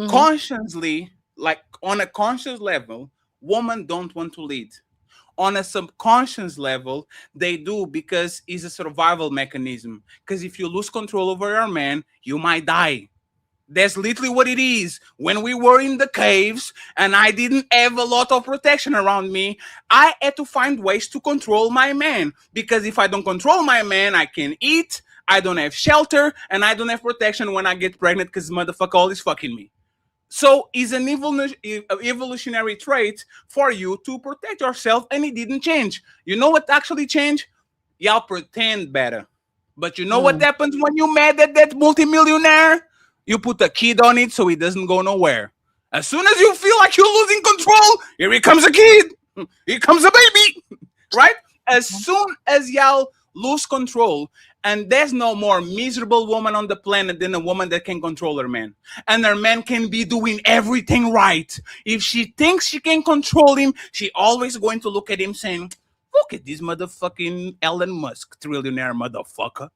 Consciously, like on a conscious level, women don't want to lead. on a subconscious level, they do because it's a survival mechanism. Because if you lose control over your man, you might die. That's literally what it is. When we were in the caves and I didn't have a lot of protection around me, I had to find ways to control my man. Because if I don't control my man, I can't eat, I don't have shelter, and I don't have protection when I get pregnant because motherfucker always fucking me. So it's an evolutionary trait for you to protect yourself, and it didn't change. You know what actually changed? Y'all pretend better. But you know what happens when you're mad at that multimillionaire? You put a kid on it so it doesn't go nowhere. As soon as you feel like you're losing control, here comes a kid. Here comes a baby. Right? As soon as y'all lose control, and there's no more miserable woman on the planet than a woman that can control her man. And her man can be doing everything right. If she thinks she can control him, she always going to look at him saying, look at this motherfucking Elon Musk, trillionaire motherfucker.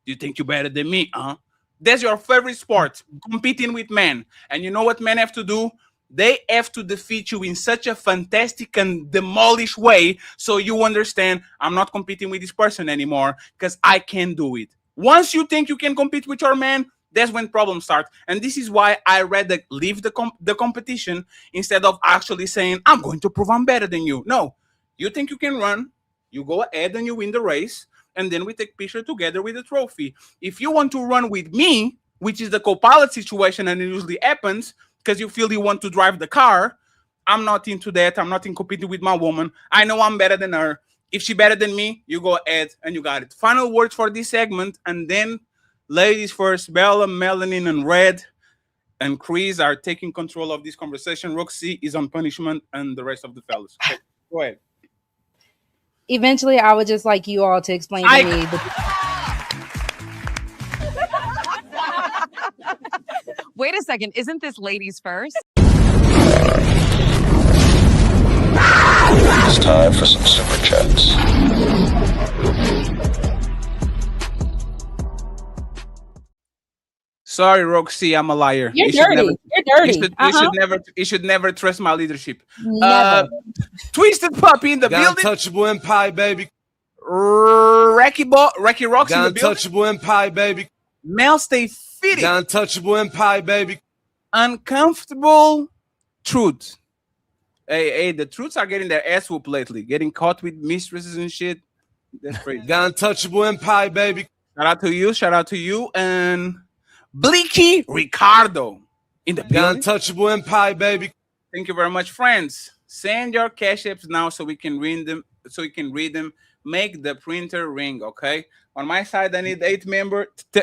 Do you think you're better than me, huh? That's your favorite sport, competing with men. And you know what men have to do? They have to defeat you in such a fantastic and demolished way so you understand I'm not competing with this person anymore because I can do it. Once you think you can compete with your man, that's when problems start. And this is why I rather leave the competition instead of actually saying, I'm going to prove I'm better than you. No, you think you can run, you go ahead and you win the race, and then we take picture together with the trophy. If you want to run with me, which is the co-pilot situation, and it usually happens because you feel you want to drive the car, I'm not into that. I'm not in competing with my woman. I know I'm better than her. If she's better than me, you go ahead and you got it. Final words for this segment, and then ladies first, Bella, Melanin, and Red, and Chris are taking control of this conversation. Roxy is on punishment, and the rest of the fellas. Okay, go ahead. Eventually, I would just like you all to explain to me. Wait a second. Isn't this ladies first? It's time for some super chats. Sorry, Roxy, I'm a liar. You're dirty. You're dirty. You should never trust my leadership. Never. Twisted Puppy in the building. Untouchable Empire, baby. Rocky Rocks in the building. Untouchable Empire, baby. Mel Stay Fitted. Untouchable Empire, baby. Uncomfortable Truth. Hey, the truths are getting their ass whooped lately. Getting caught with mistresses and shit. That's crazy. Untouchable Empire, baby. Shout out to you. And Bleaky Ricardo in the building. Untouchable Empire, baby. Thank you very much, friends. Send your cash apps now so we can read them. Make the printer ring, okay? On my side, I need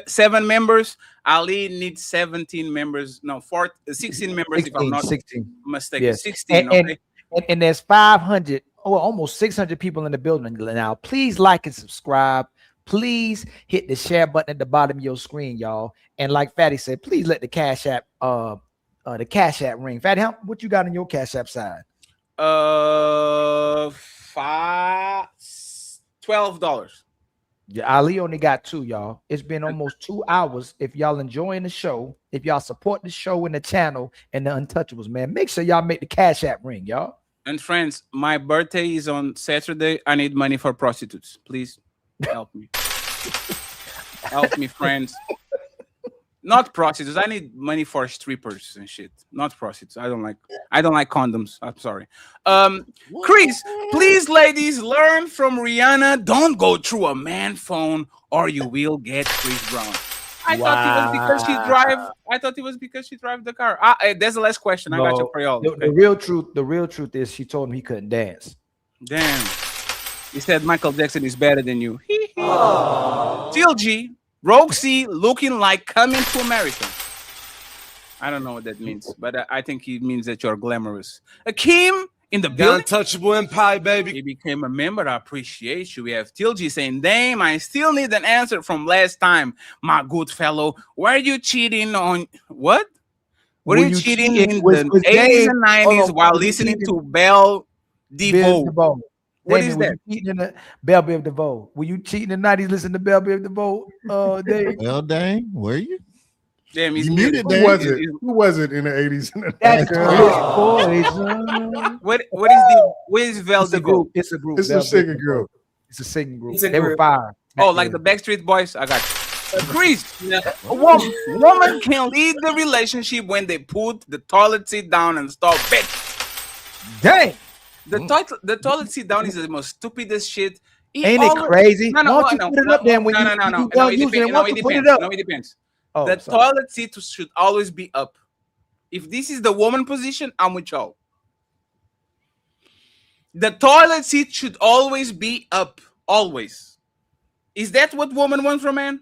7 members. Ali needs 17 members. No, 16 members 16, if I'm not 16. mistaken. Yes. 16, okay? And there's 500 or almost 600 people in the building now. Please like and subscribe. Please hit the share button at the bottom of your screen, y'all. And like Fatty said, please let the Cash App ring. Fatty, what you got on your Cash App side? $12. Yeah, Ali only got 2, y'all. It's been almost 2 hours. If y'all enjoying the show, if y'all support the show and the channel and the Untouchables, man, make sure y'all make the Cash App ring, y'all. And friends, my birthday is on Saturday. I need money for prostitutes. Please help me. Help me, friends. Not prostitutes. I need money for strippers and shit. Not prostitutes. I don't like condoms. I'm sorry. Chris, please, ladies, learn from Rihanna. Don't go through a man phone or you will get Chris Brown. I thought it was because she drive the car. That's the last question. I got you for y'all. The real truth is she told him he couldn't dance. Damn. He said Michael Jackson is better than you. TLG. Roxy looking like coming to America. I don't know what that means, but I think it means that you're glamorous. Akeem in the building. Untouchable Empire, baby. He became a member. I appreciate you. We have TLG saying, damn, I still need an answer from last time, my good fellow. Were you cheating on what? Were you cheating in the 80s and 90s while listening to Belle DeVoe? What is that? Belle Biv DeVoe. Were you cheating in the 90s listening to Belle Biv DeVoe? Well, dang, were you? Damn, he's You muted, Who was it? Who was it in the 80s? That's poison. What is Veldigo? It's a group. It's a singing group. It's a singing group. It's a They were group. fire. Oh, like the Backstreet Boys? I got you. Chris, a woman can lead the relationship when they put the toilet seat down and start bitch. Dang. The toilet seat down is the most stupidest shit. Ain't it crazy? No, Why don't you put it up then when you done using it? Why don't you put it up? No, it depends. Oh, The sorry. toilet seat should always be up. If this is the woman position, I'm with y'all. The toilet seat should always be up. Always. Is that what women want from man?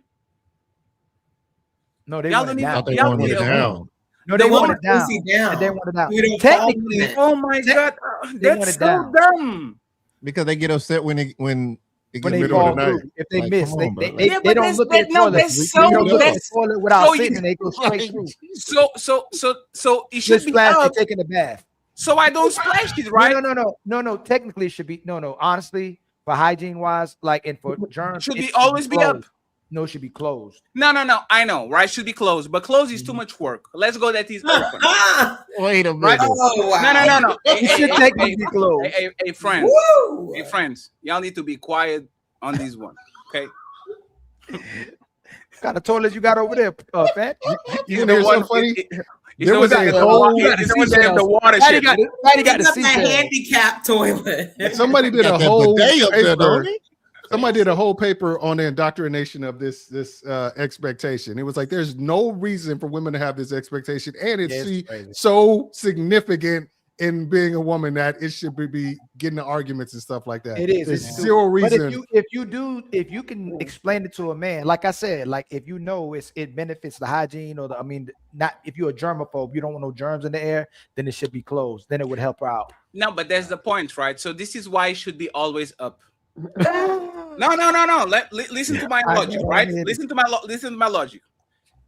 No, they Y'all want don't it even- down. They want it down. No, they They want want it down. pussy down. They want it down. We don't Technically, follow it. Oh my god, They want that's it so down. dumb. Because they get upset when it when gets they middle fall of the night. through, if they Like, miss, come they, on, bro. they, Yeah, they but don't that's- look that- at the no, toilet. that's They so- don't look at that's- the toilet without so sitting. you- They go straight through. So it should Just be splash up. it, taking a bath. So I don't splash it, right? No. Technically, it should be no. Honestly, for hygiene wise, like and for germs, Should it be always be up. closed. No, it should be closed. No. I know, right? Should be closed, but closed is too much work. Let's go. That is open. Wait a Right? minute. Oh, wow. No. It should technically be closed. Hey, friends. Woo! Hey, friends. Y'all need to be quiet on this one, okay? What kind of toilet you got over there, Fat? You know what's so funny? It's There was a whole. the water Patty shit. got the That's a seashell. handicap toilet. Somebody did Got a that whole bidet up there, paper. don't he? Somebody did a whole paper on the indoctrination of this expectation. It was like there's no reason for women to have this expectation, and it's Yeah, it's crazy. so significant in being a woman that it should be getting the arguments and stuff like that. It is. There's It's zero But reason. if you can explain it to a man, like I said, like if you know it benefits the hygiene or not if you're a germaphobe, you don't want no germs in the air, then it should be closed. Then it would help her out. No, but that's the point, right? So this is why it should be always up. No. Listen to my logic, right? Listen to my logic.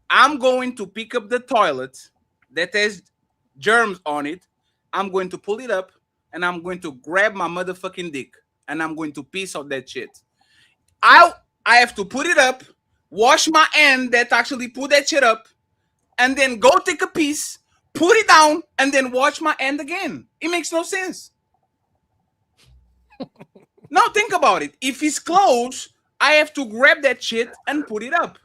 I'm going to pick up the toilet that has germs on it. I'm going to pull it up and I'm going to grab my motherfucking dick and I'm going to piss out that shit. I have to put it up, wash my hand that actually put that shit up, and then go take a piece, put it down, and then wash my hand again. It makes no sense. Now think about it. If it's closed, I have to grab that shit and put it up.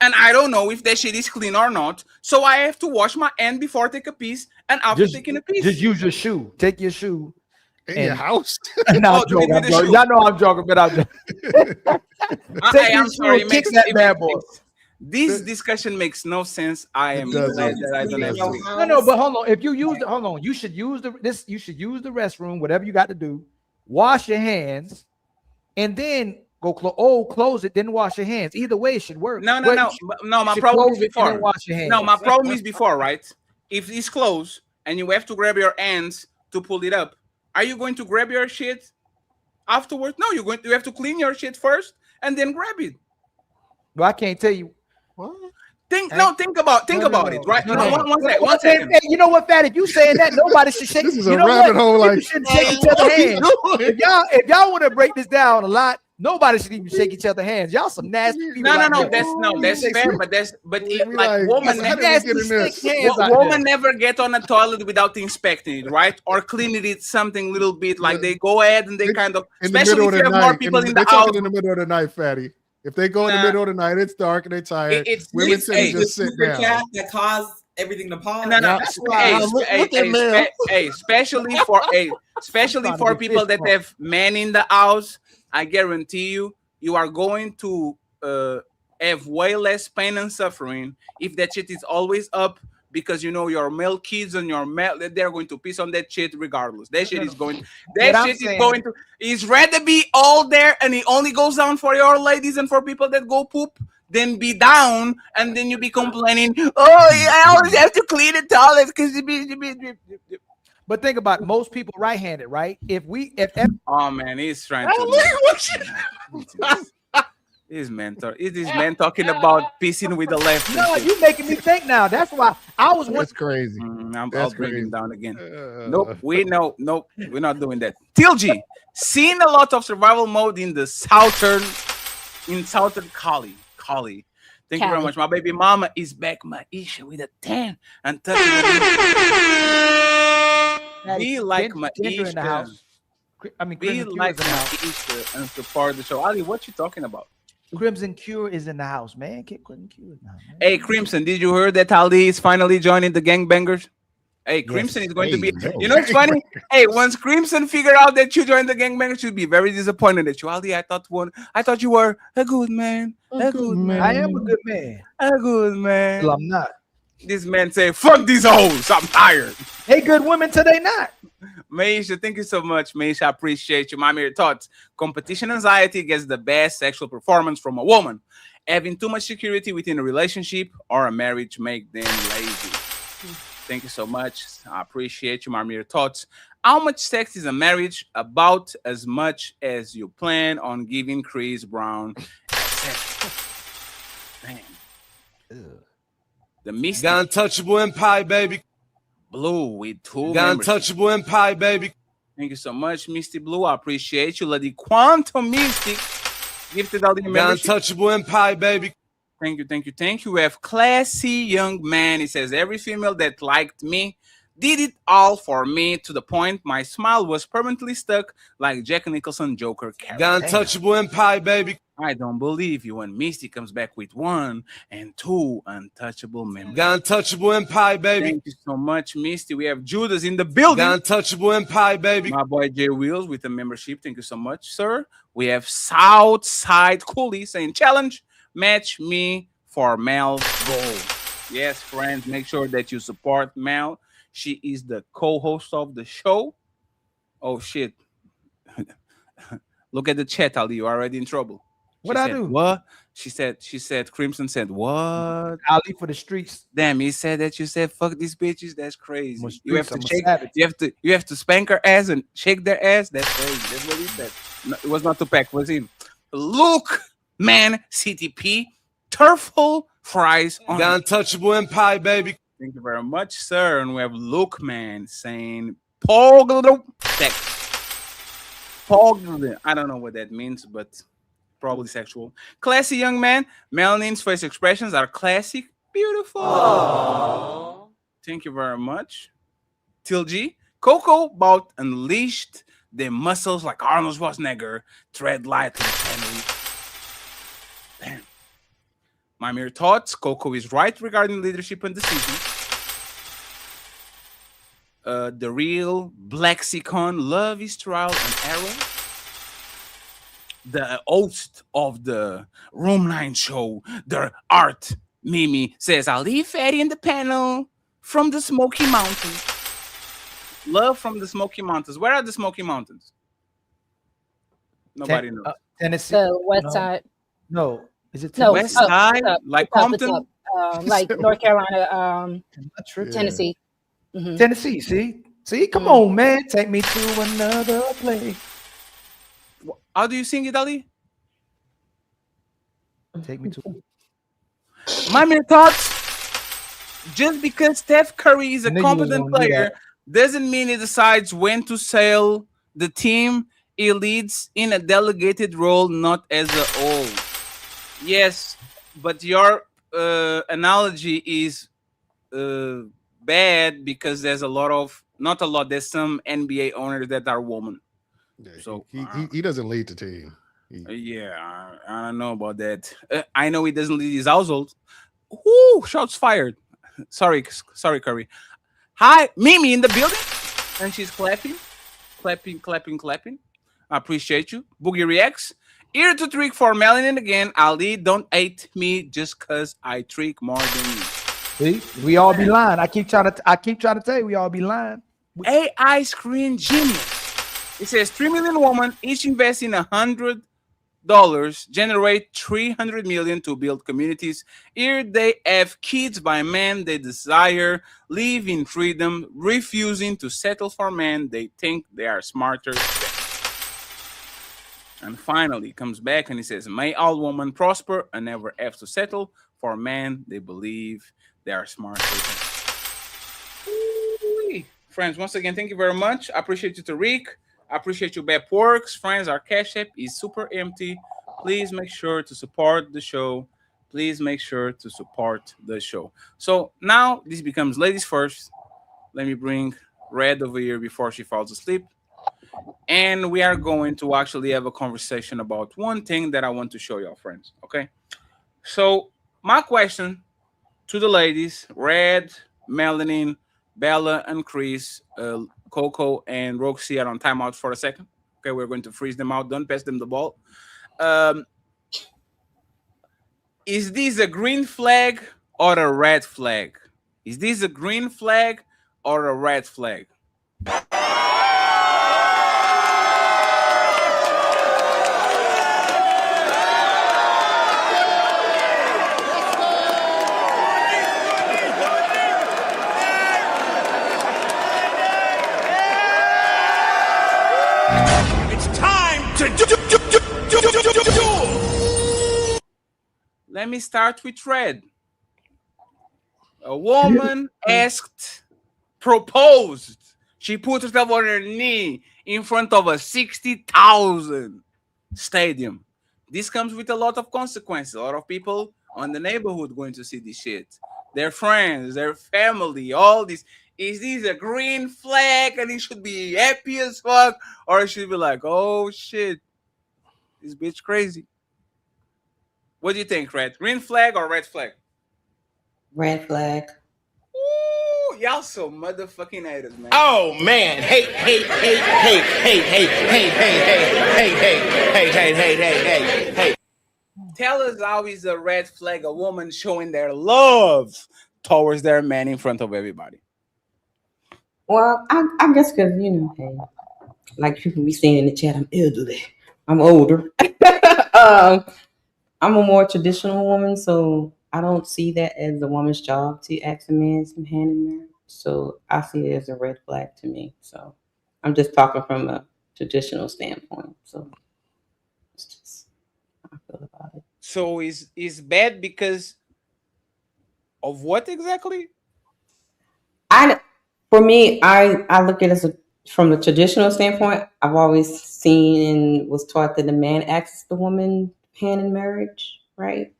And I don't know if that shit is clean or not. So I have to wash my hand before I take a piece and after taking a piece. Just use your shoe. Take your shoe. In your house? No, I'm joking. Y'all know I'm joking, but I'm I'm sorry. Kick that bad boy. This discussion makes no sense. I am glad that I don't have to. No, but hold on. If you use hold on, you should use you should use the restroom, whatever you got to do. Wash your hands, and then go close it, then wash your hands. Either way, it should work. No. My problem is before. Wash your hands. No, my problem is before, right? If it's closed and you have to grab your hands to pull it up, are you going to grab your shit afterwards? No, you have to clean your shit first and then grab it. Well, I can't tell you. What? Think about it, right? One second. Hey, you know what, Fat? If you saying that, nobody should shake. This is you a know rabbit what? hole. People Like, shouldn't shake each other's hands. If y'all want to break this down a lot, nobody should even shake each other's hands. Y'all some nasty people. That's fair, but woman woman never get on a toilet without inspecting it, right? Or cleaning it something little bit. Like they go ahead and they kind of, especially if you have more people in the house. In the middle of the night, Fatty. If they go in the middle of the night, it's dark and they're tired. Women tend to just sit down. That caused everything to pause. Especially for people that have men in the house, I guarantee you are going to have way less pain and suffering if that shit is always up, because you know your male kids and your male, they're going to piss on that shit regardless. That shit is going. It's rather be all there and it only goes down for your ladies and for people that go poop. Then be down and then you be complaining. Oh, yeah, I always have to clean the toilet because. But think about it, most people right-handed, right? If oh man, he's trying to. This man talking about pissing with the left. No, you making me think now. That's why I was. That's crazy. I'll bring him down again. Nope, we're not doing that. TLG, seeing a lot of survival mode in the southern Cali. Thank you very much. My baby mama is back, Maisha, with a 10 and touching. Be like Kendra in the Maisha. house. I mean, Be Crimson Cure like is in the house. Maisha and support the show. Ali, what you talking about? Crimson Cure is in the house, man. Crimson Cure is in the house, man. Hey, Crimson, did you hear that Ali is finally joining the gangbangers? Hey, Crimson is going to be. no. You know what's funny? Hey, once Crimson figure out that you joined the gangbangers, she'll be very disappointed at you. Ali, I thought you were a good man. A good man. I am a good man. A good man. Well, I'm not. This man say, fuck these hoes. I'm tired. Hey, good women today not. Maisha, thank you so much, Maisha. I appreciate you. Mommy, your thoughts. Competition anxiety gets the best sexual performance from a woman. Having too much security within a relationship or a marriage make them lazy. Thank you so much. I appreciate you, Mommy, your thoughts. How much sex is a marriage? About as much as you plan on giving Chris Brown, etc. Damn. The Mystic. Got untouchable empire, baby. Blue with 2 Got memberships. untouchable empire, baby. Thank you so much, Misty Blue. I appreciate you. Lady Quantum Mystic gifted all the Got membership. untouchable empire, baby. Thank you, thank you, thank you. We have Classy Young Man. He says, every female that liked me did it all for me to the point my smile was permanently stuck like Jack Nicholson Joker character. Got untouchable empire, baby. I don't believe you when Misty comes back with 1 and 2 untouchable members. Got untouchable empire, baby. Thank you so much, Misty. We have Judas in the building. Got untouchable empire, baby. My boy Jay Wheels with a membership. Thank you so much, sir. We have Southside Coolie saying, challenge, match me for Mel Gold. Yes, friends, make sure that you support Mel. She is the co-host of the show. Oh, shit. Look at the chat, Ali. You're already in trouble. What I do? What? She said, Crimson said, what? Ali for the streets. Damn, he said that you said, fuck these bitches. That's crazy. Streets, You have to I'm a shake, savage. you have to spank her ass and shake their ass. That's crazy. That's what he said. No, it was not Tupac, it was him. Luke, man, CTP, turful fries on Got untouchable empire, baby. Thank you very much, sir. And we have Luke, man, saying Pogl sex. Pogl. I don't know what that means, but probably sexual. Classy young man. Melanin's first expressions are classic. Beautiful. Aww. Thank you very much. Till G. Coco about unleashed their muscles like Arnold Schwarzenegger. Tread lightly. Damn. My mere thoughts. Coco is right regarding leadership and decisions. The real Blaxicon, Love is Trial and Error. The host of the Room 9 show, the Art Mimi, says, I'll leave Fatty in the panel from the Smoky Mountains. Love from the Smoky Mountains. Where are the Smoky Mountains? Nobody knows. Tennessee. The west side. No. Is it No, West side? Like Compton? Like North Carolina, Tennessee. Mm-hmm. Tennessee, see, come on, man, take me to another place. How do you sing it, Ali? Take me to. My mere thoughts. Just because Steph Curry is a competent player doesn't mean he decides when to sell the team. He leads in a delegated role, not as a whole. Yes, but your analogy is bad because there's there's some NBA owners that are women. Yeah, so he doesn't lead the team. I don't know about that. I know he doesn't lead his household. Whoo, shots fired. Sorry, Curry. Hi, Mimi in the building, and she's clapping. I appreciate you. Boogie reacts. Here to trick for Melanin again. Ali, don't hate me just cause I trick more than you. See, we all be lying. I keep trying to tell you, we all be lying. AI screen genius. It says 3 million women each invest in $100, generate 300 million to build communities. Here they have kids by men they desire, live in freedom, refusing to settle for men they think they are smarter than. And finally comes back and he says, may all women prosper and never have to settle for men they believe they are smarter than. Ooh-wee. Friends, once again, thank you very much. I appreciate you, Tariq. I appreciate you, Bep Works. Friends, our cash app is super empty. Please make sure to support the show. please make sure to support the show. So now this becomes ladies first. Let me bring Red over here before she falls asleep. And we are going to actually have a conversation about one thing that I want to show y'all, friends. Okay. So my question to the ladies, Red, Melanin, Bella, and Chris, Coco, and Roxy are on timeout for a second. Okay, we're going to freeze them out. Don't pass them the ball. Is this a green flag or a red flag? Is this a green flag or a red flag? Let me start with Red. A woman asked, proposed. She put herself on her knee in front of a 60,000 stadium. This comes with a lot of consequences. A lot of people on the neighborhood going to see this shit. Their friends, their family, all this. Is this a green flag and it should be happy as fuck? Or it should be like, oh shit, this bitch crazy. What do you think, Red? Green flag or red flag? Red flag. Ooh, y'all so motherfucking haters, man. Oh man, hate. Tell us how is a red flag a woman showing their love towards their man in front of everybody? Well, I guess because, hey, like people be saying in the chat, I'm elderly. I'm older. I'm a more traditional woman, so I don't see that as a woman's job to ask a man some hand in marriage. So I see it as a red flag to me. So I'm just talking from a traditional standpoint. So it's just how I feel about it. So is bad because of what exactly? For me, I look at it from the traditional standpoint. I've always seen and was taught that the man asks the woman hand in marriage, right?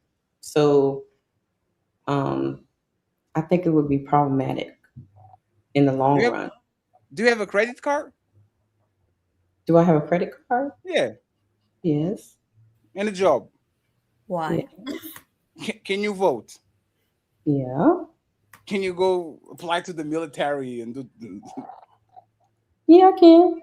So I think it would be problematic in the long run. Do you have a credit card? Do I have a credit card? Yeah. Yes. And a job? Why? Yeah. Can you vote? Yeah. Can you go apply to the military and do? Yeah, I can.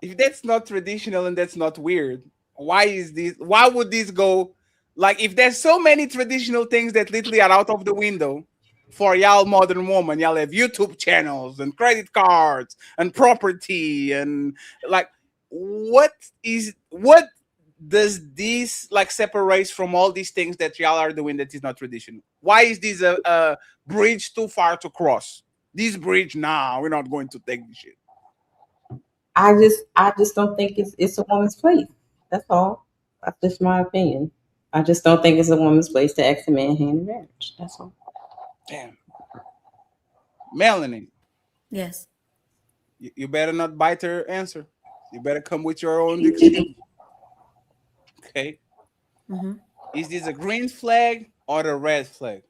If that's not traditional and that's not weird, why is this? Why would this go? Like, if there's so many traditional things that literally are out of the window for y'all modern woman, y'all have YouTube channels and credit cards and property and like, what does this like separates from all these things that y'all are doing that is not traditional? Why is this a bridge too far to cross? This bridge, nah, we're not going to take this shit. I just don't think it's a woman's place. That's all. That's just my opinion. I just don't think it's a woman's place to ask a man hand in marriage. That's all. Damn. Melanie. Yes. You better not bite her answer. You better come with your own excuse. Okay. Mm-hmm. Is this a green flag or a red flag?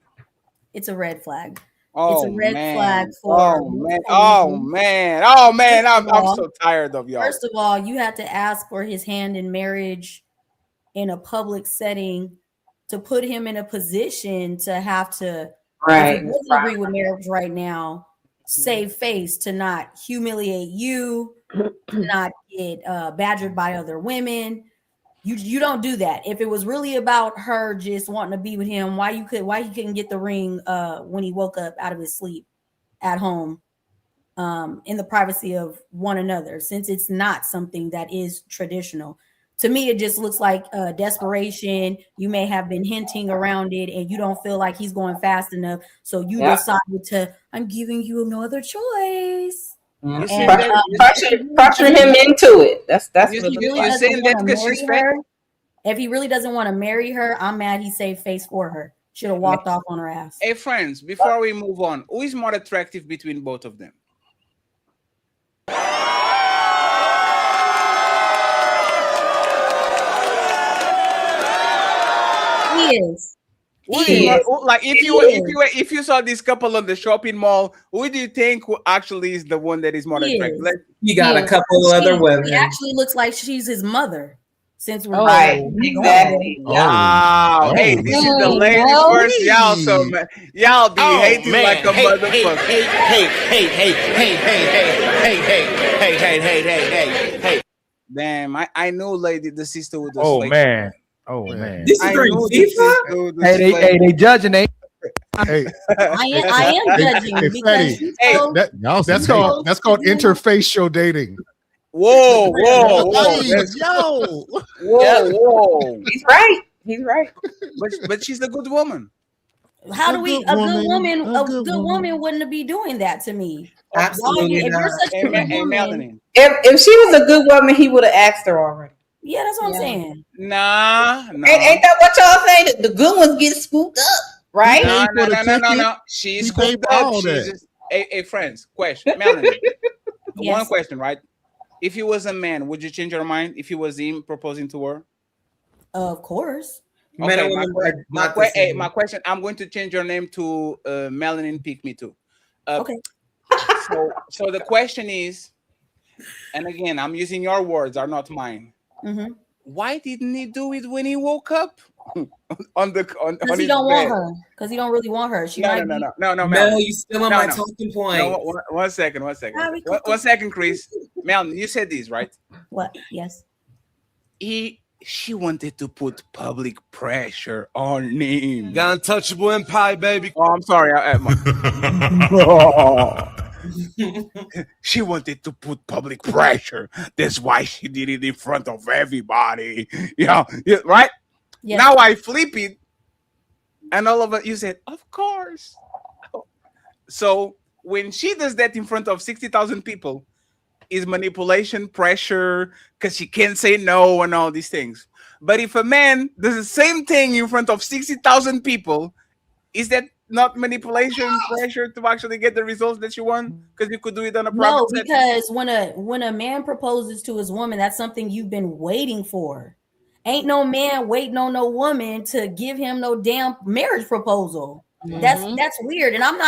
It's a red flag. Oh, it's a red man. flag for. Oh man. I'm so tired of y'all. First of all, you have to ask for his hand in marriage in a public setting to put him in a position to have to. Right. If he doesn't agree with marriage right now, save face to not humiliate you, to not get badgered by other women. You don't do that. If it was really about her just wanting to be with him, why he couldn't get the ring when he woke up out of his sleep at home in the privacy of one another, since it's not something that is traditional. To me, it just looks like desperation. You may have been hinting around it and you don't feel like he's going fast enough. So you decided to, I'm giving you no other choice. Yeah. Pressure him into it. That's you're saying that because she's fat. If he really doesn't want to marry her, I'm mad he saved face for her. Should have walked off on her ass. Hey friends, before we move on, who is more attractive between both of them? is. Like if you saw this couple on the shopping mall, who do you think who actually is the one that is more attractive? You got a couple other women. He actually looks like she's his mother. Since we're exactly. Wow. Hey, this is the ladies first. Y'all, so y'all be hating like a motherfucker. Hey. Damn, I knew lady the sister with the Oh man. This is great. Hey, they judging. They. Hey, I am judging because that's called interfacial dating. Whoa. He's right. But she's a good woman. How do we? A good woman wouldn't be doing that to me. Absolutely If you're such a good woman, if she was a good woman, he would have asked her already. yeah, that's what I'm saying. Nah. Ain't that what y'all say? The good ones get scooped up, right? No. She's scooped up. She's just friends. Question, Melanie. Yes. One question, right? If you was a man, would you change your mind if you was him proposing to her? Of course. Okay, my question. I'm going to change your name to Melanin Pick Me Too. Okay. So the question is, and again, I'm using your words, are not mine. Mm-hmm. Why didn't he do it when he woke up? Because he don't want her. Because he don't really want her. No, Mel, you still on my talking point. No, one second. One second, Chris. Mel, you said this, right? What? Yes. She wanted to put public pressure on him. Got untouchable empire, baby. Oh, I'm sorry. She wanted to put public pressure. That's why she did it in front of everybody. Right? Yes. Now I flip it, and all of it, you said, of course. So when she does that in front of 60,000 people, is manipulation, pressure, because she can't say no and all these things. But if a man does the same thing in front of 60,000 people, is that not manipulation, pressure to actually get the results that you want? Because you could do it on a private setting. Because when a man proposes to his woman, that's something you've been waiting for. Ain't no man waiting on no woman to give him no damn marriage proposal. Mm-hmm. That's weird. And I'm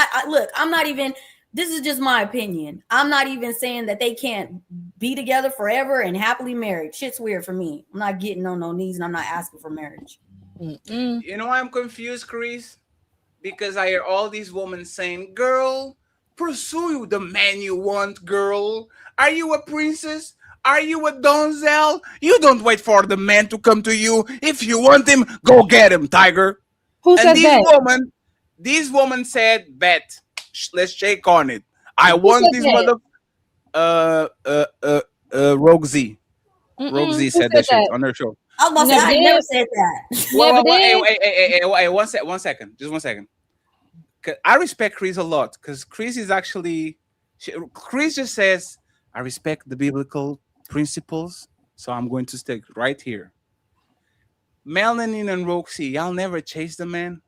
not even. This is just my opinion. I'm not even saying that they can't be together forever and happily married. Shit's weird for me. I'm not getting on no knees and I'm not asking for marriage. Mm-mm. You know why I'm confused, Chris? Because I hear all these women saying, girl, pursue the man you want, girl. Are you a princess? Are you a donzel? You don't wait for the man to come to you. If you want him, go get him, tiger. Who said that? This woman said, bet. Let's shake on it. I want this mother. Rogue Z. Rogue Z said that shit on her show. I was about to say, I never said that. Hey, one second. Just 1 second. I respect Chris a lot because Chris is actually. Chris just says, I respect the biblical principles, so I'm going to stick right here. Melanin and Roxy, y'all never chase the man.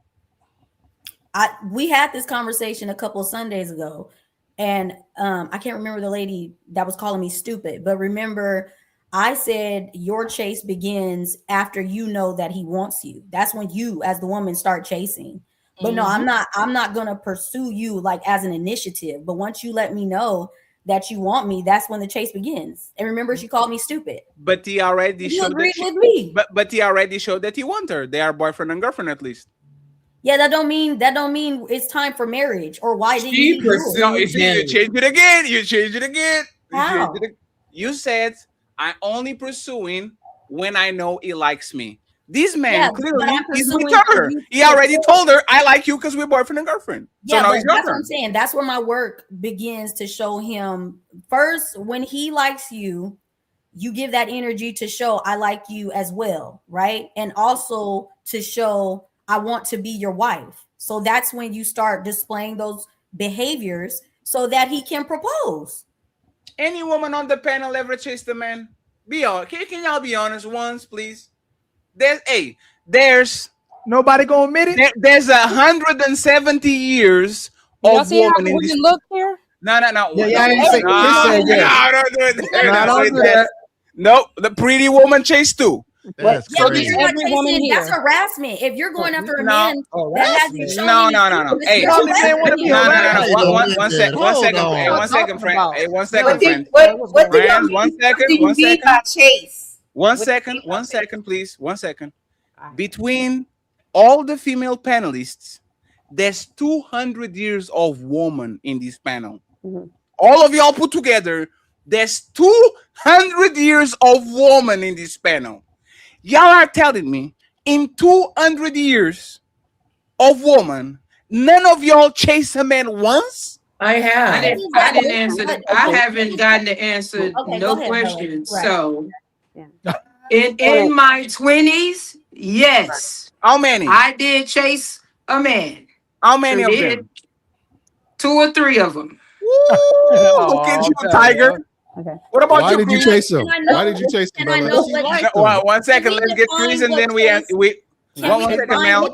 We had this conversation a couple of Sundays ago, and I can't remember the lady that was calling me stupid, but remember I said your chase begins after you know that he wants you. That's when you, as the woman, start chasing. But no, I'm not gonna pursue you like as an initiative. But once you let me know that you want me, that's when the chase begins. And remember, she called me stupid. But he already showed agreed with me. But he already showed that he wants her. They are boyfriend and girlfriend at least. Yeah, that don't mean it's time for marriage. Or why did you do it? No, you change it again. You change it again. How? You said I'm only pursuing when I know he likes me. This man clearly is with her. He already told her, I like you because we're boyfriend and girlfriend. Yeah, so that's what I'm saying. That's where my work begins to show him. First, when he likes you, you give that energy to show I like you as well, right? And also to show I want to be your wife. So that's when you start displaying those behaviors so that he can propose. Any woman on the panel ever chased a man? Be honest. Can y'all be honest once, please? There's nobody gonna admit it. There's 170 years of woman in this. Look here. No. Don't do it. No, the pretty woman chased too. That's Yeah, but crazy. you're not Every woman chasing. That's here. harassment. If you're going after a No. man that has you showing No, you, no, no, no. this Hey, is no, harassment. One second. One second. Hey, one second, friend. Hey, one second, friend. What do Friends, you one second. What do you One mean by second. chase? One second. One second, please. 1 second. Between all the female panelists, there's 200 years of woman in this panel. All of y'all put together, there's 200 years of woman in this panel. Y'all are telling me in 200 years of woman, none of y'all chase a man once? I have. I didn't answer. I haven't gotten to answer Okay, no go ahead, questions. Right. So, in my 20s, yes. How many? I did chase a man. How many of them? 2 or 3 of them. Look at you, Tiger. Okay. What about Why you, did you Chris? chase him? Why did you chase him, Bella? No, 1 second. Let's get Chris and then we. One second, Mel.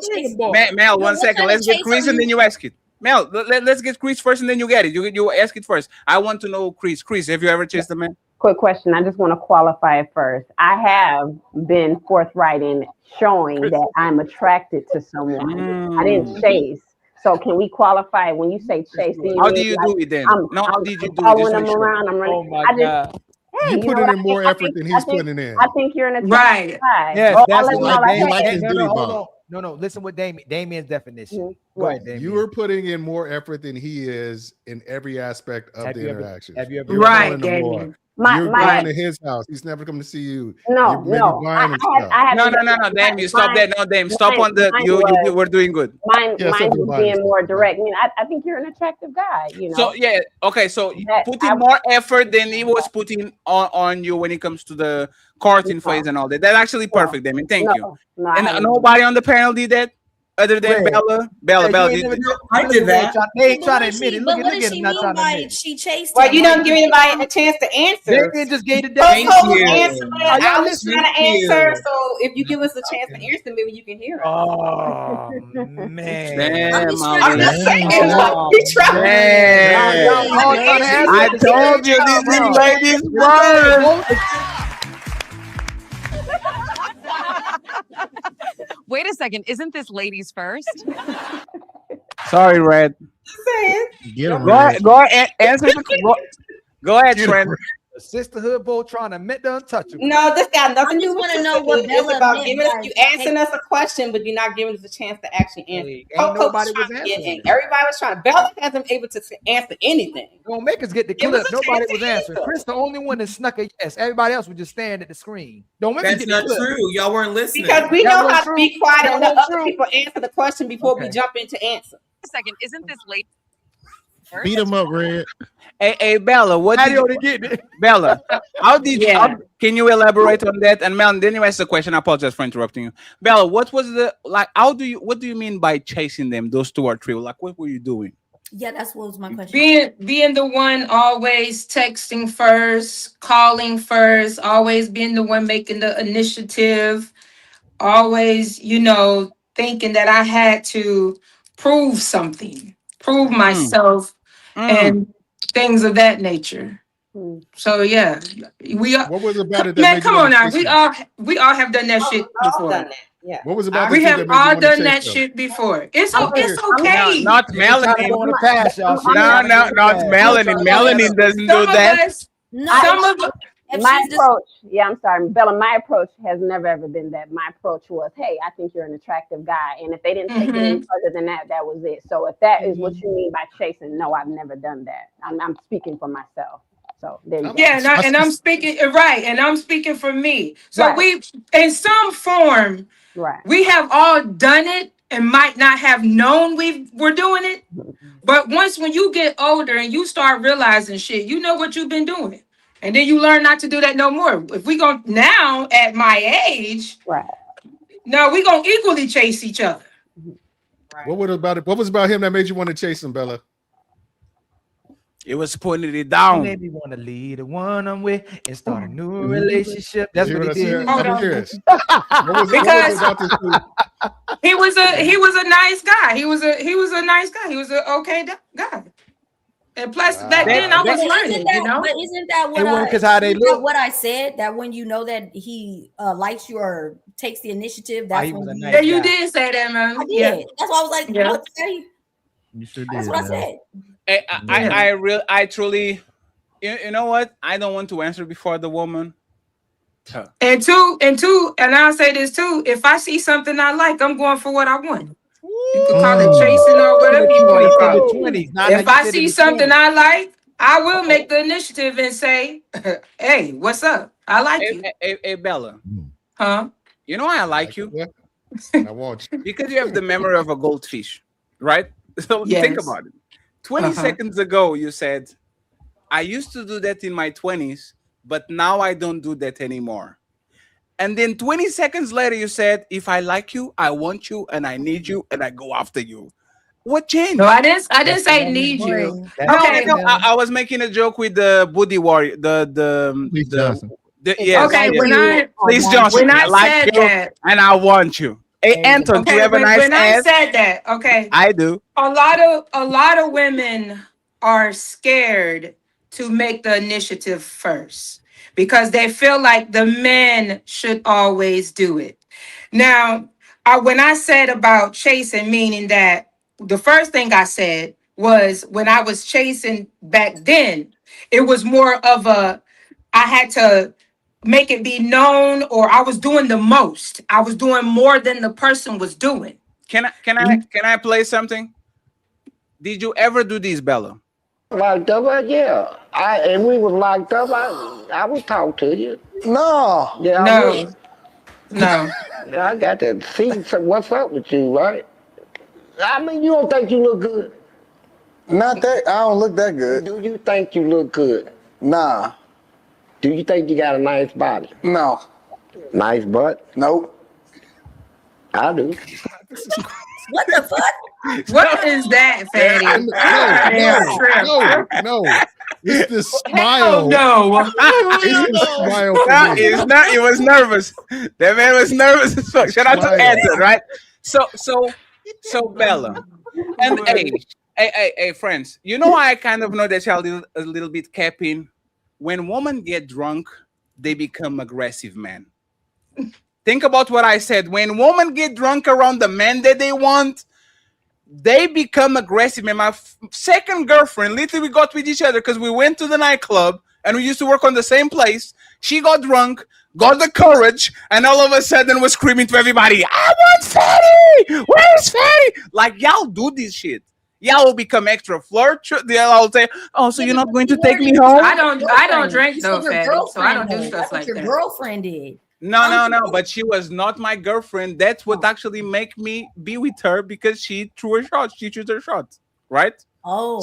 Mel, 1 second. Let's get Chris and then you ask it. Mel, let's get Chris first and then you get it. You ask it first. I want to know, Chris. Chris, have you ever chased a man? Quick question. I just want to qualify it first. I have been forthright in showing that I'm attracted to someone. I didn't chase. So can we qualify when you say chase? How do you do it then? How did you do it? Following them around. I'm running. Oh my God. Hey, You put in more effort than he's putting in. I think you're an attractive Right. guy. Yes, I'll that's let you what know, like, Damien. hey, Hold on. No. Listen with Damien's definition. Go ahead, Damien. You are putting in more effort than he is in every aspect of the interaction. Have you ever? You're Right, going to more. Damien. You're going to his house. He's never coming to see you. No, You're maybe no. buying him stuff. No, Dame, you stop that. No, Dame, stop on the. We're doing good. Mine Yeah, was something being biased. more direct. I mean, I think you're an attractive guy. You know. So yeah, okay. So That putting more effort than he was putting on you when it comes to the courting phase and all that. That's actually perfect, Damien. Thank you. No, I And haven't. nobody on the panel did that, other than Wait. Bella. I did that. They ain't trying to admit it. But Look what at does him she not mean trying to by admit it. she chased Well, him? you don't give anybody a chance to answer. Damien just gave the Thank Folks you. answer, but Are y'all I was listening? trying to answer. So if you give us a chance to answer, maybe you can hear us. Oh man. Damn, I'm just saying. Oh, He tried. man. Y'all trying to answer I at the same told you time, this bro. is ladies' word. Wait a second. Isn't this ladies first? Sorry, Red. Get him, Go ahead, answer the. Go ahead, Trent. The sisterhood bowl trying to admit the untouchable. No, this got nothing to do just with wanna know what sisterhood. It's Bella about meant giving us by you answering us a question, but you're not giving us a chance to actually answer. Hey, ain't Coco nobody was was trying to get answering. in. Everybody was trying. Bella hasn't been able to answer anything. Don't make us get the It was clip. a Nobody chance was to answering. answer. Chris, the only one that snuck a yes. Everybody else was just staring at the screen. Don't make us That's get not the clip. true. Y'all weren't listening. Because we That know wasn't how to be quiet That and let wasn't other people answer the question before we Okay. jump into answer. Wait a second. Isn't this ladies first? Beat him up, Red. Hey, Bella, what How did do you get it? Bella, how did you? Yeah. Can you elaborate on that? And Mel, then you ask the question. I apologize for interrupting you, Bella. What was the like? What do you mean by chasing them? Those 2 or 3? Like, what were you doing? Yeah, that's what was my question. Being the one always texting first, calling first, always being the one making the initiative, always, thinking that I had to prove something, prove myself, and things of that nature. So yeah, we are. What was about it that Man, made come you on want now. to chase We all have done that shit All before. done that. Yeah. What was about We the two have that made you all want to done chase that them? shit before. It's I'm okay. Not Trying to Melanin. go on the pass, y'all. No, not Melanin. Melanin doesn't do Some of that. us, No, some of if My she's just approach, yeah, I'm sorry, Bella. My approach has never ever been that. My approach was, hey, I think you're an attractive guy, and if they didn't take it any further than that, that was it. So if that is what you mean by chasing, no, I've never done that. I'm speaking for myself. So there you go. Yeah, and I'm speaking right, and I'm speaking for me. So Right. we, in some form, Right. we have all done it and might not have known we're doing it. But when you get older and you start realizing shit, you know what you've been doing. And then you learn not to do that no more. If we go now at my age, Right. no, we gonna equally chase each other. What was about it? What was about him that made you want to chase him, Bella? It was putting it down. Made me want to lead the one I'm with and start a new relationship. That's You what hear he did. what I'm curious. What was Because about this dude? he was a nice guy. He was a nice guy. He was an okay guy. And plus, back then I was learning, you know. But isn't that what what I said? That when you know that he likes you or takes the initiative, that's when Yeah, you did say that, man. I did. Yeah. That's why I was like, Yeah. what to say? You sure That's did. what I said. I truly, you know what? I don't want to answer before the woman. And two, and I'll say this too. If I see something I like, I'm going for what I want. You could call it chasing or whatever you want to call it. If I see something I like, I will make the initiative and say, "Hey, what's up? I like you." Hey, Bella. Huh? You know why I like you? I want you. Because you have the memory of a goldfish, right? So think Yes. about it. 20 seconds ago, you said, I used to do that in my 20s, but now I don't do that anymore. And then 20 seconds later, you said, if I like you, I want you, and I need you, and I go after you. What changed? No, I didn't say need you. Okay. No, I was making a joke with the Booty Warrior. Yes. Okay, yes. Please, Johnson. when I like said you, that, and I want you. Hey, Anton, okay, you have a nice when I ass. said that, okay, I do. a lot of women are scared to make the initiative first because they feel like the men should always do it. Now, when I said about chasing, meaning that the first thing I said was when I was chasing back then, it was more of I had to make it be known, or I was doing the most. I was doing more than the person was doing. Can I play something? Did you ever do this, Bella? Locked up, yeah. And we was locked up. I would talk to you. No. Yeah, I would. No. Yeah, I got to see what's up with you, right? I mean, you don't think you look good? Not that. I don't look that good. Do you think you look good? Nah. Do you think you got a nice body? No. Nice butt? Nope. I do. What the fuck? What is that, Fatty? No. It's the smile. No. It's the smile. It's not. It was nervous. That man was nervous as fuck. Shout out to Anton, right? So Bella, and hey, friends. You know why I kind of know that y'all a little bit capping. When women get drunk, they become aggressive men. Think about what I said. When women get drunk around the men that they want, they become aggressive. And my second girlfriend, literally, we got with each other because we went to the nightclub and we used to work on the same place. She got drunk, got the courage, and all of a sudden was screaming to everybody, I want Fatty! Where's Fatty? Like, y'all do this shit. Y'all will become extra flirt. They'll all say, "Oh, so you're not going to take me home?" I don't drink though, Fatty, so I don't do stuff like that. Your girlfriend did. No. But she was not my girlfriend. That's what actually make me be with her because she threw a shot. She chose her shot, right? Oh.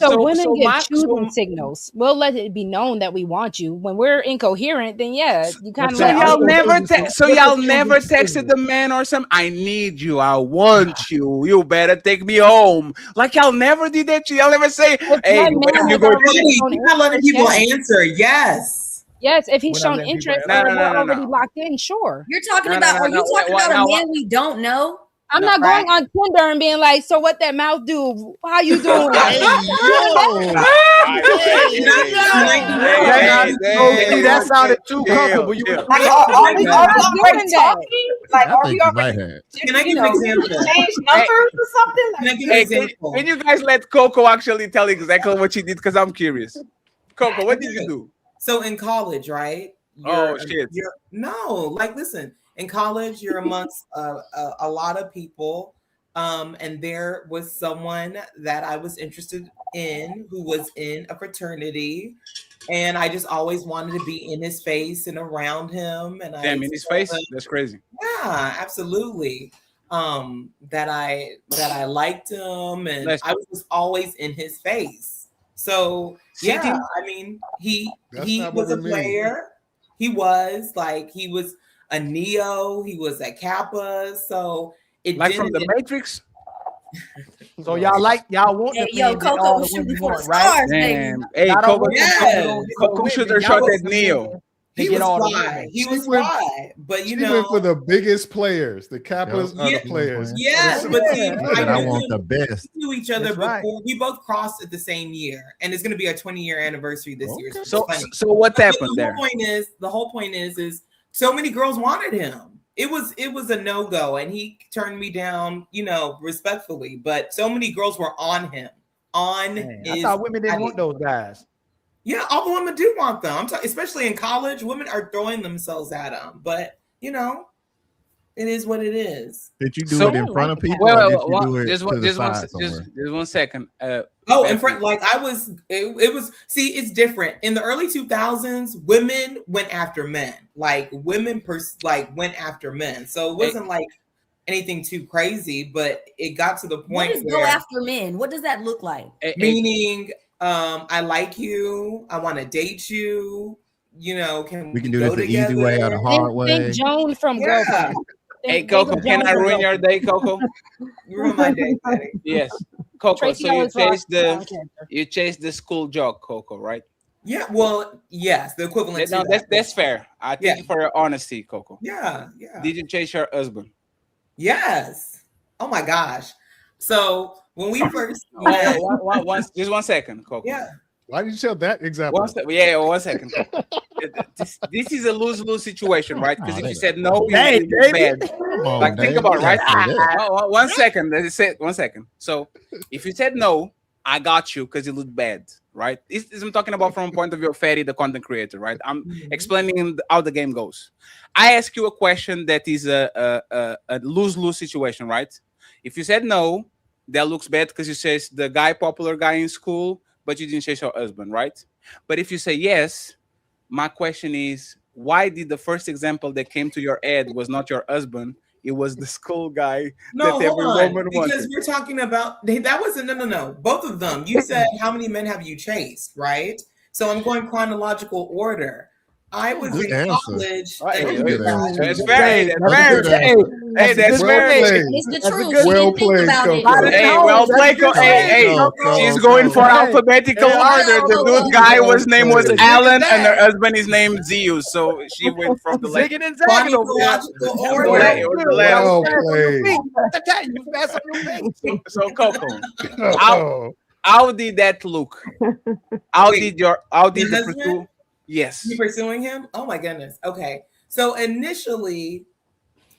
So women get choosing signals. We'll let it be known that we want you. When we're incoherent, then yeah, you kind of So y'all never texted the man or something. I need you. I want you. You better take me home. Like y'all never did that. Y'all never say, "Hey, when you go." You're not letting people answer. Yes. Yes, if he's shown interest, we're already locked in. Sure. You're talking about. Are you talking about a man we don't know? I'm not going on Tinder and being like, so what that mouth do? How you doing? That sounded too comfortable. Are we already talking? Like, are we already? Can I give an example? Change numbers or something? Can I give an example? Can you guys let Coco actually tell exactly what she did? Because I'm curious. Coco, what did you do? So in college, right? Shit. Listen. In college, you're amongst a lot of people, and there was someone that I was interested in who was in a fraternity, and I just always wanted to be in his face and around him. And in his face? That's crazy. Yeah, absolutely. That I liked him, and I was just always in his face. So yeah, I mean, he was a player. He was a Neo, he was a Kappa, so it like from the Matrix. So y'all want the Coco was shooting for the right? stars, Damn. Hey, Coco should have shot at Neo. to He get was all the fly. women. He was She went- fly. But She you know, went for the biggest players. The capitalists are Yeah. the players. Yes, but see, But I want the best. we knew each other That's before. right. We both crossed at the same year, and it's going to be our 20-year anniversary this year. So funny. what But happened the there? whole point is so many girls wanted him. It was a no-go, and he turned me down, respectfully. But so many girls were on him. I thought women didn't want those guys. Yeah, all the women do want them. Especially in college, women are throwing themselves at them. But it is what it is. Did you do it in front of people? Well, or did you do it just to the side somewhere? just 1 second. In front, like I was, it was. See, it's different. In the early 2000s, women went after men. Like women, went after men. So it wasn't like anything too crazy, but it got to the What point is where go after men? What does that look like? meaning, I like you, I want to date you. We can do this the easy way or the hard way. Think Joan from Girlfriend. Hey, Coco, can I ruin your day, Coco? Ruin my day, Patty. Yes, Coco. Tracy So Ellis Ross. you chased the school jock, Coco, right? Yeah. Well, yes, the equivalent. No, to that's fair. I thank you for your honesty, Coco. Yeah. Did you chase your husband? Yes. Oh my gosh. So when we first just 1 second, Coco. Yeah. Why did you tell that example? 1 second. This is a lose-lose situation, right? Because if you said no, Hey, you look bad. on, Like think Dave. about it, right? You gotta say 1 second. Let it say 1 second. So if you said no, I got you because you look bad, right? This I'm talking about from a point of view of Fatty, the content creator, right? I'm explaining how the game goes. I ask you a question that is a lose-lose situation, right? If you said no, that looks bad because you say the popular guy in school, but you didn't chase your husband, right? But if you say yes, my question is, why did the first example that came to your head was not your husband? It was the school guy No, that hold every on. woman Because wanted. we're talking about that wasn't no. Both of them. You said how many men have you chased, right? So I'm going chronological order. I was Good in answer. college. That's fair. Hey, that's fair. It's the That's a truth. good- She well didn't think played, about it. Coco. Hey, well played, Coco. Hey, she's going for alphabetical order. The good guy name was Alan, and her husband is named Zeus. So she went from the left. Zigging and zagging over there. Chronological order. Well played. You fast on your feet. So Coco, how did that look? How did the husband? pursuit? Yes. You pursuing him? Oh my goodness. Okay. So initially,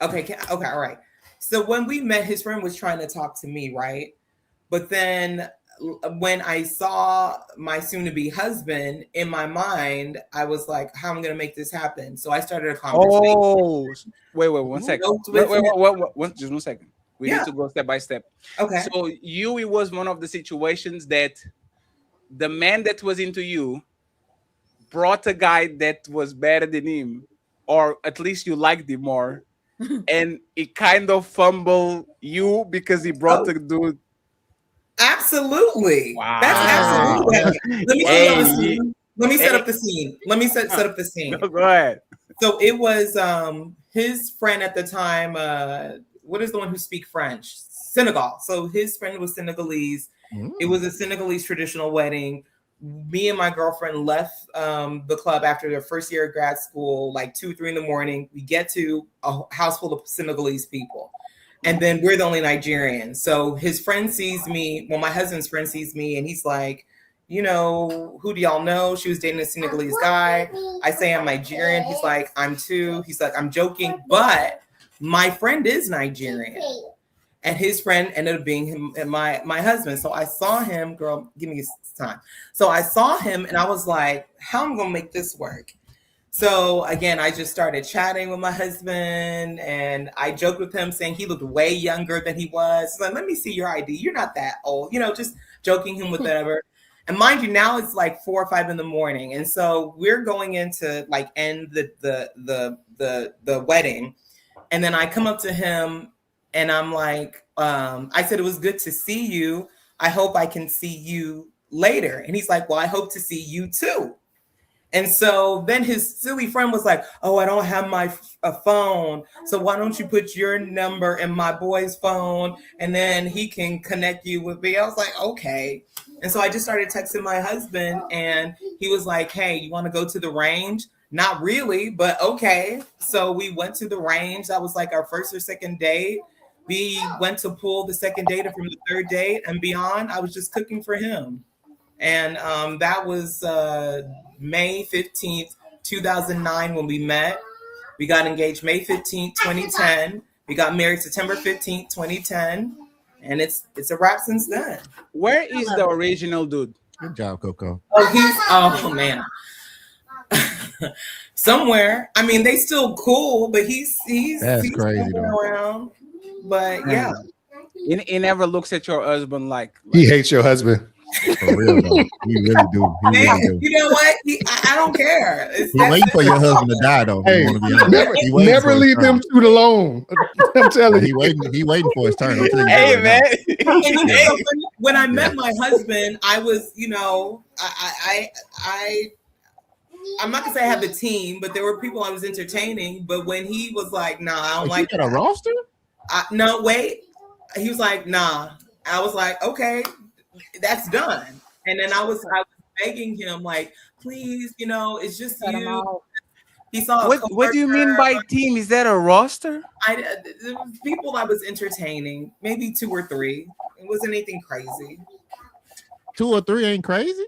all right. So when we met, his friend was trying to talk to me, right? But then when I saw my soon-to-be husband, in my mind, I was like, how am I going to make this happen? So I started a conversation. Oh, wait, 1 second. Wait, just 1 second. We need to go step by step. Okay. So it was one of the situations that the man that was into you brought a guy that was better than him, or at least you liked him more, and it kind of fumbled you because he brought the dude. Absolutely. Wow. That's absolutely. Let me set up the scene. Let me set up the scene. Go ahead. So it was his friend at the time. What is the one who speaks French? Senegal. So his friend was Senegalese. It was a Senegalese traditional wedding. Me and my girlfriend left the club after their first year of grad school, like 2 or 3 in the morning. We get to a house full of Senegalese people. And then we're the only Nigerians. So his friend sees me. Well, my husband's friend sees me and he's like, who do y'all know? She was dating a Senegalese guy. I say I'm Nigerian. He's like, I'm too. He's like, I'm joking. But my friend is Nigerian. And his friend ended up being him and my husband. So I saw him, girl, give me time. So I saw him and I was like, how am I going to make this work? So again, I just started chatting with my husband and I joked with him saying he looked way younger than he was. So let me see your ID. You're not that old, just joking him with whatever. And mind you, now it's like 4 or 5 in the morning. And so we're going into like end the wedding. And then I come up to him and I'm like, I said, it was good to see you. I hope I can see you later. And he's like, well, I hope to see you too. And so then his silly friend was like, oh, I don't have my phone. So why don't you put your number in my boy's phone and then he can connect you with me? I was like, okay. And so I just started texting my husband and he was like, hey, you want to go to the range? Not really, but okay. So we went to the range. That was like our first or second date. We went to pool the second date, and from the third date and beyond, I was just cooking for him. And that was May 15th, 2009 when we met. We got engaged May 15th, 2010. We got married September 15th, 2010. And it's a wrap since then. Where is the original dude? Good job, Coco. Oh man. Somewhere. I mean, they still cool, but he's crazy though. Around. But yeah. He never looks at your husband like he hates your husband. For real though. He really do. He really do. You know what? I don't care. He waiting for your husband to die though. Hey, never leave them two alone. I'm telling you. He waiting for his turn. Hey man. When I met my husband, I was, I'm not gonna say I have a team, but there were people I was entertaining. But when he was like, "Nah, I don't like," you got a roster? No, wait. He was like, "Nah." I was like, "Okay, that's done." And then I was begging him, like, "Please, it's just you." He saw. What do you mean by team? Is that a roster? There was people I was entertaining, maybe 2 or 3. It wasn't anything crazy. 2 or 3 ain't crazy.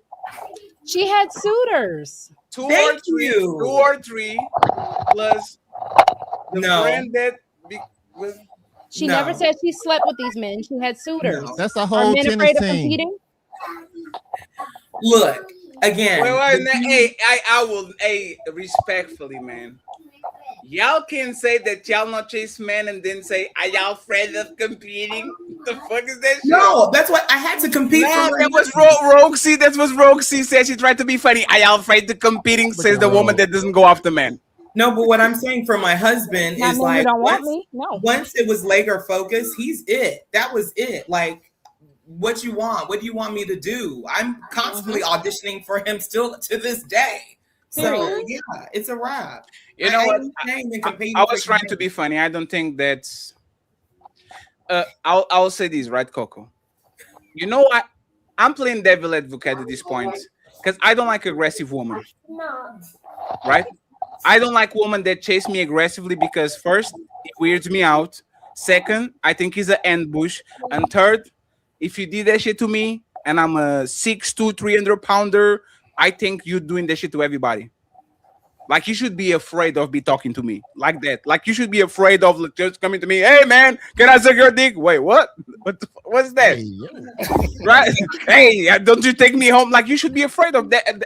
She had suitors. 2 or 3 plus the friend that was. She never said she slept with these men. She had suitors. No. That's a whole men tennis afraid of team. competing? Look, again. Hey, respectfully, man. Y'all can say that y'all not chase men and then say, are y'all afraid of competing? The fuck is that shit? No, that's what I had to compete for. That was Roxy. That's what Roxy said. She tried to be funny. Are y'all afraid of competing? Says the woman that doesn't go after men. No, but what I'm saying for my husband is like, once it was Laker focus, he's it. That was it. Like, what you want? What do you want me to do? I'm constantly auditioning for him still to this day. So yeah, it's a wrap. You know what? I was trying to be funny. I don't think that's. I'll say this, right, Coco? You know what? I'm playing devil advocate at this point because I don't like aggressive women. Right? I don't like women that chase me aggressively because first, it weirds me out. Second, I think it's an ambush. And third, if you did that shit to me and I'm a 6'2", 300-pounder, I think you're doing that shit to everybody. Like, you should be afraid of talking to me like that. Like, you should be afraid of just coming to me. Hey, man, can I suck your dick? Wait, what? What's that? Right? Hey, don't you take me home? Like, you should be afraid of that.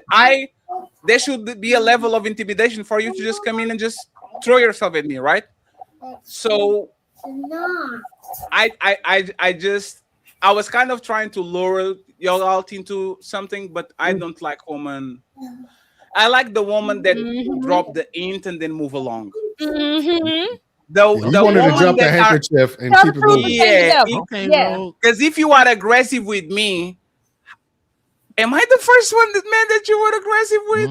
There should be a level of intimidation for you to just come in and just throw yourself at me, right? So I was kind of trying to lure y'all out into something, but I don't like women. I like the woman that drop the int and then move along. You wanted to drop the handkerchief and keep it moving. Yeah. Because if you are aggressive with me, am I the first man that you were aggressive with?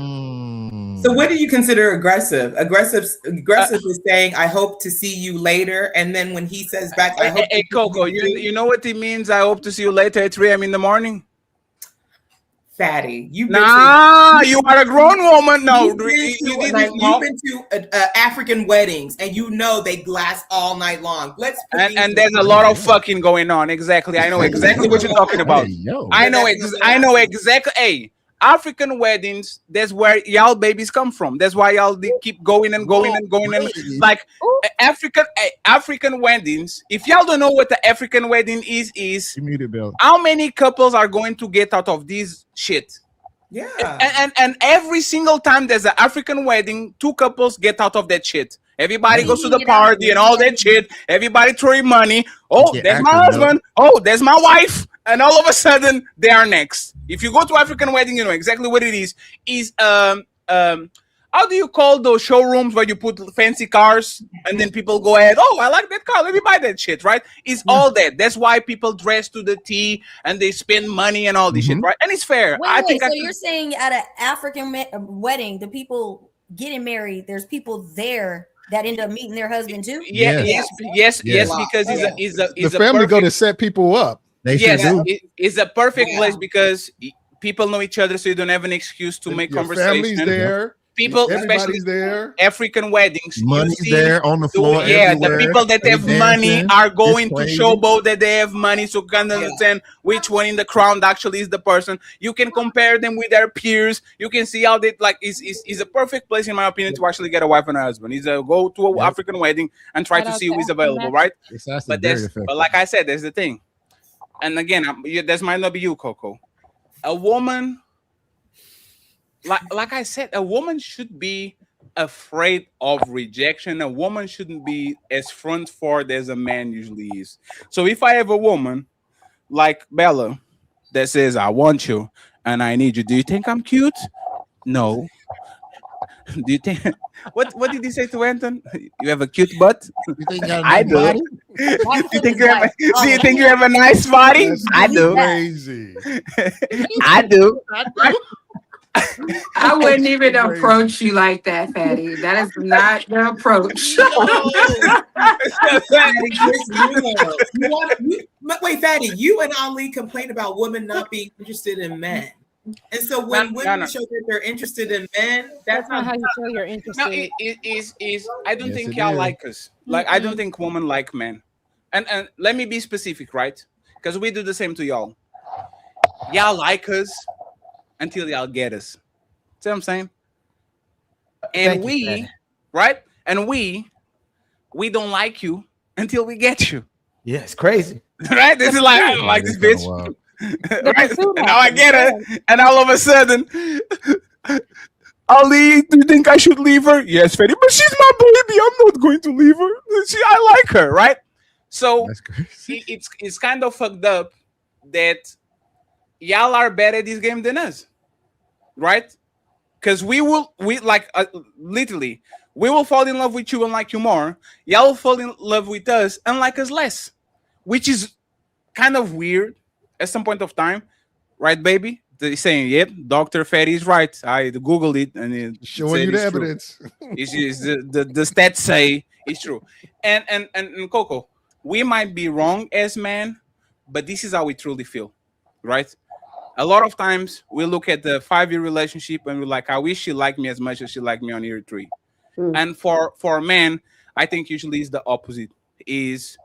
So what do you consider aggressive? Aggressive is saying, I hope to see you later. And then when he says back, I hope Hey, Coco, you know what it means? I hope to see you later at 3 a.m. in the morning? Fatty. You are a grown woman. No, you've been to African weddings and they last all night long. And there's a lot of fucking going on. Exactly. I know exactly what you're talking about. I know exactly. Hey, African weddings, that's where y'all babies come from. That's why y'all keep going and going and going. And like African weddings, if y'all don't know what the African wedding is how many couples are going to get out of this shit? Yeah. And every single time there's an African wedding, 2 couples get out of that shit. Everybody goes to the party and all that shit. Everybody throwing money. Oh, there's my husband. Oh, there's my wife. And all of a sudden, they are next. If you go to African wedding, you know exactly what it is. How do you call those showrooms where you put fancy cars and then people go ahead? Oh, I like that car. Let me buy that shit, right? It's all that. That's why people dress to the T and they spend money and all this shit, right? And it's fair. So you're saying at an African wedding, the people getting married, there's people there that end up meeting their husband too? Yes, because the family go to set people up. It's a perfect place because people know each other, so you don't have an excuse to make conversation. Family's there. people, Everybody's especially there. African weddings, Money's you see, there on the floor. the everywhere. people that They have money dancing. are It's going to crazy. showboat that they have money, so can understand which one in the crowd actually is the person. You can compare them with their peers. You can see how they like is a perfect place, in my opinion, to actually get a wife and a husband. Is a go to an African wedding and try to see who is available, right? It's actually But very there's, effective. but like I said, there's the thing, and again, this might not be you, Coco. A woman, like I said, a woman should be afraid of rejection. A woman shouldn't be as front forward as a man usually is. So if I have a woman like Bella that says, I want you and I need you, do you think I'm cute? No. Do you think what did he say to Anton? You have a cute butt? You think you got a I nice do. body? Do you think you have a nice body? That's I do. crazy. I do. I wouldn't even approach you like that, Fatty. That is not the approach. Wait, Fatty, you and Ali complain about women not being interested in men. And so when women show that they're interested in men, that's not how you show you're interested. No, it is. I don't think it y'all is. like us. Like I don't think women like men. And let me be specific, right? Because we do the same to y'all. Y'all like us until y'all get us. See what I'm saying? And Thank you, Fatty. right? And we don't like you until we get you. Yeah, it's crazy. Right? This is like, I don't like this bitch. Wow. Right? And now I get her. And all of a sudden, Ali, do you think I should leave her? Yes, Freddy, but she's my baby. I'm not going to leave her. I like her, right? So That's crazy. it's kind of fucked up that y'all are better at this game than us, right? Because we literally, we will fall in love with you and like you more. Y'all will fall in love with us and like us less, which is kind of weird at some point of time, right, baby? They're saying, yep, Dr. Fatty is right. I Googled it and it Showing you the it's true. evidence. It's the stats say it's true. And Coco, we might be wrong as men, but this is how we truly feel, right? A lot of times we look at the 5-year relationship and we're like, I wish she liked me as much as she liked me on year 3. And for men, I think usually it's the opposite. Is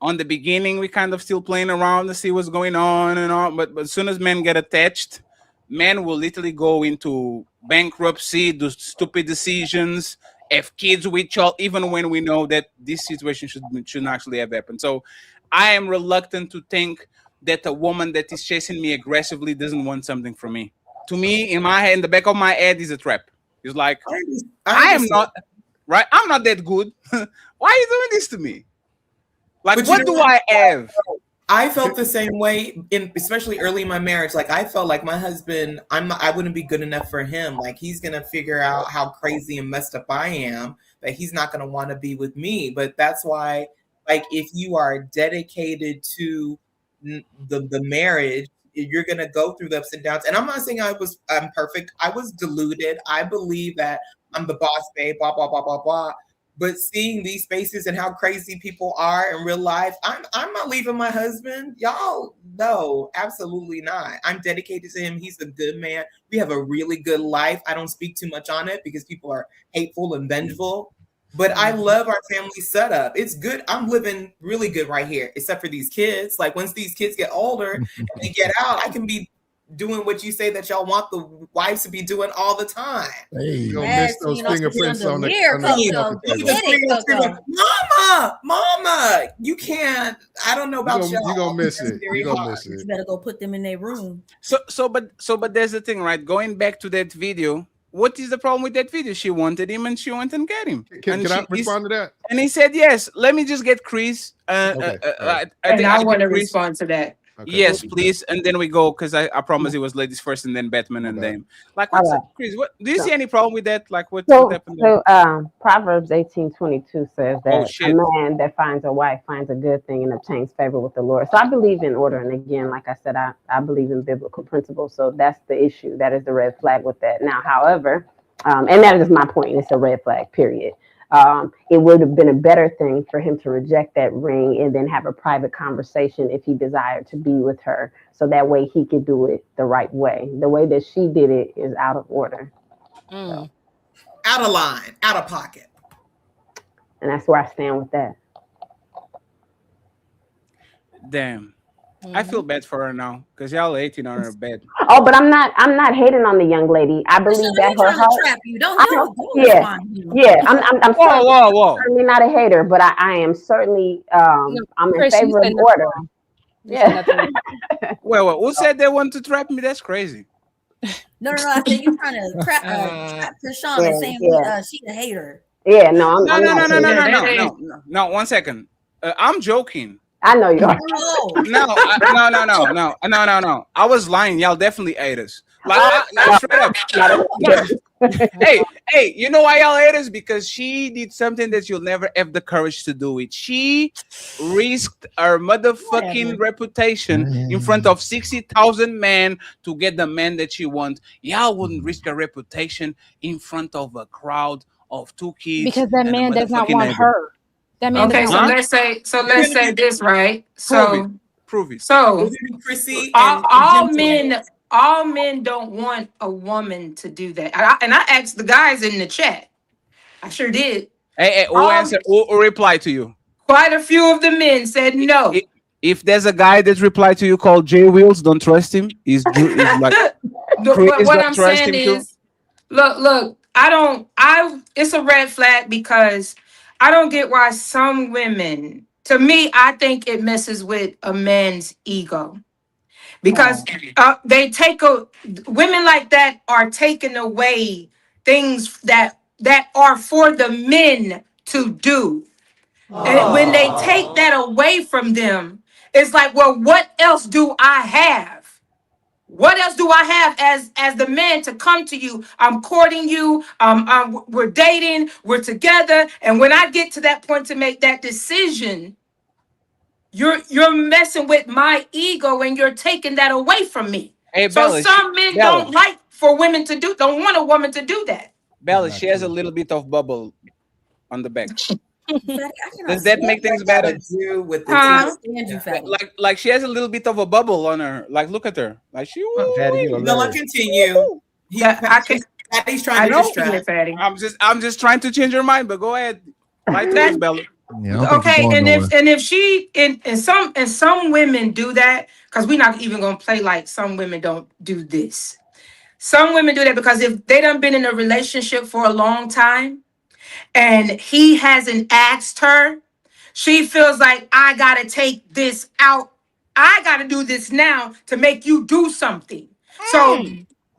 on the beginning we kind of still playing around to see what's going on and all, but as soon as men get attached, men will literally go into bankruptcy, do stupid decisions, have kids with y'all, even when we know that this situation shouldn't actually have happened. So I am reluctant to think that a woman that is chasing me aggressively doesn't want something from me. To me, in my head, in the back of my head, is a trap. It's like I am not right. I'm not that good. Why are you doing this to me? Like, But what do I have? I felt the same way, especially early in my marriage. Like I felt like my husband, I wouldn't be good enough for him. Like he's gonna figure out how crazy and messed up I am, that he's not gonna want to be with me. But that's why, like, if you are dedicated to the marriage, you're gonna go through the ups and downs. And I'm not saying I'm perfect. I was deluded. I believe that I'm the boss babe, blah blah blah blah blah. But seeing these spaces and how crazy people are in real life, I'm not leaving my husband. Y'all, no, absolutely not. I'm dedicated to him. He's a good man. We have a really good life. I don't speak too much on it because people are hateful and vengeful. But I love our family setup. It's good. I'm living really good right here, except for these kids. Like once these kids get older and they get out, I can be doing what you say that y'all want the wives to be doing all the time. Hey, you gonna miss those fingerprints on Mama, you can't. I don't know about y'all. You gonna miss it. You gonna miss it. You better go put them in their room. But there's the thing, right? Going back to that video, what is the problem with that video? She wanted him and she went and got him. Can I respond to that? And he said, yes, let me just get Chris. And I want to respond to that. Okay. Yes, please. And then we go, because I promise it was ladies first and then Batman and them. Like, what's up, Chris? What do you see any problem with that? Like, what happened there? So Proverbs 18:22 says that shit. a man that finds a wife finds a good thing and obtains favor with the Lord. So I believe in order. And again, like I said, I believe in biblical principles. So that's the issue. That is the red flag with that. Now, however, and that is my point. It's a red flag, period. It would have been a better thing for him to reject that ring and then have a private conversation if he desired to be with her. So that way he could do it the right way. The way that she did it is out of order. So. out of line, out of pocket. And that's where I stand with that. Damn. I feel bad for her now because y'all 18 on her bed. Oh, but I'm not hating on the young lady. I believe that her heart. Trap you. Don't I'm certainly not a hater, but I am certainly I'm in Chris, favor of order. Yeah. Well, who said they want to trap me? That's crazy. No. I think you're trying to trap KRISHAWNA saying she's a hater. Yeah, no, I'm no. 1 second. I'm joking. I know you are. No. I was lying. Y'all definitely ate us. Like, straight up. hey, you know why y'all ate us? Because she did something that you'll never have the courage to do it. She risked her motherfucking reputation in front of 60,000 men to get the man that she wants. Y'all wouldn't risk her reputation in front of a crowd of 2 kids. Because that man does not want her. That man okay, let's say this, right? So prove it. So Chrissy, all men don't want a woman to do that. And I asked the guys in the chat. I sure did. Hey, who replied to you? Quite a few of the men said no. If there's a guy that replied to you called J Wheels, don't trust him. He's like what I'm saying is, look, it's a red flag because I don't get why some women, to me, I think it messes with a man's ego. Because women like that are taking away things that are for the men to do. And when they take that away from them, it's like, well, what else do I have? What else do I have as the man to come to you? I'm courting you. We're dating. We're together. And when I get to that point to make that decision, you're messing with my ego and you're taking that away from me. Hey, so Bella, some men don't want a woman to do that. Bella, she has a little bit of bubble on the back. Does that make things better? Like she has a little bit of a bubble on her. Like, look at her. Like she. No, continue. Patty's trying to distract. I'm just trying to change your mind. But go ahead. Bella. Yeah, okay, and some women do that because we're not even gonna play like some women don't do this. Some women do that because if they done been in a relationship for a long time and he hasn't asked her, she feels like I gotta take this out. I gotta do this now to make you do something. So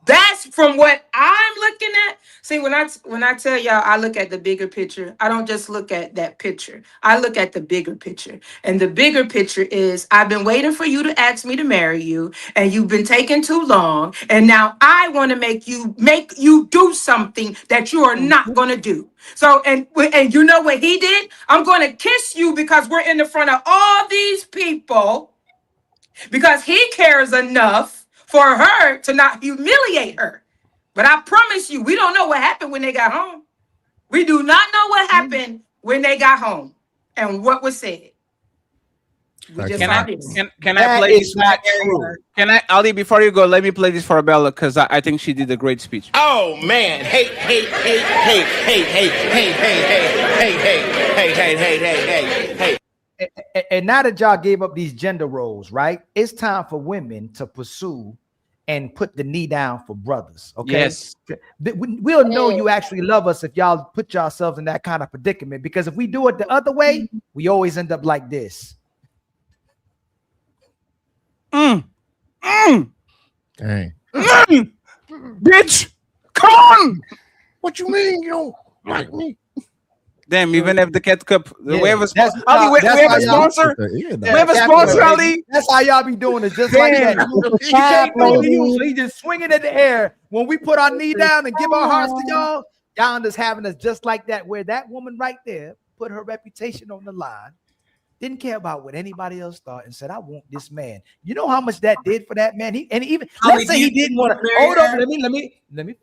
that's from what I'm looking at. See, when I tell y'all I look at the bigger picture, I don't just look at that picture. I look at the bigger picture. And the bigger picture is I've been waiting for you to ask me to marry you, and you've been taking too long. And now I want to make you do something that you are not going to do. So, and you know what he did? I'm going to kiss you because we're in the front of all these people because he cares enough for her to not humiliate her. But I promise you, we don't know what happened when they got home. We do not know what happened when they got home and what was said. Can I play this? Can I, Ali, before you go, let me play this for Bella because I think she did a great speech. Oh man, hey. And now that y'all gave up these gender roles, right? It's time for women to pursue and put the knee down for brothers. Okay. Yes. We'll know you actually love us if y'all put yourselves in that kind of predicament. Because if we do it the other way, we always end up like this. Dang. Bitch, come on. What you mean you don't like me? Damn, even if the cat cup, we have a that's Ali, we have a sponsor. We have a sponsor, Ali. That's how y'all be doing it, just like that. You can't do it, so you just swinging in the air. When we put our knee down and give our hearts to y'all, y'all just having us just like that. Where that woman right there put her reputation on the line, didn't care about what anybody else thought, and said, "I want this man." You know how much that did for that man. Let's say he didn't want to. Hold on, let me finish.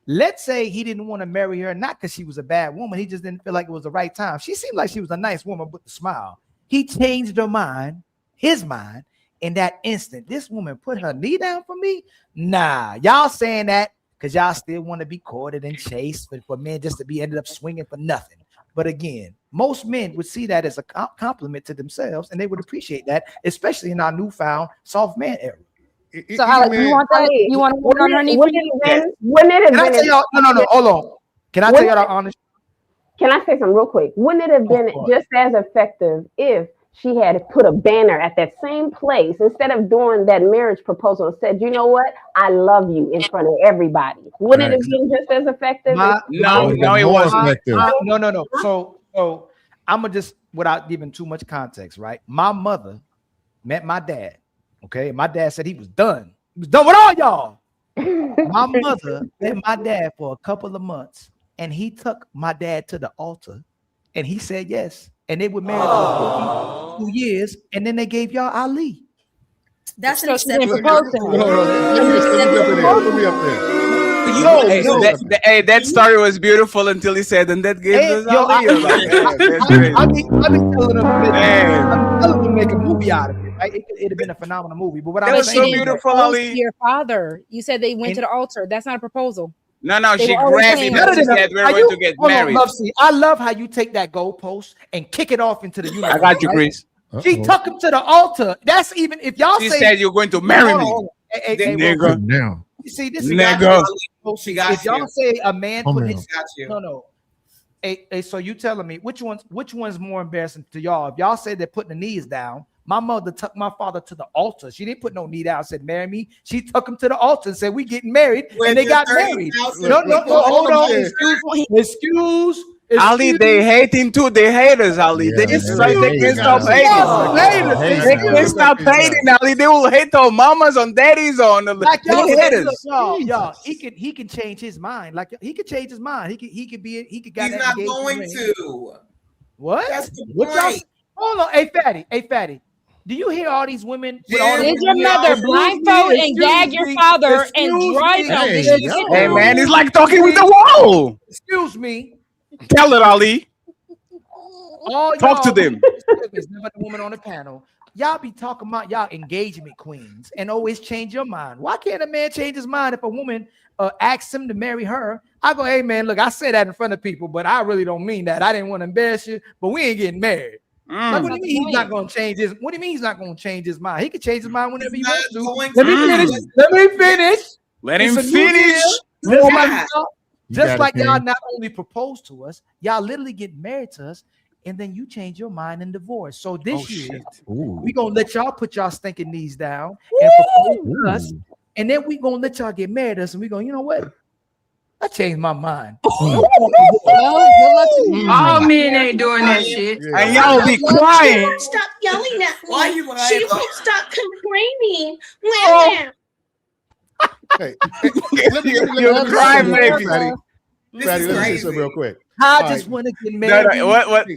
Let's say he didn't want to marry her, not because she was a bad woman. He just didn't feel like it was the right time. She seemed like she was a nice woman with a smile. He changed her mind, his mind, in that instant. This woman put her knee down for me? Nah, y'all saying that because y'all still want to be courted and chased, but for men just to be ended up swinging for nothing. But again, most men would see that as a compliment to themselves, and they would appreciate that, especially in our newfound soft man era. So, Alex, you want that? You want to put on her knee for you? Wouldn't it have Can I been? tell y'all? No, hold on. Can I tell y'all the honest? Can I say something real quick? Wouldn't it have been just as effective if she had put a banner at that same place instead of doing that marriage proposal and said, you know what, I love you in front of everybody? Wouldn't it have been just as effective? No, it wasn't. No. So I'm gonna just, without giving too much context, right? My mother met my dad. Okay, my dad said he was done. He was done with all y'all. My mother met my dad for a couple of months, and he took my dad to the altar, and he said yes. And they were married for 2 years, and then they gave y'all Ali. That's an So she didn't propose to him. Let me up there. Hey, that story was beautiful until he said, and that gave us Ali. I've been telling them to make a movie out of it. Right? It'd have been a phenomenal movie. But what That I'm was saying so beautiful, Propose Ali. to your father. You said they went to the altar. That's not a proposal. No, They she were always grabbed saying- him and she said we're going to get married. I love how you take that goalpost and kick it off into the universe. I got you, Chris. She took him to the altar. That's even if y'all She say said you're going to marry me. Hey, Nigga. Now. You see, this is Nigga. if y'all say a man Come put on. his no. Hey, so you telling me which one's more embarrassing to y'all? If y'all say they're putting the knees down, my mother took my father to the altar. She didn't put no knee down, said marry me. She took him to the altar and said we getting married, and they got married. No, hold on. Excuse. Ali, they hate him too. They hate us, Ali. They can't stop hating. They can't stop hating, Ali. They will hate our mamas on daddies on. Like They y'all, hate look, us. y'all, he can change his mind. Like he could change his mind. He could He's not going to. What? That's the What y'all? point. Hold on, hey fatty. Do you hear all these women? With all Did these your mother Excuse blindfold me, and gag your father and excuse drive me. him? Did Hey, she get Hey, you? man, it's like talking with the wall. Excuse me. Tell it, Ali. All Talk to y'all- them. There's never a woman on the panel. Y'all be talking about y'all engagement queens and always change your mind. Why can't a man change his mind if a woman asks him to marry her? I go, hey man, look, I say that in front of people, but I really don't mean that. I didn't want to embarrass you, but we ain't getting married. Like, what do you mean he's not going to change his? What do you mean he's not going to change his mind? He can change his mind whenever he wants to. Let me finish. Let me finish. Let It's him a new finish. year. Just like You just got like it, y'all King. not only propose to us, y'all literally get married to us, and then you change your mind and divorce. So this year, we gonna let y'all put y'all stinking knees down and propose to us, and then we gonna let y'all get married to us, and we go, you know what? I changed my mind. Well, good luck to you. All men ain't doing that shit. And y'all be crying. Stop yelling at me. Why you lying? She won't stop complaining. Hey, let me You're say crying, something real quick, baby. Fatty. This Fatty, is let me say crazy. something real quick. I All just right. want to get No, married. what?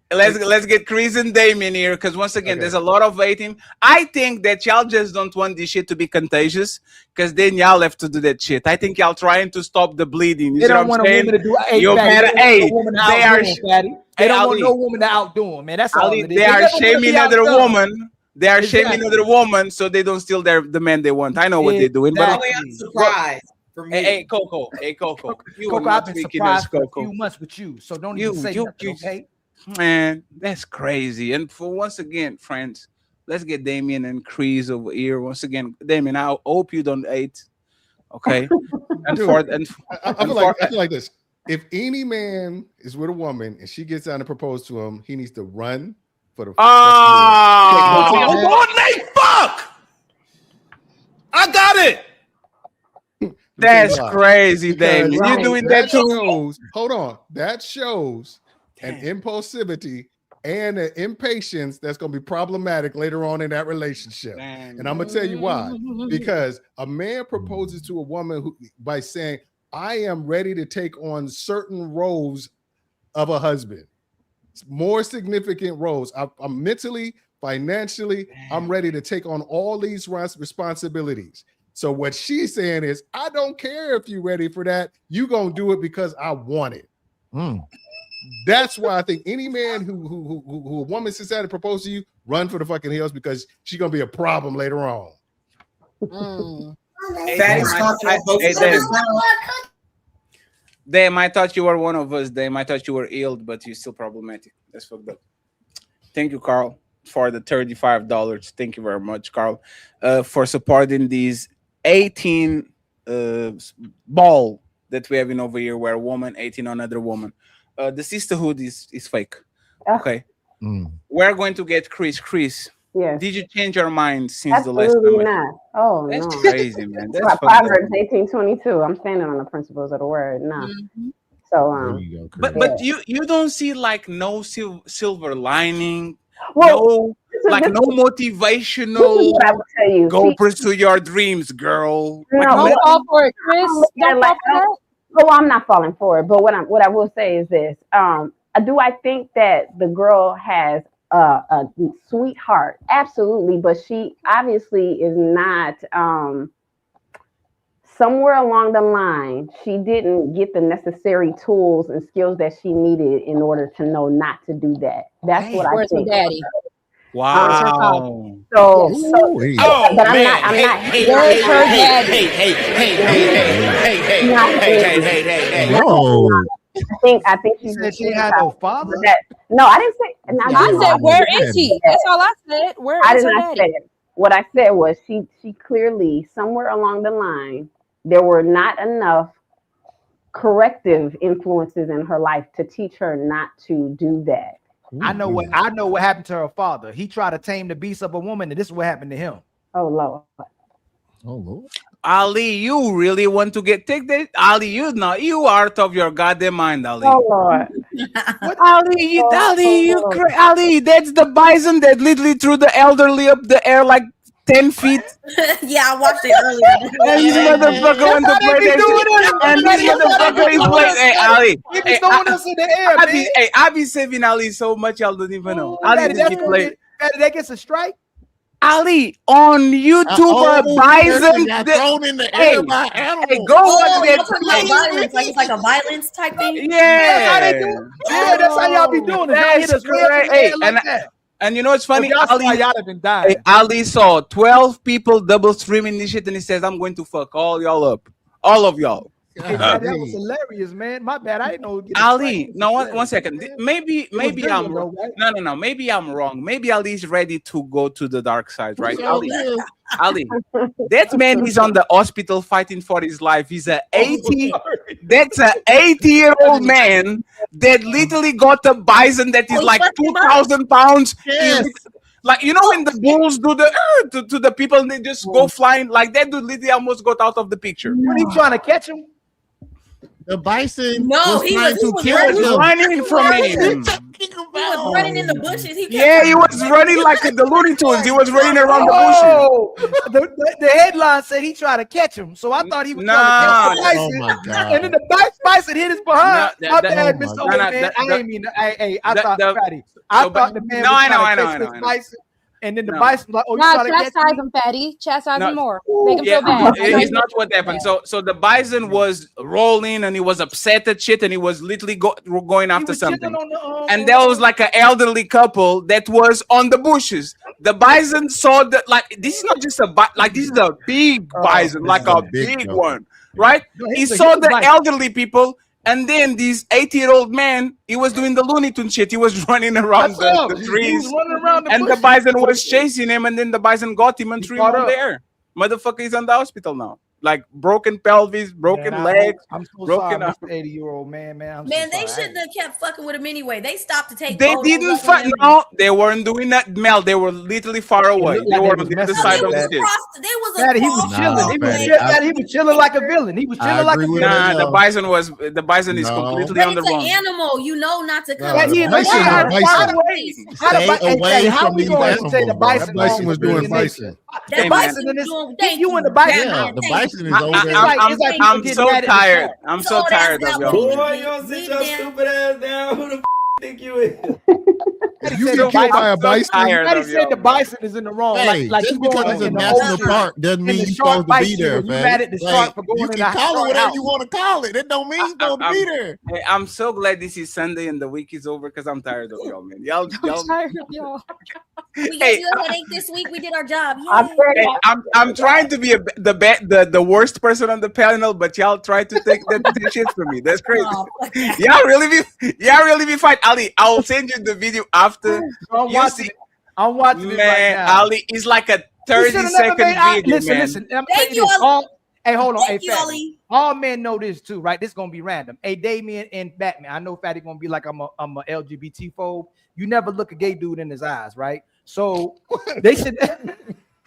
Let's get Chris and Damien here, because once again, Okay. there's a lot of waiting. I think that y'all just don't want this shit to be contagious, because then y'all have to do that shit. I think y'all trying to stop the bleeding. You They see don't what want I'm a saying? woman to do. Hey, You Fatty, better, they hey, don't want a woman to they are, outdo 'em, Fatty. They hey, don't want Ali. no woman to outdo them, man. That's all Ali, it is. they are never wanna shaming be another outdone. woman. They are shaming Exactly. another woman, so they don't steal the man they want. I know what they're doing, but Only I'm surprised for me. hey, Coco, you are Coco, I've not been speaking as surprised for a Coco. few months with you, so don't even say nothing, okay? Man, that's crazy. And for once again, friends, let's get Damien and Chris over here. Once again, Damien, I hope you don't hate. Okay. And Dude, for I feel like this. If any man is with a woman and she gets down to propose to him, he needs to run for the hold on, Nate, fuck! I got it. That's crazy, Because Damien. You're doing that too. shows, hold on. That shows an impulsivity and an impatience that's going to be problematic later on in that relationship. And I'm going to tell you why. Because a man proposes to a woman by saying, I am ready to take on certain roles of a husband, more significant roles. I'm mentally, financially, I'm ready to take on all these responsibilities. So what she's saying is, I don't care if you're ready for that. You're going to do it because I want it. That's why I think any man who a woman sits down to propose to you, run for the fucking hills, because she's going to be a problem later on. Damn, I thought you were one of us. Damn, I thought you were ill, but you're still problematic. That's fucked up. Thank you, Carl, for the $35. Thank you very much, Carl, for supporting these 18 ball that we have in over here, where a woman 18 on another woman. The sisterhood is fake. Okay. We're going to get Chris. Chris, did you change your mind since the last time? Absolutely not. Oh, That's no. crazy, man. That's Like fucked up. Proverbs 18:22. I'm standing on the principles of the word. No. So, But you don't see like no silver lining, Well, no motivational. What I would tell you. Go pursue your dreams, girl. No, Don't fall for it, Chris. Don't fall for that. Oh, I'm not falling for it. But what I will say is this: do I think that the girl has a sweetheart? Absolutely, but she obviously is not. Somewhere along the line, she didn't get the necessary tools and skills that she needed in order to know not to do that. That's what I Where's her think. daddy? Wow. So, but I'm man. not. Where's her daddy? I think she's. Said she had no father. No, I didn't say. I said, where is he? That's all I said. Where I is did her not daddy? say it. What I said was she clearly, somewhere along the line, there were not enough corrective influences in her life to teach her not to do that. I know what happened to her father. He tried to tame the beast of a woman, and this is what happened to him. Oh Lord. Oh Lord. Ali, you really want to take that? Ali, you are out of your goddamn mind, Ali. Oh Lord. What? Ali, that's the bison that literally threw the elderly up the air like 10 feet. Yeah, I watched it earlier. And this motherfucker went to play that. And this motherfucker is playing. Hey, Ali. He be throwing us in the air, man. I be saving Ali so much, y'all don't even know. Ali just keep playing. That gets a strike. Ali, on YouTube, bison got thrown in the air by animals. Hey, go watch You're talking about violence, like it's like a violence type thing. Yeah, that's how they do it. Yeah, that's how y'all be doing it. Y'all hit us way up in the air like that. And you know what's funny? Y'all have been dying. Ali saw 12 people double streaming this shit, and he says, "I'm going to fuck all y'all up, all of y'all." That was hilarious, man. My bad. I didn't know. Ali, no, one second. Maybe I'm wrong. No. Maybe I'm wrong. Maybe Ali's ready to go to the dark side, right? Ali, that man is on the hospital fighting for his life. He's that's an 80-year-old man that literally got a bison that is like 2,000 pounds. Yes. Like, you know when the bulls do the to the people and they just go flying, like that dude literally almost got out of the picture. What are you trying to catch him? The bison No, was he trying was to kill him. running from him. He was running in the bushes. He was running like the Looney Tunes. He was running around the bushes. The headline said he tried to catch him, so I thought he was trying to catch the bison. Oh my God. And then the bison hit his behind. My bad, oh Mr. my Man. I ain't mean. I thought Fatty. I thought the man was trying to catch this bison. And then the bison was like, "Oh, you trying to catch chastise me?" him, Fatty. Chastise him more. Make him feel bad. It's not what happened. So the bison was rolling and he was upset at shit and he was literally going after something. And there was like an elderly couple that was on the bushes. The bison saw that, like, this is not just this is a big bison, like a big one, right? He saw the elderly people. And then this 80-year-old man, he was doing the Looney Tunes shit. He was running around the trees. He was running around the and bushes. the bison was chasing him. And then the bison got him and threw him on the air. Motherfucker is in the hospital now. Like broken pelvis, broken legs. I'm so broken sorry, Mr. 80-year-old man. Man, they shouldn't have kept fucking with him anyway. They stopped to take. They photos didn't of fight. him. No, they weren't doing that. Mel, they were literally far away. They were on the other side of the stage. Fatty, he was chilling. He was chilling like a villain. He was chilling like a villain. Nah, the bison is completely on the It's an wrong. animal, you know, not to come. Stay away from these bison. That bison was doing bison. That bison is doing. Thank You and the bison. Yeah, the bison is over there. I'm so tired. I'm so tired of y'all. Boy, you don't sit your stupid ass down. Who the think you is? If you get killed by a bison, Daddy said the bison is in the wrong. Hey, like just you because going it's a in the national ocean, park doesn't and mean the you're shark supposed to be bites you, there, and you man. mad at the shark for You going in can the call it shark whatever house. you want to call it. It don't mean you're supposed to be there. Hey, I'm so glad this is Sunday and the week is over because I'm tired of y'all, man. Y'all, tired of y'all. We gave you a headache this week. We did our job. Hey, I'm trying to be the worst person on the panel, but y'all try to take that shit from me. That's crazy. Y'all really be fight. Ali, I'll send you the video after. I'm watching it. I'm watching it right Man, now. Ali, it's like a You 30 should've never second made eye- video, Listen, man. listen. I'm Thank telling you, this. Ali. Hey, hold on. Thank Hey, you, Fatty. Ali. All men know this too, right? This is gonna be random. Hey, Damien and Batman. I know Fatty gonna be like I'm a LGBT phobe. You never look a gay dude in his eyes, right? So they should.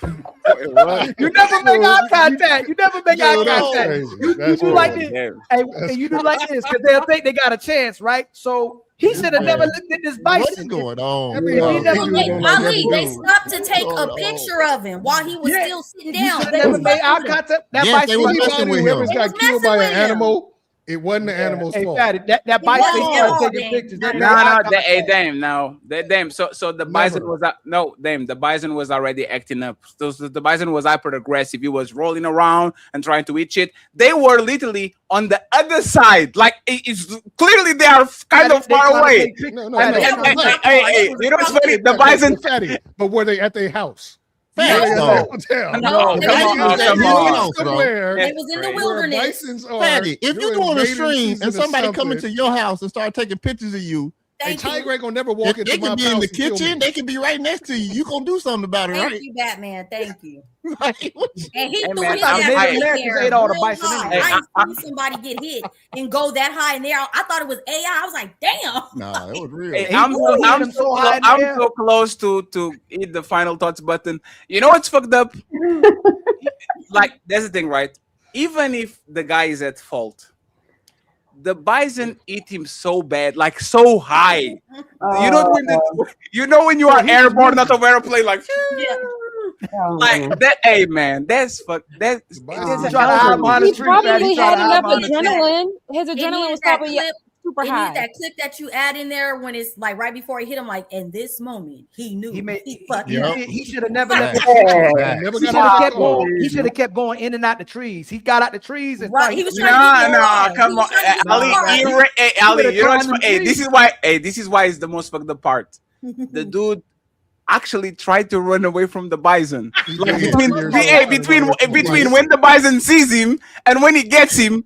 You never make eye contact. You never make eye contact. You do like this. Hey, and you do like this because they'll think they got a chance, right? So he should have never looked at this bison. What is going on? He never Ali, they stopped to take a picture of him while he was still sitting down. They never was made eye messing with him. contact. That Yes, they bison was messing with him. Whoever's They got was killed messing by with an him. animal, it wasn't the animal's Hey, fault. Fatty, that bison wasn't started y'all, taking then. pictures. They No, made eye No, contact. hey, damn. So the bison Never. was the bison was already acting up. So the bison was hyper aggressive. He was rolling around and trying to eat shit. They were literally on the other side. Like it's clearly they are kind of far away. No, Hey, you know what's funny? The bison. Fatty, but were they at their house? Facts, No, though. No, Come they on, was come in the on. wilderness. Somewhere They was in the where wilderness. bisons are. Fatty, if you're doing a mating stream season and or somebody come something, into your house and start taking pictures of you, a Thank you. tiger ain't gonna never walk they into my could be house in the and kill kitchen. me. They could be right next to you. You gonna do something about it, Thank right? you, Batman. Thank you. Like, what you- And he Hey, threw man, his I'm- ass Native in Americans there ate all the real bison high. anyway. I ain't seen somebody get hit and go that high in there. I thought it was AI. I was like, damn. Nah, it was real. Hey, He I'm threw him so high in I'm there. so close to hit the final thoughts button. You know what's fucked up? Like that's the thing, right? Even if the guy is at fault, the bison eat him so bad, like so high. You know when you are airborne, not of airplane, like that. Hey man, that's fuck. That's He tried to hide behind He the tree, Fatty. probably He tried had to hide enough behind the tree. adrenaline. His It adrenaline needed was that probably clip. super It high. needed that clip that you add in there when it's like right before he hit him. Like in this moment, he knew. He should have never left the Facts. tree. He should have kept going. He should have kept going in and out the trees. He got out the trees and Right, he was trying to get no, come on, Ali. Hey, Ali, you know what's hey, this is why. Hey, this is why it's the most fucked up part. The dude actually tried to run away from the bison. Like between when the bison sees him and when he gets him,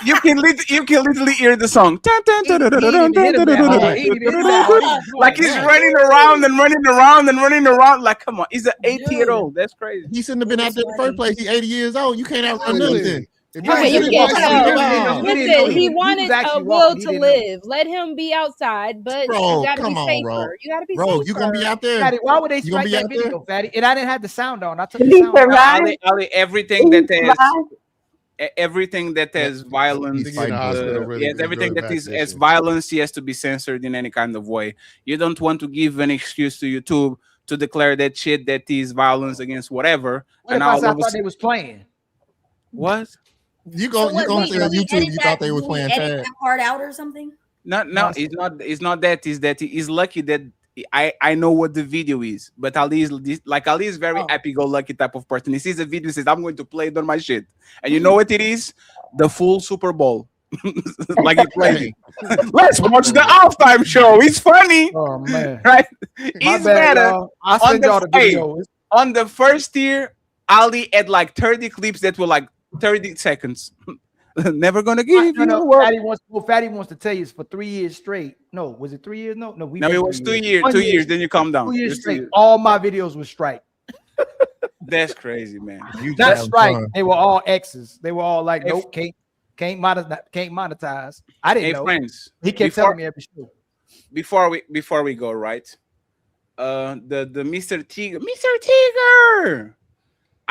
you can literally hear the song. Like he's running around and running around and running around. Like, come on, he's an 80-year-old. That's crazy. He shouldn't have been out there in the first place. He's 80 years old. You can't outrun nothing. Okay, you can't tell. Listen, he wanted a will to live. Let him be outside, but Bro, you gotta be come on, safer. bro. You gotta be Bro, safer. you gonna be out there? Fatty, why would they You gonna strike be that out there? video, Fatty? And I didn't have the sound on. I took the sound off. Everything that has violence, everything that is as violence, he has to be censored in any kind of way. You don't want to give an excuse to YouTube to declare that shit that is violence against whatever. What if I thought they was playing? What? You gonna say on YouTube you thought they were playing tag? Edit that part out or something? No, it's not. It's not that. Is that he's lucky that I know what the video is. But Ali is very happy-go-lucky type of person. He sees a video, says, "I'm going to play it on my shit," and you know what it is? The full Super Bowl. Like he played. Let's watch the halftime show. It's funny. Oh man, right? My He's bad, better. y'all. I'll send y'all the video. On the first year, Ali had like 30 clips that were like 30 seconds. Never gonna give you the world. Fatty wants to tell you it's for 3 years straight. No, was it 3 years? No, No, it was 2 years. 2 years. Then you calm down. 2 years straight. All my videos were strike. That's crazy, man. Not strike. They were all X's. They were all like, nope, can't monetize. I didn't know. Friends, he kept telling me every show. Before we go, right? The Mr. Tiger.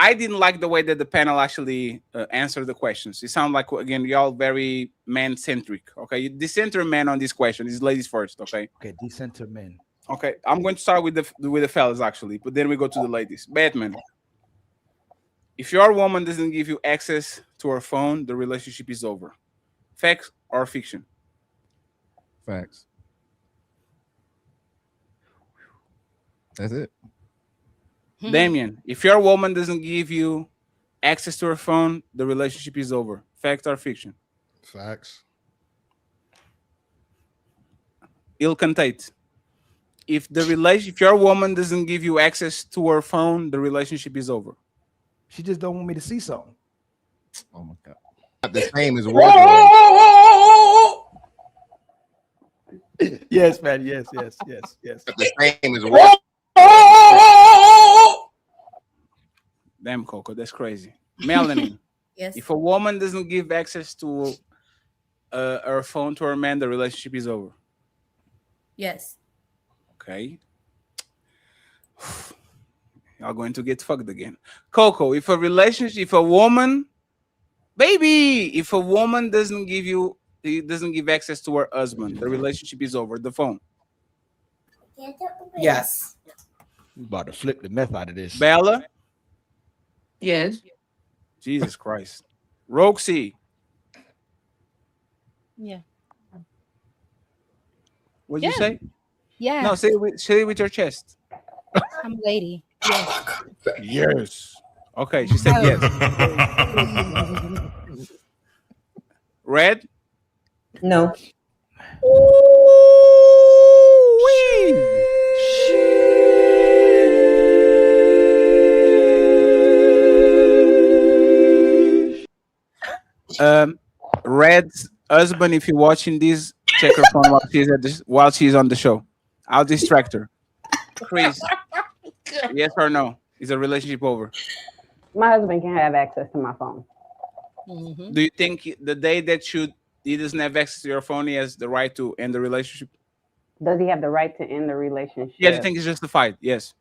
I didn't like the way that the panel actually answered the questions. It sounded like, again, y'all very man-centric. Okay, the center man on this question is ladies first. Okay. Okay, decenter men. Okay, I'm going to start with the fellas actually, but then we go to the ladies. Batman, if your woman doesn't give you access to her phone, the relationship is over. Facts or fiction? Facts. That's it. Damien, if your woman doesn't give you access to her phone, the relationship is over. Fact or fiction? Facts. Ilkan Tate, if your woman doesn't give you access to her phone, the relationship is over. She just don't want me to see something. Oh my god. Not the same as wardrobe. Yes, man. Yes. Not the same as wardrobe. Damn, Coco, that's crazy. Melanie, Yes. if a woman doesn't give access to her phone to her man, the relationship is over. Yes. Okay. Y'all going to get fucked again. Coco, if a woman doesn't give access to her husband, the relationship is over. The phone. Yes. We about to flip the meth out of this. Bella? Yes. Jesus Christ. Roxy? Yeah. What'd you say? Yeah. No, say it with your chest. I'm a lady. Yes. Yes. Okay, she said yes. Red? No. Red's husband, if you're watching this, check her phone while she's on the show. I'll distract her. Chris, yes or no? Is the relationship over? My husband can have access to my phone. Do you think the day that he doesn't have access to your phone, he has the right to end the relationship? Does he have the right to end the relationship? Yeah, you think it's justified? Yes.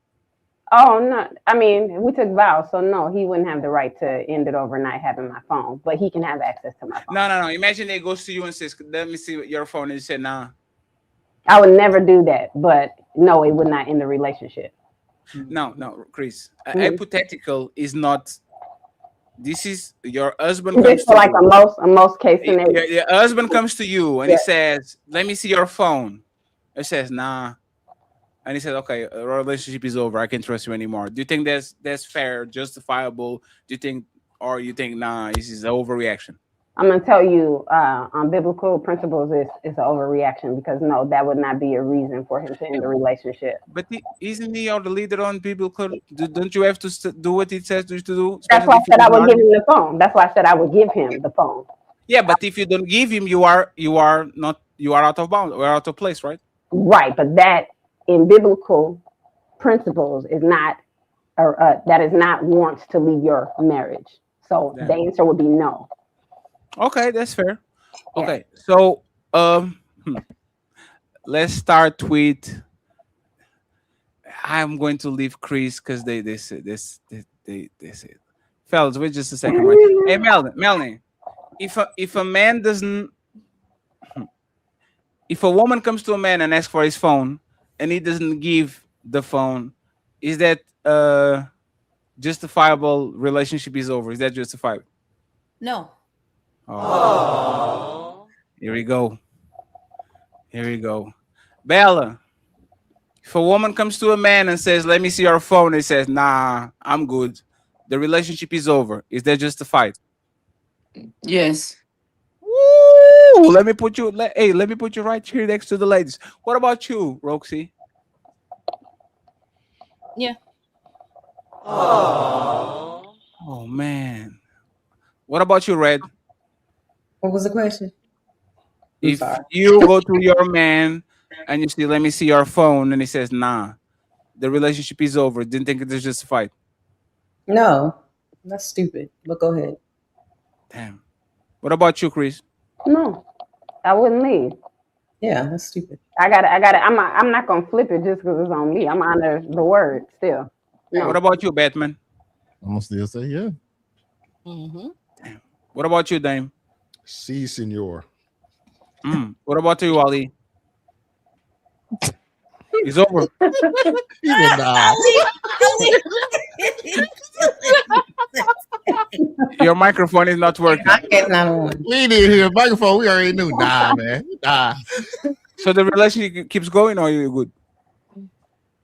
Oh, no. I mean, we took vows, so no, he wouldn't have the right to end it overnight having my phone, but he can have access to my phone. No. Imagine they goes to you and says, let me see your phone. And you said, nah. I would never do that, but no, it would not end the relationship. No, Chris. Mm-hmm. Hypothetical is not. This is your husband. This is like a most case scenario. Your husband comes to you and he says, let me see your phone. It says, nah. And he said, okay, our relationship is over. I can't trust you anymore. Do you think that's fair, justifiable? Do you think, or you think, nah, this is an overreaction? I'm going to tell you on biblical principles, it's an overreaction because no, that would not be a reason for him to end the relationship. But isn't he the leader on biblical? Don't you have to do what he says to do? That's why I said I would give him the phone. That's why I said I would give him the phone. Yeah, but if you don't give him, you are out of bounds or out of place, right? Right, but that in biblical principles is not, that is not wants to leave your marriage. So the answer would be no. Okay, that's fair. Okay, so let's start with. I'm going to leave Chris because they said this. They said, fellas, wait just a second. Right? Hey, Melanie, if a man doesn't, if a woman comes to a man and asks for his phone and he doesn't give the phone, is that justifiable? Relationship is over. Is that justifiable? No. Oh. Here we go. Bella, if a woman comes to a man and says, let me see your phone, and says, nah, I'm good, the relationship is over. Is that justified? Yes. Woo! Let me put you right here next to the ladies. What about you, Roxy? Yeah. Oh man. What about you, Red? What was the question? If you go to your man and you say, let me see your phone, and he says, nah, the relationship is over. Didn't think it was justified. No, that's stupid. But go ahead. Damn. What about you, Chris? No, I wouldn't leave. Yeah, that's stupid. I got it. I'm not gonna flip it just because it's on me. I'm under the word still. No. What about you, Batman? I'm gonna still say yeah. Damn. What about you, Dame? Si, senor. What about you, Ali? It's over. He said, nah. Your microphone is not working. We didn't hear a microphone. We already knew. Nah, man. Nah. So the relationship keeps going, or you're good?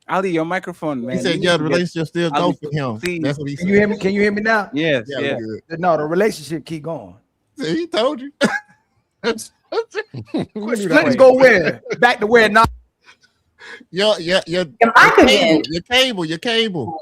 Ali, your microphone, man. He said, "Yeah, the relationship still go for him." Please. That's what he Can said. you hear me? Can you hear me now? Yes, Yeah, yeah. good. No, the relationship keep going. See, he told you. Splitting go where? Back to where? Not. Your cable.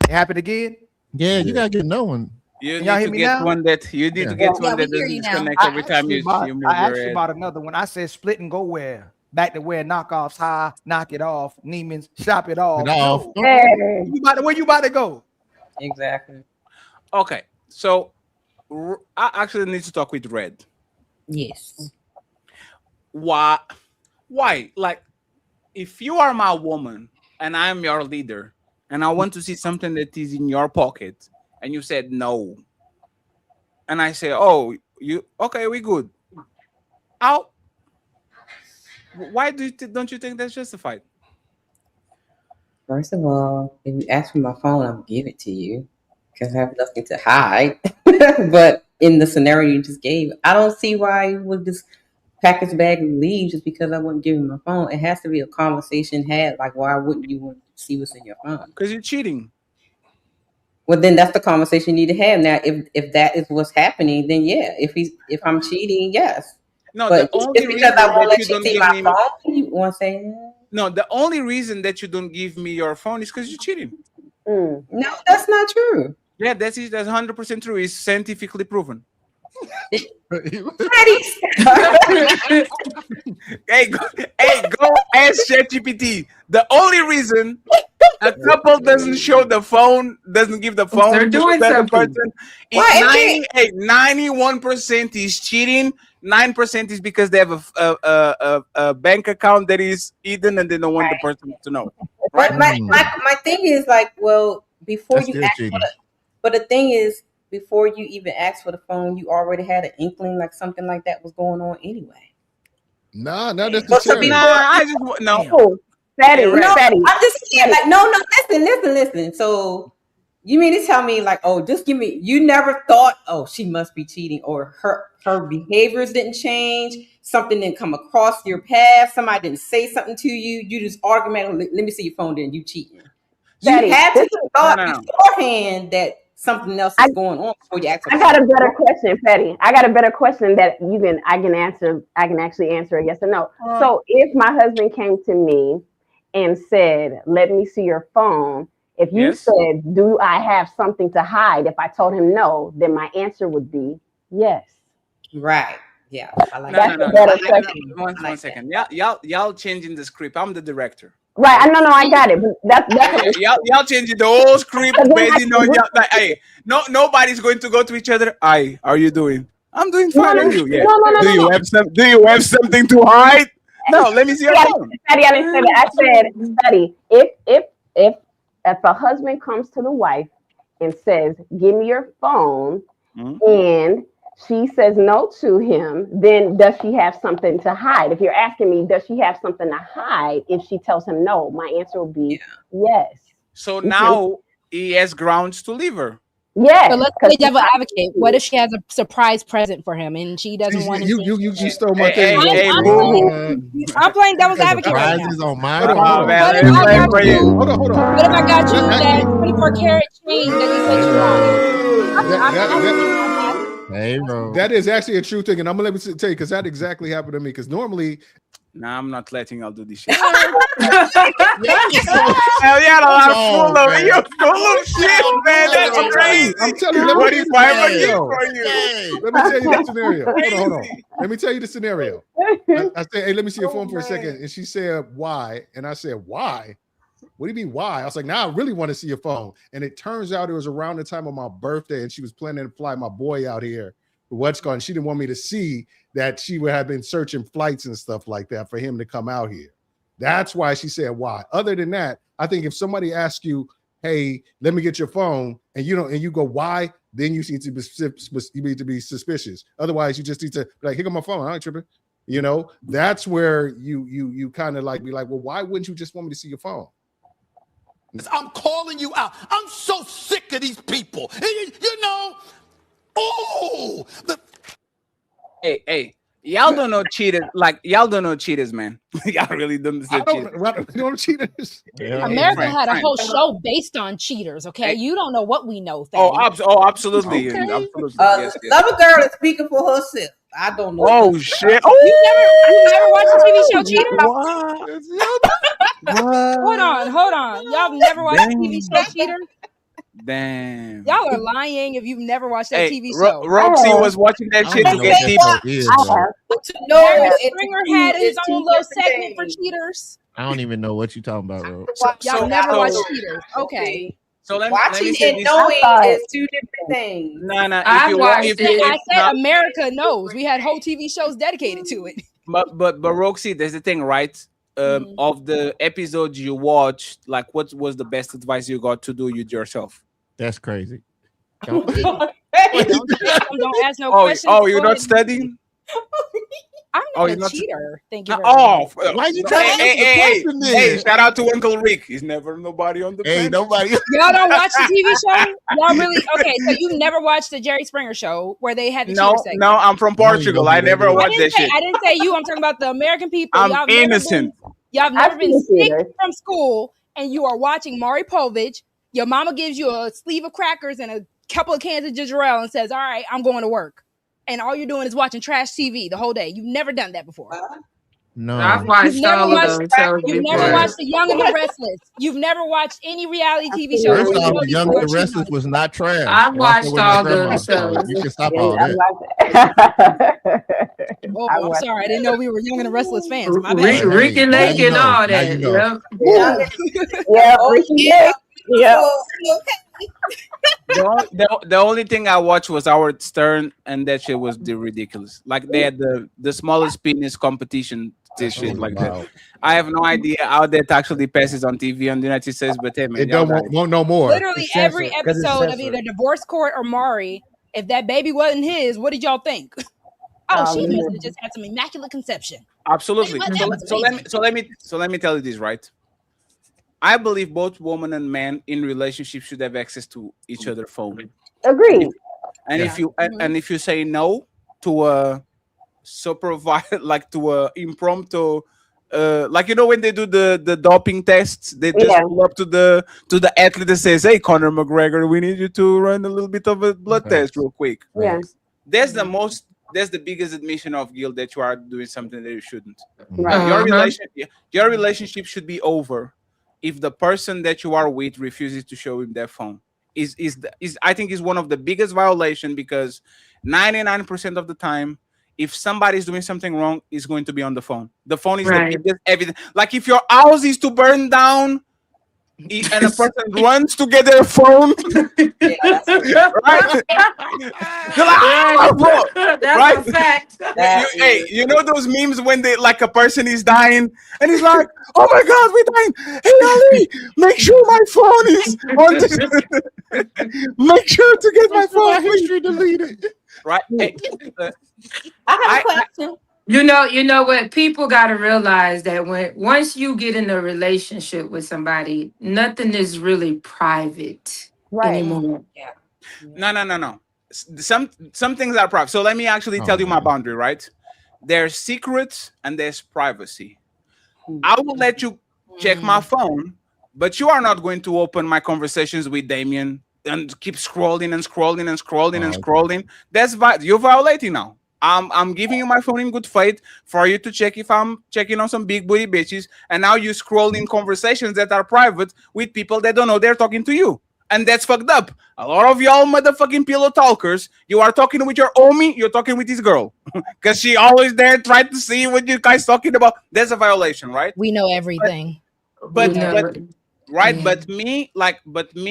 It happened again. Yeah, you gotta get no one. You Can y'all need hear to me get now? one that you need to get one we that hear doesn't you now. disconnect every time you move I asked your you head. about another one. I said split and go where? Back to where? Knockoffs high, knock it off, Neiman's shop it off. No. Hey. Where you about to go? Exactly. Okay, so I actually need to talk with Red. Yes. Why? Like, if you are my woman and I'm your leader, and I want to see something that is in your pocket, and you said no, and I say, "Oh, you okay? We good." How? Why don't you think that's justified? First of all, if you ask for my phone, I'll give it to you because I have nothing to hide. But in the scenario you just gave, I don't see why you would just pack his bag and leave just because I wouldn't give him my phone. It has to be a conversation had. Like, why wouldn't you want to see what's in your phone? Because you're cheating. Well, then that's the conversation you need to have. Now, if that is what's happening, then yeah. If I'm cheating, yes. No, But the only just because reason I won't that let you you don't see give my me phone, you want to say that? no, the only reason that you don't give me your phone is because you're cheating. No, that's not true. Yeah, that's 100% true. It's scientifically proven. Hey, go ask ChatGPT. The only reason a couple doesn't show the phone, doesn't give the phone They're to doing the other something. person, is 91% is cheating. 9% is because they have a bank account that is hidden and they don't want the person to know. Right? But my thing is like, well, before That's you still ask cheating. but the thing is, before you even asked for the phone, you already had an inkling like something like that was going on anyway. Nah, not So necessarily. before, I just no. Fatty, No, Fatty. I'm just saying, like, no, listen. So you mean to tell me, like, oh, just give me, you never thought, oh, she must be cheating, or her behaviors didn't change, something didn't come across your path, somebody didn't say something to you, you just automatically, let me see your phone, then you cheating. Fatty, You had to thought No. beforehand that something else is going on before you ask. I got a better question, Fatty. I got a better question that I can answer. I can actually answer a yes or no. So if my husband came to me and said, "Let me see your phone," if you said, "Do I have something to hide?" If I told him no, then my answer would be yes. Right. Yeah. I like No. better question. One second. Y'all changing the script. I'm the director. Right. I got it. But that's y'all changing the whole script based on y'all. Like, hey, nobody's going to go to each other. Hi, how are you doing? I'm doing fine. And you? Yeah. Do you have something to hide? No. Let me see your phone. Fatty, I didn't say that. I said, Fatty, if a husband comes to the wife and says, "Give me your phone," and she says no to him, then does she have something to hide? If you're asking me, does she have something to hide if she tells him no, my answer will be yes. So now he has grounds to leave her. Yes. So let's play devil advocate. What if she has a surprise present for him and she doesn't want to? You stole my thing. I'm playing devil's advocate right now. Surprises on my Hold on. What if I got you? Hold on. What if I got you that 24 karat chain that you said you wanted? Hey, bro. That is actually a true thing, and I'm gonna let me tell you because that exactly happened to me. Because normally, nah, I'm not letting y'all do this shit. Hell yeah, I'm full of shit, man. That's crazy. I'm telling you. Let me tell you the scenario. Hold on. Let me tell you the scenario. I said, "Hey, let me see your phone for a second," and she said, "Why?" And I said, "Why? What do you mean, why?" I was like, "Now I really want to see your phone." And it turns out it was around the time of my birthday, and she was planning to fly my boy out here for WhatCon. She didn't want me to see that she would have been searching flights and stuff like that for him to come out here. That's why she said why. Other than that, I think if somebody asks you, "Hey, let me get your phone," and you go, "Why?" then you need to be suspicious. Otherwise, you just need to be like, "Here go my phone. I ain't tripping." You know, that's where you kind of like be like, "Well, why wouldn't you just want me to see your phone?" I'm calling you out. I'm so sick of these people. You know, Hey, Y'all don't know cheaters. Like y'all don't know cheaters, man. Y'all really don't know cheaters. You know cheaters? America had a whole show based on cheaters. Okay, you don't know what we know. Absolutely. Okay. Absolutely. Yes. Lover Girl is speaking for herself. I don't know. Oh shit! You never watched the TV show Cheaters? What? Hold on. Y'all have never watched the TV show Cheaters? Damn. Y'all are lying if you've never watched that Hey, TV show. Roxy was watching that shit to get deep. Jerry Springer had his own little segment for cheaters. I don't even know what you're talking about, bro. Y'all never watched cheaters. Okay. So let me Watching say and this. knowing is two different things. No. I said America knows. We had whole TV shows dedicated to it. But Roxy, there's the thing, right? Of the episodes you watched, like what was the best advice you got to do it yourself? That's crazy. Don't ask no questions. Oh, you're not studying? I'm not a cheater. Thank you very much. Why you trying to answer the question then? Hey, shout out to Uncle Rick. He's never nobody on the planet. Nobody. Y'all don't watch the TV show? Y'all really? Okay, so you never watched the Jerry Springer show where they had the cheater segment? No, I'm from Portugal. I never watched that shit. I didn't say you. I'm talking about the American people. I'm innocent. Y'all have never been sick from school and you are watching Maury Povich. Your mama gives you a sleeve of crackers and a couple of cans of ginger ale and says, all right, I'm going to work. And all you're doing is watching trash TV the whole day. You've never done that before. No. I've watched all of those shows You've before. never watched The Young and the Restless. You've never watched any reality TV shows. First off, The Young and the Restless was not trash. I've watched all those those shows. You should stop all that. Oh, I'm sorry. I didn't know we were Young and the Restless fans. My bad. Ricky Lake and all that. Yeah, Ricky Lake. Yeah. The only thing I watched was Howard Stern, and that shit was ridiculous. Like they had the smallest penis competition, this shit like that. I have no idea how that actually passes on TV in the United States, but hey, man, It won't no more. Literally every episode of either Divorce Court or Maury, if that baby wasn't his, what did y'all think? Oh, she must have just had some immaculate conception. Absolutely. That So let me tell you this, right? I believe both woman and man in relationships should have access to each other's phone. Agreed. And if you say no to a supervised, like to a impromptu, like you know when they do the doping tests, they just pull up to the athlete that says, "Hey, Conor McGregor, we need you to run a little bit of a blood test real quick." Yeah. That's the biggest admission of guilt that you are doing something that you shouldn't. Right. Your relationship should be over if the person that you are with refuses to show him their phone. I think is one of the biggest violation, because 99% of the time, if somebody's doing something wrong, it's going to be on the phone. The phone is the biggest evidence. Like if your house is to burn down and a person runs to get their phone, right? You're like, bro, That's a fact. Hey, you know those memes when they like a person is dying and he's like, "Oh my God, we're dying! Hey Ali, make sure my phone is on this. Make sure to get my phone history deleted." Right? Hey, I have a question. You know what? People got to realize that once you get in a relationship with somebody, nothing is really private anymore. Yeah. No. Some things are private. So let me actually tell you my boundary, right? There's secrets and there's privacy. I will let you check my phone, but you are not going to open my conversations with Damien and keep scrolling and scrolling and scrolling and scrolling. That's you're violating now. I'm giving you my phone in good faith for you to check if I'm checking on some big booty bitches, and now you scroll in conversations that are private with people that don't know they're talking to you. And that's fucked up. A lot of y'all motherfucking pillow talkers, you are talking with your homie, you're talking with this girl. Because she always there trying to see what you guys talking about. That's a violation, right? We know everything. But me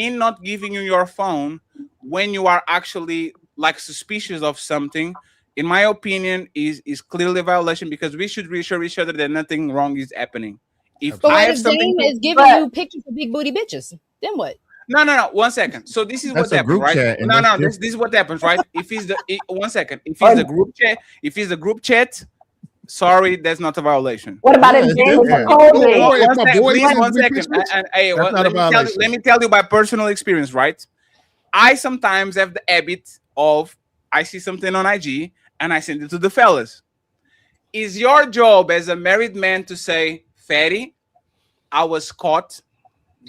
not giving you your phone when you are actually like suspicious of something, in my opinion, is clearly a violation, because we should reassure each other that nothing wrong is happening. If But I what have if something Dame is giving you pictures of big booty bitches? Then what? No. 1 second. So this is That's what a happens, group right? chat, and No. that's This is what happens, right? If it's the 1 second. If it's the group chat, sorry, that's not a violation. What about if Dame was proposing? One second. And, hey, let me tell you by personal experience, right? I sometimes have the habit of I see something on IG and I send it to the fellas. is your job as a married man to say, Fatty, I was caught.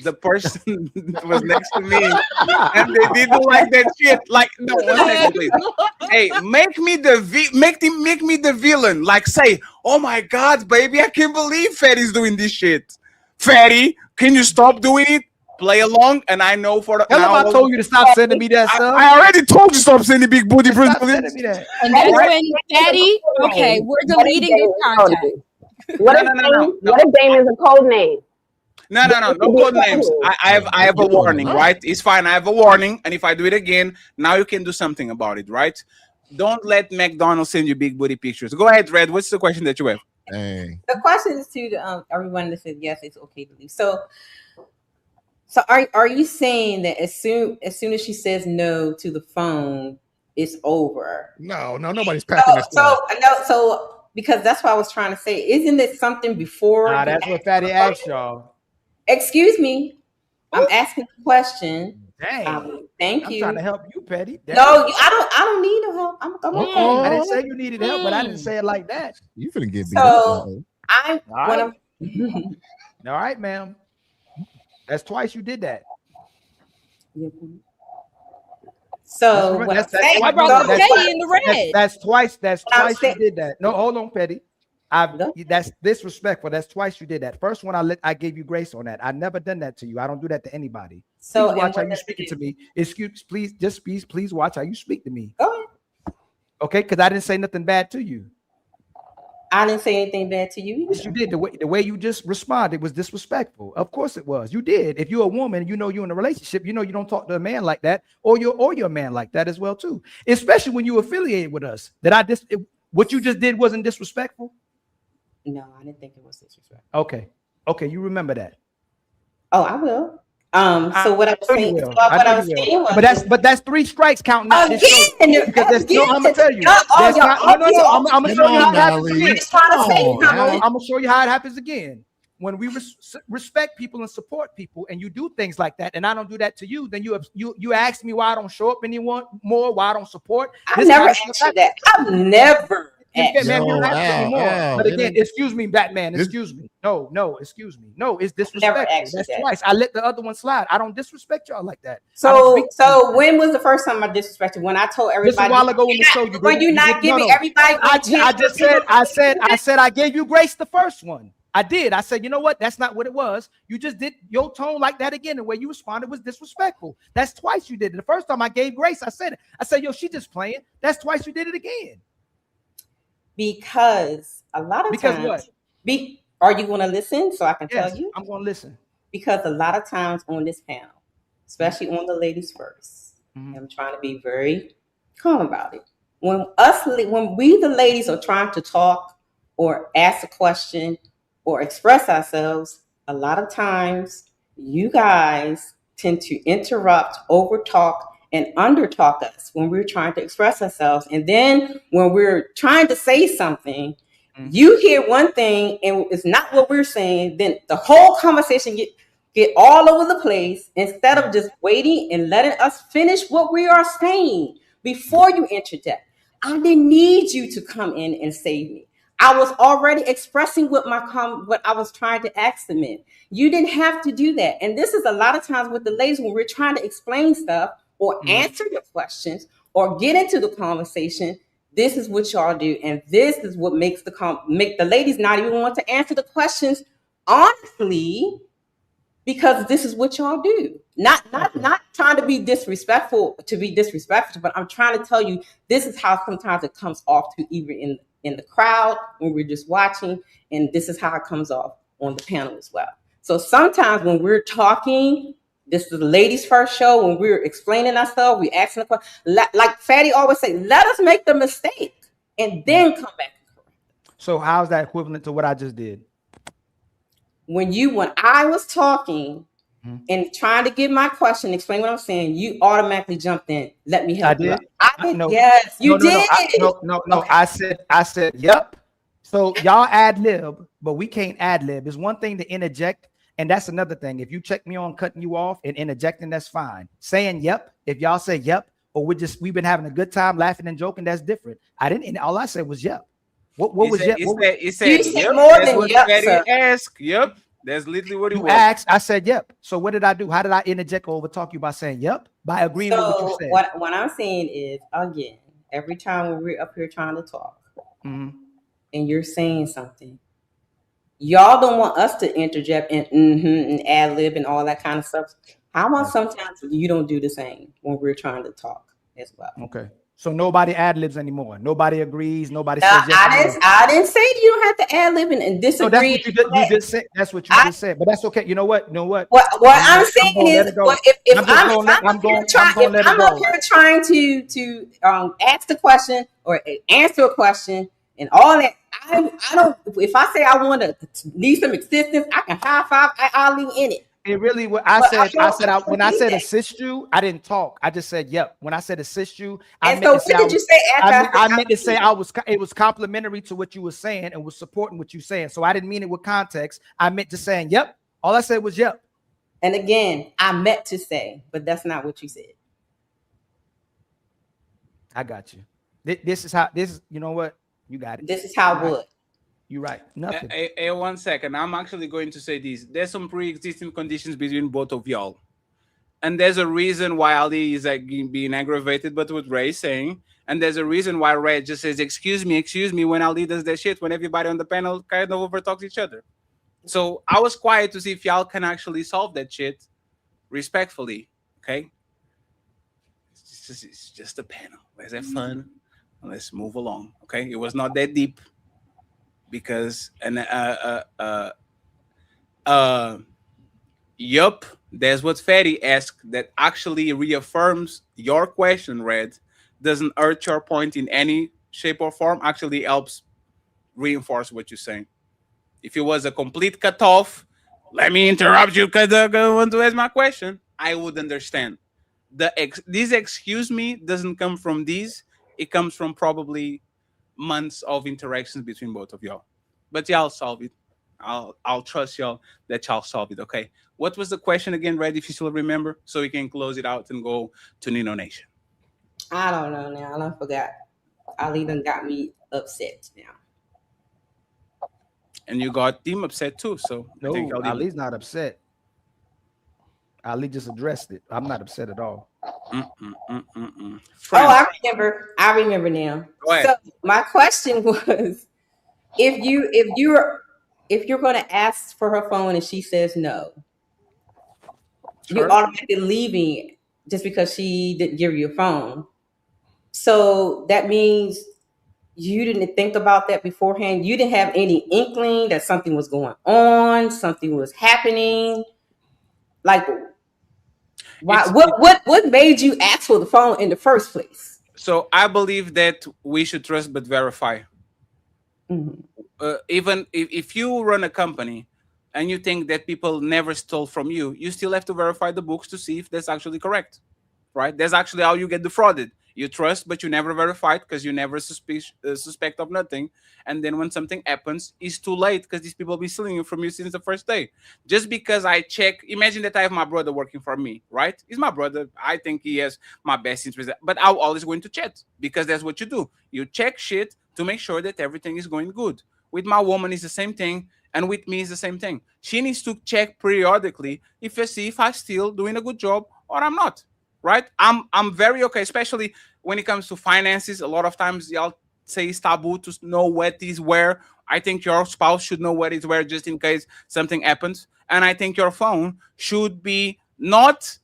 The person was next to me and they didn't like that shit. Like, no, 1 second, please. Hey, make me the villain. Like, say, oh my God, baby, I can't believe Fatty's doing this shit. Fatty, can you stop doing it? Play along, and I know for the Tell him I told you to stop sending me that stuff. I already told you stop sending big booty. Stop sending me that. And that's when Daddy, okay, we're deleting this content. What if Dame is a code name? No code names. I have a warning, right? It's fine. I have a warning, and if I do it again, now you can do something about it, right? Don't let McDonald's send you big booty pictures. Go ahead, Red. What's the question that you have? The question is to everyone that said yes, it's okay to leave. So are you saying that as soon as she says no to the phone, it's over? No, nobody's packing this. So because that's what I was trying to say. Isn't it something before? Nah, that's what Fatty asked y'all. Excuse me, I'm asking a question. Dang. Thank you. I'm trying to help you, Petty. No, I don't need no help. I'm okay. I didn't say you needed help, but I didn't say it like that. You finna get beat So up. All right, ma'am. That's twice you did that. So that's twice. That's twice you did that. No, hold on, Petty. That's disrespectful. That's twice you did that. First one, I gave you grace on that. I never done that to you. I don't do that to anybody. So please watch how you speaking to me. Please watch how you speak to me. Go ahead. Okay, because I didn't say nothing bad to you. I didn't say anything bad to you. Yes, you did. The way you just responded was disrespectful. Of course it was. You did. If you're a woman, you know you're in a relationship, you know you don't talk to a man like that, or your man like that as well too. Especially when you affiliated with us. What you just did wasn't disrespectful. No, I didn't think it was disrespectful. Okay, you remember that. Oh, I will. So what I'm saying, but that's 3 strikes counting out this show. Because I'm gonna tell you. I'm gonna show you how it happens again. I'm gonna show you how it happens again. When we respect people and support people, and you do things like that, and I don't do that to you, then you ask me why I don't show up anymore, why I don't support. I never asked you that. I've never. But again, excuse me, Batman. Excuse me. No, excuse me. No, it's disrespectful. That's twice. I let the other one slide. I don't disrespect y'all like that. So when was the first time I disrespected? When I told everybody just a while ago in the show, when you not giving everybody. I said I gave you grace the first one. I did. I said, you know what? That's not what it was. You just did your tone like that again. The way you responded was disrespectful. That's twice you did it. The first time I gave grace, I said, yo, she just playing. That's twice you did it again. Because a lot of times, what? Are you going to listen so I can tell you? I'm going to listen. Because a lot of times on this panel, especially on the ladies first, I'm trying to be very calm about it. When we the ladies are trying to talk or ask a question or express ourselves, a lot of times you guys tend to interrupt, overtalk, and undertalk us when we're trying to express ourselves. And then when we're trying to say something, you hear one thing and it's not what we're saying, then the whole conversation get all over the place instead of just waiting and letting us finish what we are saying before you interject. I didn't need you to come in and save me. I was already expressing what I was trying to ask the men. You didn't have to do that. And this is a lot of times with the ladies when we're trying to explain stuff or answer your questions or get into the conversation. This is what y'all do, and this is what makes make the ladies not even want to answer the questions honestly, because this is what y'all do. Not trying to be disrespectful, but I'm trying to tell you this is how sometimes it comes off to even in the crowd when we're just watching, and this is how it comes off on the panel as well. So sometimes when we're talking, this is the ladies' first show. When we're explaining ourselves, we asking the question. Like Fatty always say, let us make the mistake and then come back. So how's that equivalent to what I just did? When I was talking and trying to give my question, explain what I'm saying, you automatically jumped in. Let me help you. I did. No, yes, you did. No. Okay. I said, yep. So y'all ad lib, but we can't ad lib. It's one thing to interject. And that's another thing. If you check me on cutting you off and interjecting, that's fine. Saying yep, if y'all say yep, or we've been having a good time laughing and joking, that's different. All I said was yep. What He was said, yep? he What said, he You said, said yep, more that's than what yep, Fatty sir. asked. Yep, that's literally what it you was. asked? I said yep. So what did I do? How did I interject or overtalk you by saying yep? By agreeing with what you So said. what I'm saying is, again, every time when we're up here trying to talk, Mhm. and you're saying something, y'all don't want us to interject and ad lib and all that kind of stuff. How about sometimes you don't do the same when we're trying to talk as well? Okay. So nobody ad libs anymore. Nobody agrees. Nobody says yes. I didn't say you don't have to ad lib and disagree. No, that's what you did. You just said. That's what you just said. But that's okay. You know what? You know what? What I'm saying is, if I'm up here trying to ask the question or answer a question and all that, I don't. If I say I want to need some assistance, I can high five Ali in it. It really what I said. When I said assist you, I didn't talk. I just said yep. When I said assist you, I meant to say I meant to say it was complimentary to what you were saying and was supporting what you saying. So I didn't mean it with context. I meant to saying yep. All I said was yep. And again, I meant to say, but that's not what you said. I got you. This is how. This is. You know what? You got it. This is how what. You're right. Nothing. Hey, 1 second. I'm actually going to say this. There's some pre-existing conditions between both of y'all. And there's a reason why Ali is like being aggravated, but what Ray is saying. And there's a reason why Ray just says, excuse me, when Ali does that shit, when everybody on the panel kind of overtalks each other. So I was quiet to see if y'all can actually solve that shit respectfully. Okay? It's just a panel. Let's have fun. Let's move along. Okay? It was not that deep. Because yup, that's what Fatty asked that actually reaffirms your question, Red. Doesn't hurt your point in any shape or form, actually helps reinforce what you're saying. If it was a complete cutoff, let me interrupt you because I want to ask my question, I would understand. This excuse me doesn't come from these, it comes from probably months of interactions between both of y'all. But y'all solve it. I'll trust y'all that y'all solve it. Okay. What was the question again, Red, if you still remember? So we can close it out and go to Nino Nation. I don't know now. I forgot. Ali done got me upset now. And you got Team upset too. So no, I think Ali's not upset. Ali just addressed it. I'm not upset at all. Oh, I remember now. So my question was, if you're going to ask for her phone and she says no, you're automatically leaving just because she didn't give you a phone. So that means you didn't think about that beforehand. You didn't have any inkling that something was going on, something was happening. Like, why? What made you ask for the phone in the first place? So I believe that we should trust but verify. Even if you run a company and you think that people never stole from you, you still have to verify the books to see if that's actually correct, right? That's actually how you get defrauded. You trust, but you never verify it because you never suspect of nothing. And then when something happens, it's too late because these people be stealing from you since the first day. Just because I check, imagine that I have my brother working for me, right? He's my brother. I think he has my best interest, but I'm always going to chat because that's what you do. You check shit to make sure that everything is going good. With my woman, it's the same thing. And with me, it's the same thing. She needs to check periodically if I see if I'm still doing a good job or I'm not. Right? I'm very okay, especially when it comes to finances. A lot of times y'all say it's taboo to know what is where. I think your spouse should know what is where just in case something happens. And I think your phone should be not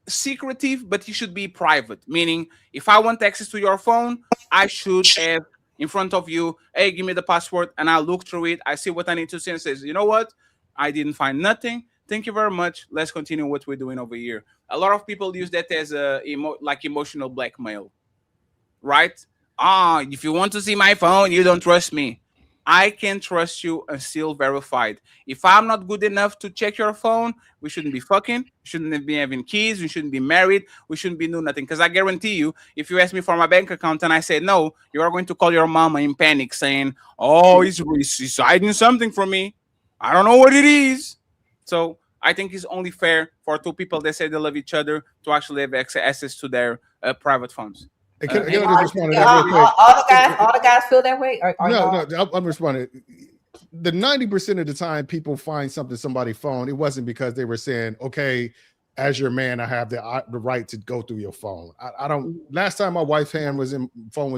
secretive, but it should be private. Meaning, if I want access to your phone, I should have in front of you, hey, give me the password, and I'll look through it. I see what I need to see and says, you know what? I didn't find nothing. Thank you very much. Let's continue what we're doing over here. A lot of people use that as like emotional blackmail, right? If you want to see my phone, you don't trust me. I can trust you and still verified. If I'm not good enough to check your phone, we shouldn't be fucking. We shouldn't be having kids. We shouldn't be married. We shouldn't be doing nothing. Because I guarantee you, if you ask me for my bank account and I say no, you are going to call your mama in panic saying, oh, he's hiding something from me. I don't know what it is. So I think it's only fair for two people that say they love each other to actually have access to their private phones. Can I just respond to all, that real quick? all the guys feel that way? No, I'm responding. The 90% of the time people find somebody's phone, it wasn't because they were saying, okay, as your man, I have the right to go through your phone. I don't. Last time my wife's phone was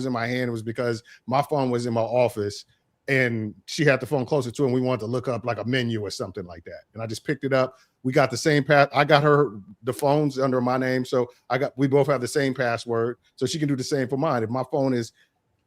in my hand, it was because my phone was in my office and she had the phone closer to her and we wanted to look up like a menu or something like that. And I just picked it up. We got the same pass. I got her the phones under my name. So we both have the same password. So she can do the same for mine. If my phone is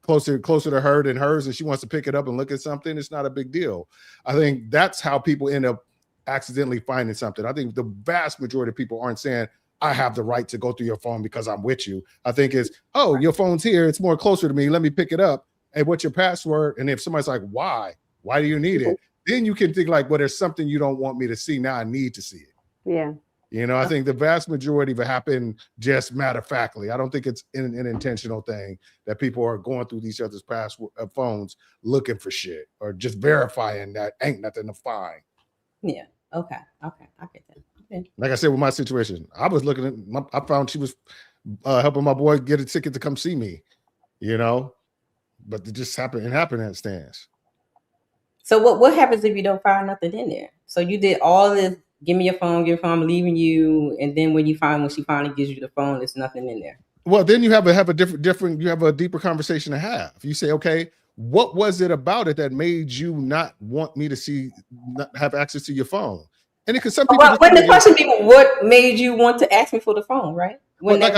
closer to her than hers and she wants to pick it up and look at something, it's not a big deal. I think that's how people end up accidentally finding something. I think the vast majority of people aren't saying, I have the right to go through your phone because I'm with you. I think it's, oh, your phone's here. It's more closer to me. Let me pick it up. Hey, what's your password? And if somebody's like, why do you need it? Then you can think like, well, there's something you don't want me to see. Now I need to see it. Yeah. You know, I think the vast majority of it happened just matter-of-factly. I don't think it's an intentional thing that people are going through each other's phones looking for shit or just verifying that ain't nothing to find. Yeah. Okay. I get that. Okay. Like I said, with my situation, I was looking at, I found she was helping my boy get a ticket to come see me, you know, but it just happened. It happened at stands. So what happens if you don't find nothing in there? So you did all this, give me your phone, I'm leaving you. And then when she finally gives you the phone, there's nothing in there. Well, then you have a different, you have a deeper conversation to have. You say, okay, what was it about it that made you not want me to not have access to your phone? And because some people, when the question be, what made you want to ask me for the phone, right? Like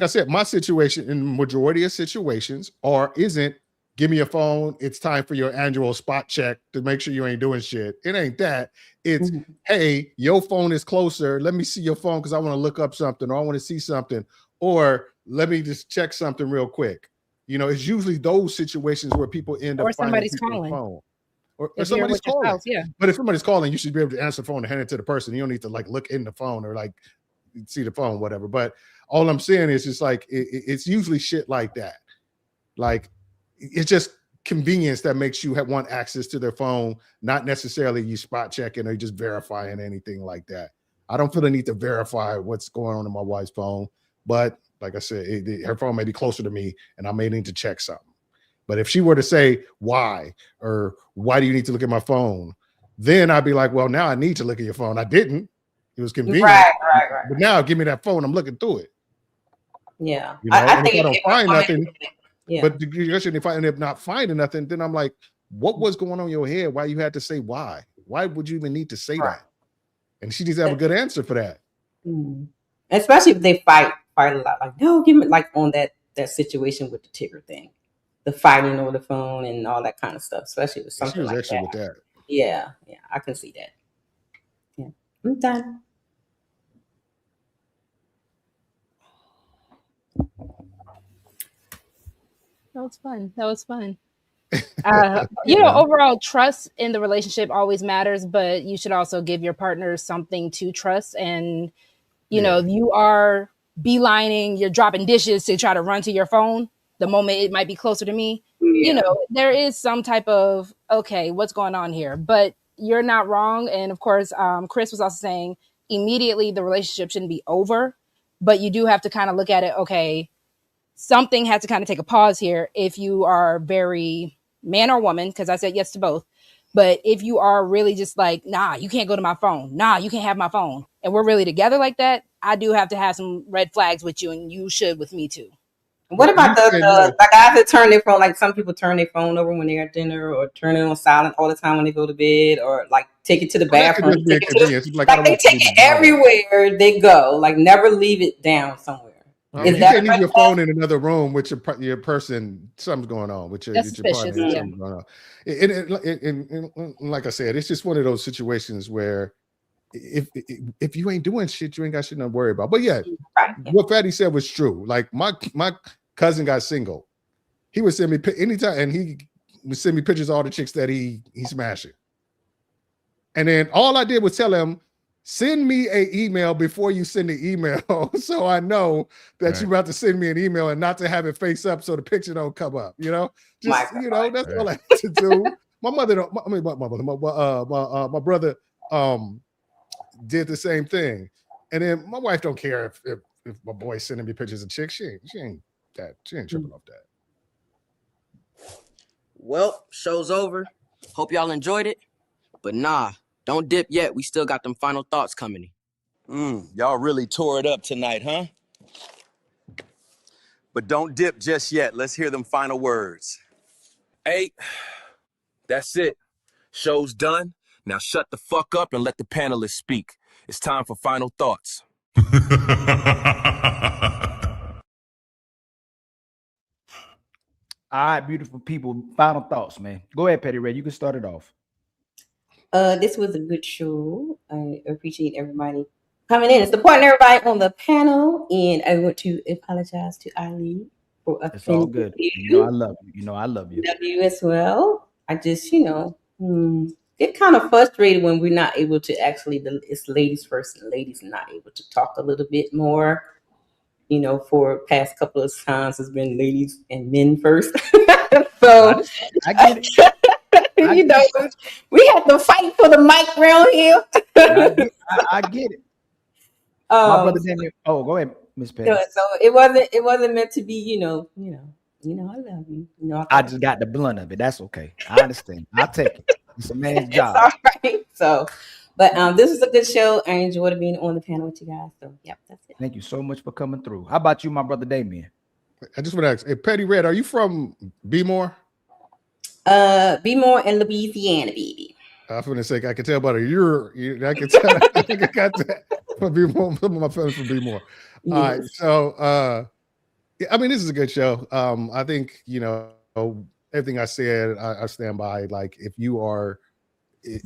I said, my situation in majority of situations isn't give me your phone. It's time for your annual spot check to make sure you ain't doing shit. It ain't that. It's hey, your phone is closer. Let me see your phone because I want to look up something or I want to see something, or let me just check something real quick. You know, it's usually those situations where people end up finding somebody's calling. Phone. Or somebody's calling. Spouse, yeah. But if somebody's calling, you should be able to answer the phone and hand it to the person. You don't need to like look in the phone or like see the phone, whatever. But all I'm saying is just like it's usually shit like that. Like it's just convenience that makes you want access to their phone, not necessarily you spot checking or just verifying anything like that. I don't feel the need to verify what's going on in my wife's phone, but like I said, her phone may be closer to me and I may need to check something. But if she were to say, why, or why do you need to look at my phone? Then I'd be like, well, now I need to look at your phone. I didn't. It was convenient. Right. But now give me that phone. I'm looking through it. Yeah. You know? I think if I don't find nothing, yeah. But if I end up not finding nothing, then I'm like, what was going on in your head? Why you had to say why? Why would you even need to say that? And she needs to have a good answer for that. Mm-hmm. Especially if they fight a lot. Like, no, give me like on that situation with the Tigger thing. The fighting over the phone and all that kind of stuff, especially with something like that. With that. Yeah, I can see that. Yeah, I'm done. That was fun. Overall trust in the relationship always matters, but you should also give your partner something to trust. And you know, if you are beelining, you're dropping dishes to try to run to your phone the moment it might be closer to me, you know, there is some type of, okay, what's going on here? But you're not wrong. And of course, Chris was also saying immediately the relationship shouldn't be over, but you do have to kind of look at it. Okay, something has to kind of take a pause here if you are very man or woman, because I said yes to both. But if you are really just like, nah, you can't go to my phone. Nah, you can't have my phone. And we're really together like that, I do have to have some red flags with you, and you should with me too. What about the guys that turn their phone, like some people turn their phone over when they're at dinner or turn it on silent all the time when they go to bed or like take it to the bathroom. They take it everywhere they go, like never leave it down somewhere. You can't leave your phone in another room with your person. Something's going on with your partner. Yeah. Something's going on. And like I said, it's just one of those situations where if you ain't doing shit, you ain't got shit to worry about. But yeah, what Fatty said was true. Like my cousin got single. He would send me anytime, and he would send me pictures of all the chicks that he smashing. And then all I did was tell him, send me an email before you send the email, so I know that you're about to send me an email and not to have it face up so the picture don't come up. You know, just that's all I had to do. My mother, my brother, did the same thing. And then my wife don't care if if my boy's sending me pictures of chicks, she ain't tripping off that. Well, show's over. Hope y'all enjoyed it. But nah, don't dip yet. We still got them final thoughts coming. Y'all really tore it up tonight, huh? But don't dip just yet. Let's hear them final words. Hey, that's it. Show's done. Now shut the fuck up and let the panelists speak. It's time for final thoughts. All right, beautiful people. Final thoughts, man. Go ahead, Petty Red. You can start it off. This was a good show. I appreciate everybody coming in and supporting everybody on the panel. And I want to apologize to Ali for offending It's all good. You know I love you. You know I love you. Love you as well. I just, get kind of frustrated when we're not able to actually, it's ladies first and ladies not able to talk a little bit more. For past couple of times, it's been ladies and men first. So I get it. We have to fight for the mic around here. I get it. My brother Damien. Oh, go ahead, Miss Petty. So it wasn't meant to be. I love you. I just got the blunt of it. That's okay. I understand. I'll take it. It's a man's job. All right. So, but this is a good show. I enjoyed being on the panel with you guys. So, yep, that's it. Thank you so much for coming through. How about you, my brother Damien? I just want to ask, hey, Petty Red, are you from B-More? B-More in Louisiana, baby. I was going to say, I can tell by the I can tell. I think I got that from B-More. Some of my friends from B-More. Yes. All right, so I mean, this is a good show. I think everything I said, I stand by. Like, if you are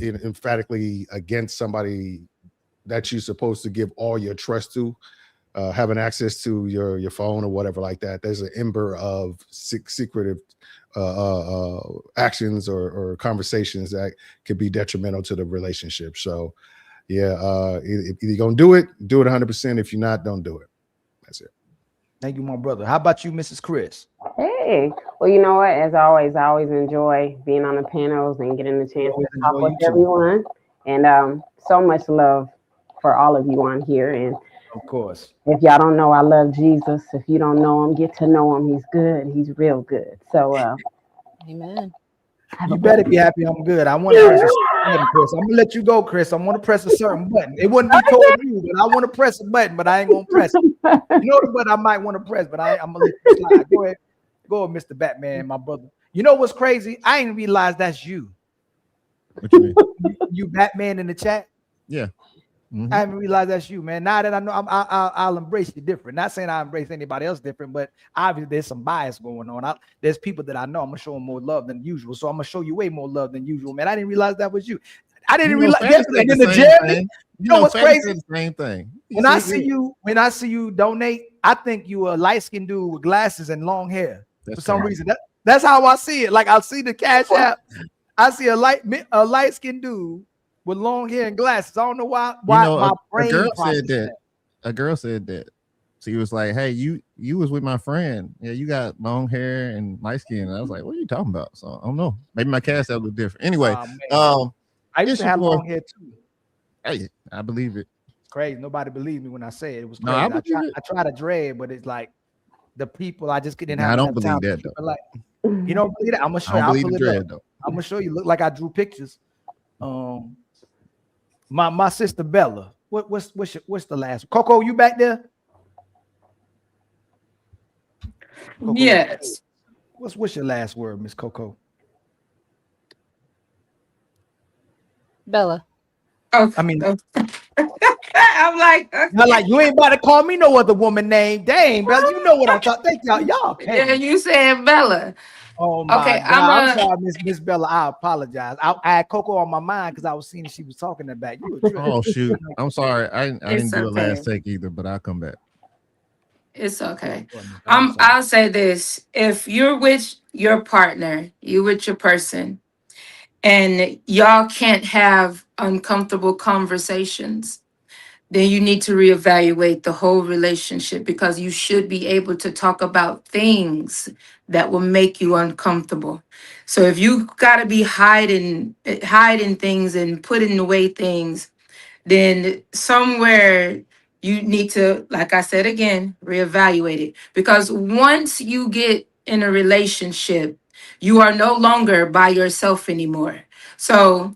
emphatically against somebody that you're supposed to give all your trust to, having access to your phone or whatever like that, there's an ember of secretive actions or conversations that could be detrimental to the relationship. So, yeah, if you're gonna do it 100%. If you're not, don't do it. That's it. Thank you, my brother. How about you, Mrs. Chris? Hey, well, you know what? As always, I always enjoy being on the panels and getting the chance to talk with everyone. And so much love for all of you on here. And of course, if y'all don't know, I love Jesus. If you don't know him, get to know him. He's good. He's real good. So, amen. You better be happy I'm good. I want to press a certain button, Chris. I'm gonna let you go, Chris. I want to press a certain button. It wouldn't be told you, but I want to press a button, but I ain't gonna press it. You know the button I might want to press, but I'm gonna let you slide. Go ahead, Mr. Batman, my brother. You know what's crazy? I didn't realize that's you. What you mean? You Batman in the chat? Yeah. Mm-hmm. I haven't realized that's you, man. Now that I know, I'll embrace you different. Not saying I embrace anybody else different, but obviously there's some bias going on. There's people that I know I'm gonna show them more love than usual, so I'm gonna show you way more love than usual, man. I didn't realize that was you. I didn't realize. And in the gym, you know what's crazy? The same thing. When I see you donate, I think you a light-skinned dude with glasses and long hair. For some reason, that's how I see it. Like I see the Cash App, I see a light-skinned dude with long hair and glasses. I don't know why my brain. A girl said that. She was like, "Hey, you was with my friend. Yeah, you got long hair and light skin." And I was like, "What are you talking about?" So I don't know. Maybe my Cash App was different. Anyway, I used to have long hair too. Hey, I believe it. It's crazy. Nobody believed me when I said it. It was crazy. No, I try to dread, but it's like the people. I just didn't have. I don't enough believe time. that though. Like, you don't believe that? I'm gonna show you. I don't believe the dread though. I'm gonna show you. Look like I drew pictures. My sister Bella. What's the last? Coco, you back there? Coco, yes. What's your last word, Miss Coco? Bella. Oh, I mean, I'm like, okay. Not like you ain't about to call me no other woman name. Dang, Bella, you know what I'm talking. Thank y'all. Y'all yeah, you said Bella. Oh my okay, God. I'm sorry, Miss Bella. I apologize. I had Coco on my mind because I was seeing she was talking about you. Oh shoot. I'm sorry. I didn't do a last take either, but I'll come back. It's okay. I'll say this. If you're with your partner, you with your person, and y'all can't have uncomfortable conversations, then you need to reevaluate the whole relationship, because you should be able to talk about things that will make you uncomfortable. So if you got to be hiding things and putting away things, then somewhere you need to, like I said again, reevaluate it. Because once you get in a relationship, you are no longer by yourself anymore. So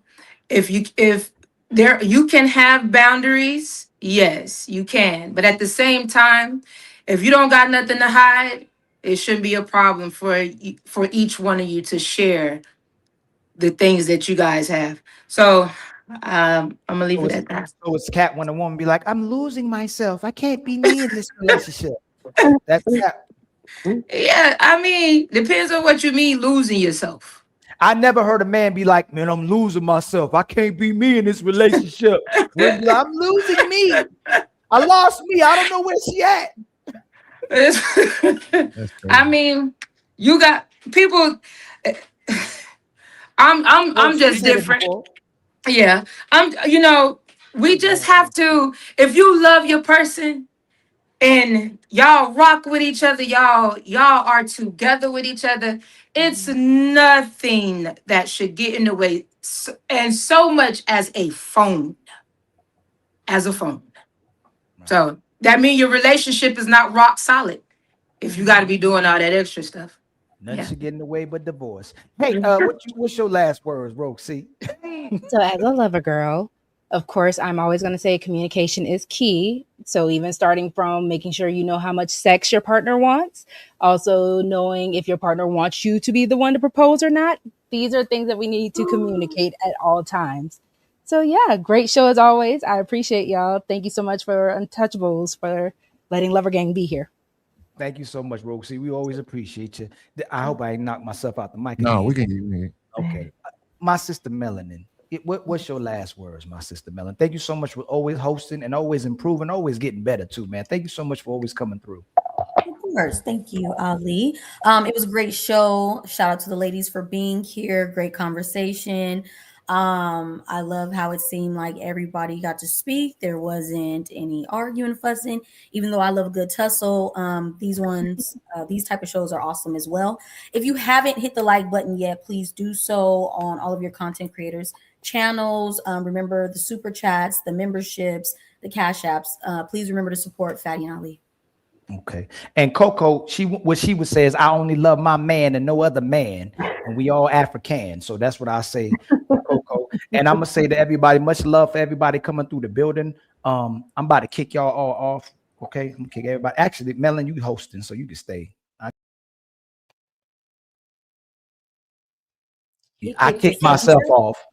if there you can have boundaries, yes, you can. But at the same time, if you don't got nothing to hide, it shouldn't be a problem for each one of you to share the things that you guys have. So I'm gonna leave it at that. So it's cat when a woman be like, I'm losing myself. I can't be me in this relationship. That's cat. Yeah, I mean, depends on what you mean losing yourself. I never heard a man be like, man, I'm losing myself. I can't be me in this relationship. Women be like, I'm losing me. I lost me. I don't know where she at. I mean, you got people. I'm just different. Yeah, we just have to. If you love your person and y'all rock with each other, y'all are together with each other. It's nothing that should get in the way, and so much as a phone. So that means your relationship is not rock solid if you got to be doing all that extra stuff. Nothing should get in the way but divorce. Hey, what's your last words, Roxy? So as a lover girl, of course, I'm always going to say communication is key. So even starting from making sure you know how much sex your partner wants, also knowing if your partner wants you to be the one to propose or not. These are things that we need to communicate at all times. So yeah, great show as always. I appreciate y'all. Thank you so much for Untouchables for letting Lover Gang be here. Thank you so much, Roxy. We always appreciate you. I hope I ain't knocked myself out the mic. No, again. we can hear you. Okay. My sister Melanin. What's your last words, my sister Melanin? Thank you so much for always hosting and always improving, always getting better too, man. Thank you so much for always coming through. Of course. Thank you, Ali. It was a great show. Shout out to the ladies for being here. Great conversation. I love how it seemed like everybody got to speak. There wasn't any arguing, fussing, even though I love a good tussle. These type of shows are awesome as well. If you haven't hit the like button yet, please do so on all of your content creators channels. Remember the super chats, the memberships, the cash apps. Please remember to support Fatty and Ali. Okay. And Coco, what she would say is, I only love my man and no other man. And we all African. So that's what I say, Coco. And I'm gonna say to everybody, much love for everybody coming through the building. I'm about to kick y'all all off. Okay. I'm gonna kick everybody. Actually, Melon, you hosting, so you can stay. I kicked myself off.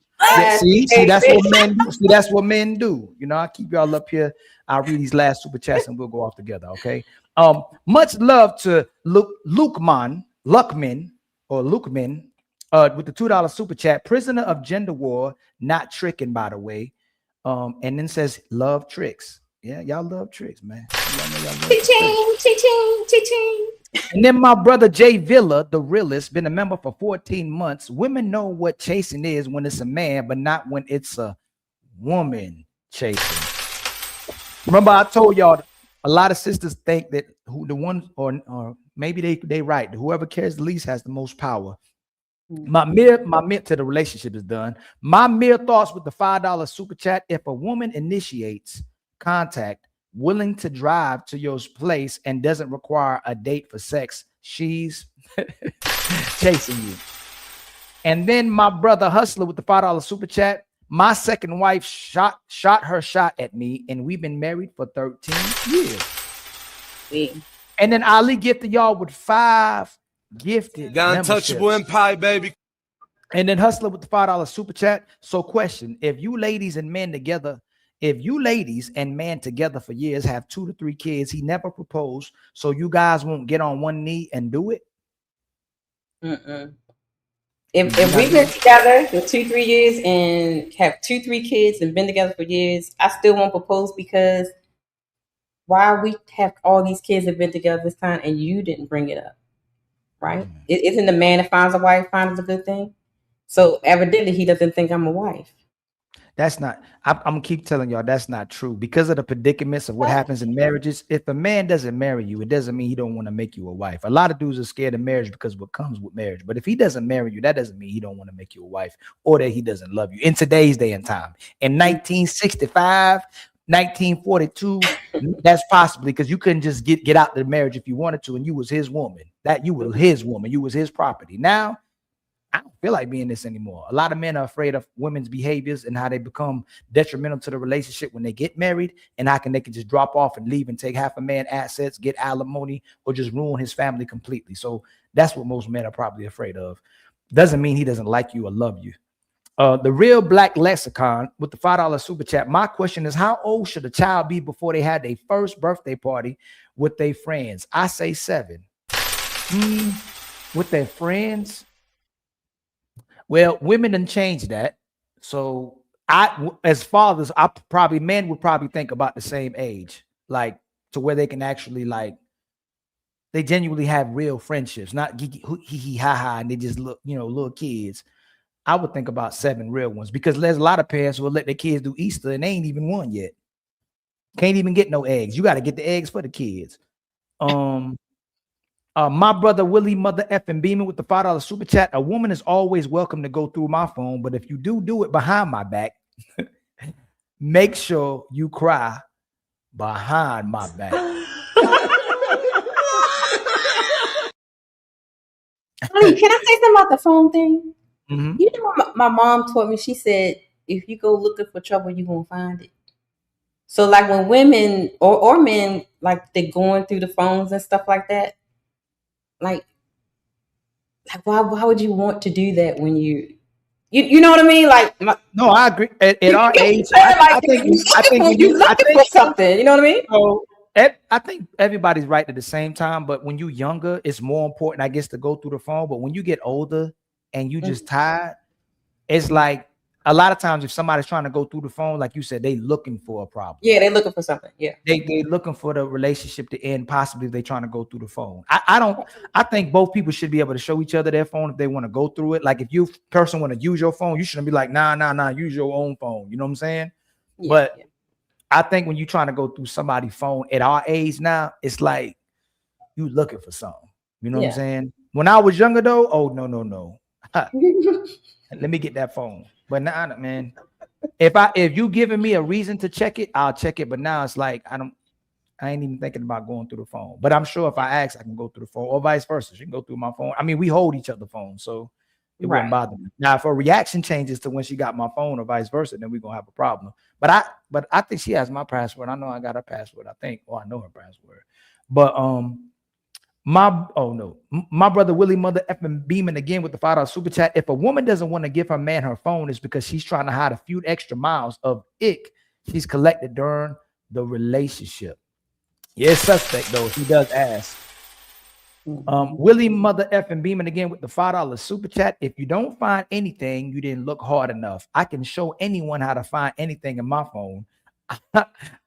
See, that's what men do. See, that's what men do. I keep y'all up here. I'll read these last super chats and we'll go off together. Okay. Much love to Luckman with the $2 super chat. Prisoner of gender war, not tricking, by the way. And then says love tricks. Yeah, y'all love tricks, man. And then my brother Jay Villa, the realist, been a member for 14 months. Women know what chasing is when it's a man, but not when it's a woman chasing. Remember, I told y'all a lot of sisters think that or maybe they right. Whoever cares the least has the most power. My mere to the relationship is done. My mere thoughts with the $5 super chat. If a woman initiates contact, willing to drive to your place, and doesn't require a date for sex, she's chasing you. And then my brother Hustler with the $5 super chat. My second wife shot her shot at me, and we've been married for 13 years. And then Ali gifted y'all with 5 gifted. Got Untouchable Empire, baby. And then Hustler with the $5 super chat. So question, if you ladies and man together for years, have 2 to 3 kids, he never proposed, so you guys won't get on one knee and do it? If we've been together for 2-3 years and have 2-3 kids and been together for years, I still won't propose, because why we have all these kids that have been together this time and you didn't bring it up, right? Isn't the man that finds a wife finds a good thing? So evidently he doesn't think I'm a wife. That's not, I'm gonna keep telling y'all that's not true, because of the predicaments of what happens in marriages. If a man doesn't marry you, it doesn't mean he don't want to make you a wife. A lot of dudes are scared of marriage because of what comes with marriage. But if he doesn't marry you, that doesn't mean he don't want to make you a wife or that he doesn't love you. In today's day and time, in 1965, 1942, That's possibly because you couldn't just get out the marriage if you wanted to, and you was his woman. That you were his woman, you was his property. Now, I don't feel like being this anymore. A lot of men are afraid of women's behaviors and how they become detrimental to the relationship when they get married, and how they can just drop off and leave and take half a man's assets, get alimony, or just ruin his family completely. So that's what most men are probably afraid of. Doesn't mean he doesn't like you or love you. The Real Black Lexicon with the $5 super chat. My question is, how old should a child be before they had their first birthday party with their friends? I say 7. With their friends? Well, women didn't change that. So as fathers, men would probably think about the same age, like to where they can actually they genuinely have real friendships, not hee ha ha, and they just look, little kids. I would think about 7 real ones, because there's a lot of parents who will let their kids do Easter and they ain't even won yet. Can't even get no eggs. You got to get the eggs for the kids. My brother Willie Mother effing Beeman with the $5 super chat. A woman is always welcome to go through my phone, but if you do it behind my back, make sure you cry behind my back. Honey, can I say something about the phone thing? Mm-hmm. You know what my mom taught me? She said, if you go looking for trouble, you're going to find it. So like when women or men, like they're going through the phones and stuff like that, like why would you want to do that when you know what I mean? Like no, I agree. At our age, I think you're looking for something. You know what I mean? So I think everybody's right at the same time, but when you're younger, it's more important, I guess, to go through the phone. But when you get older and you just tired, it's like a lot of times if somebody's trying to go through the phone, like you said, they looking for a problem. Yeah, they're looking for something. Yeah, they looking for the relationship to end. Possibly if they trying to go through the phone. I think both people should be able to show each other their phone if they want to go through it. Like if you person want to use your phone, you shouldn't be like, nah, use your own phone. You know what I'm saying? Yeah, but I think when you're trying to go through somebody's phone at our age now, it's like you looking for something. You know what I'm saying? When I was younger though, oh no. Let me get that phone. But now, man, if you giving me a reason to check it, I'll check it. But now it's like I ain't even thinking about going through the phone. But I'm sure if I ask, I can go through the phone, or vice versa. She can go through my phone. I mean, we hold each other phones, so it wouldn't bother me. Now, if her reaction changes to when she got my phone, or vice versa, then we're gonna have a problem. But I think she has my password. I know I got her password. I think, or I know her password. But my brother Willie Mother effing Beeman again with the $5 super chat. If a woman doesn't want to give her man her phone, it's because she's trying to hide a few extra miles of ick she's collected during the relationship. Yeah, it's suspect though. He does ask. Willie Mother effing Beeman again with the $5 super chat. If you don't find anything, you didn't look hard enough. I can show anyone how to find anything in my phone.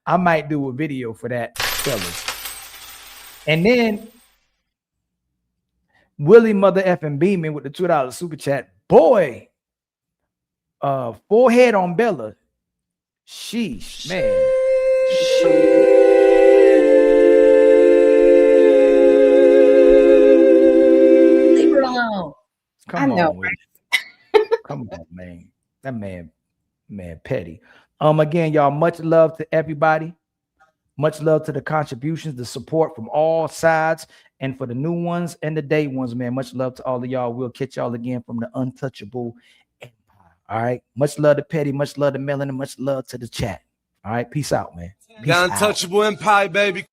I might do a video for that, fellas. And then Willie Mother effing Beeman with the $2 super chat. Boy, forehead on Bella. Sheesh, man. Leave her alone. Come on, come on, man. That man, petty. Again, y'all, much love to everybody. Much love to the contributions, the support from all sides, and for the new ones and the day ones, man. Much love to all of y'all. We'll catch y'all again from the Untouchable Empire. All right. Much love to Petty, much love to Melanin, much love to the chat. All right. Peace out, man. Peace The Untouchable Empire, baby. Out.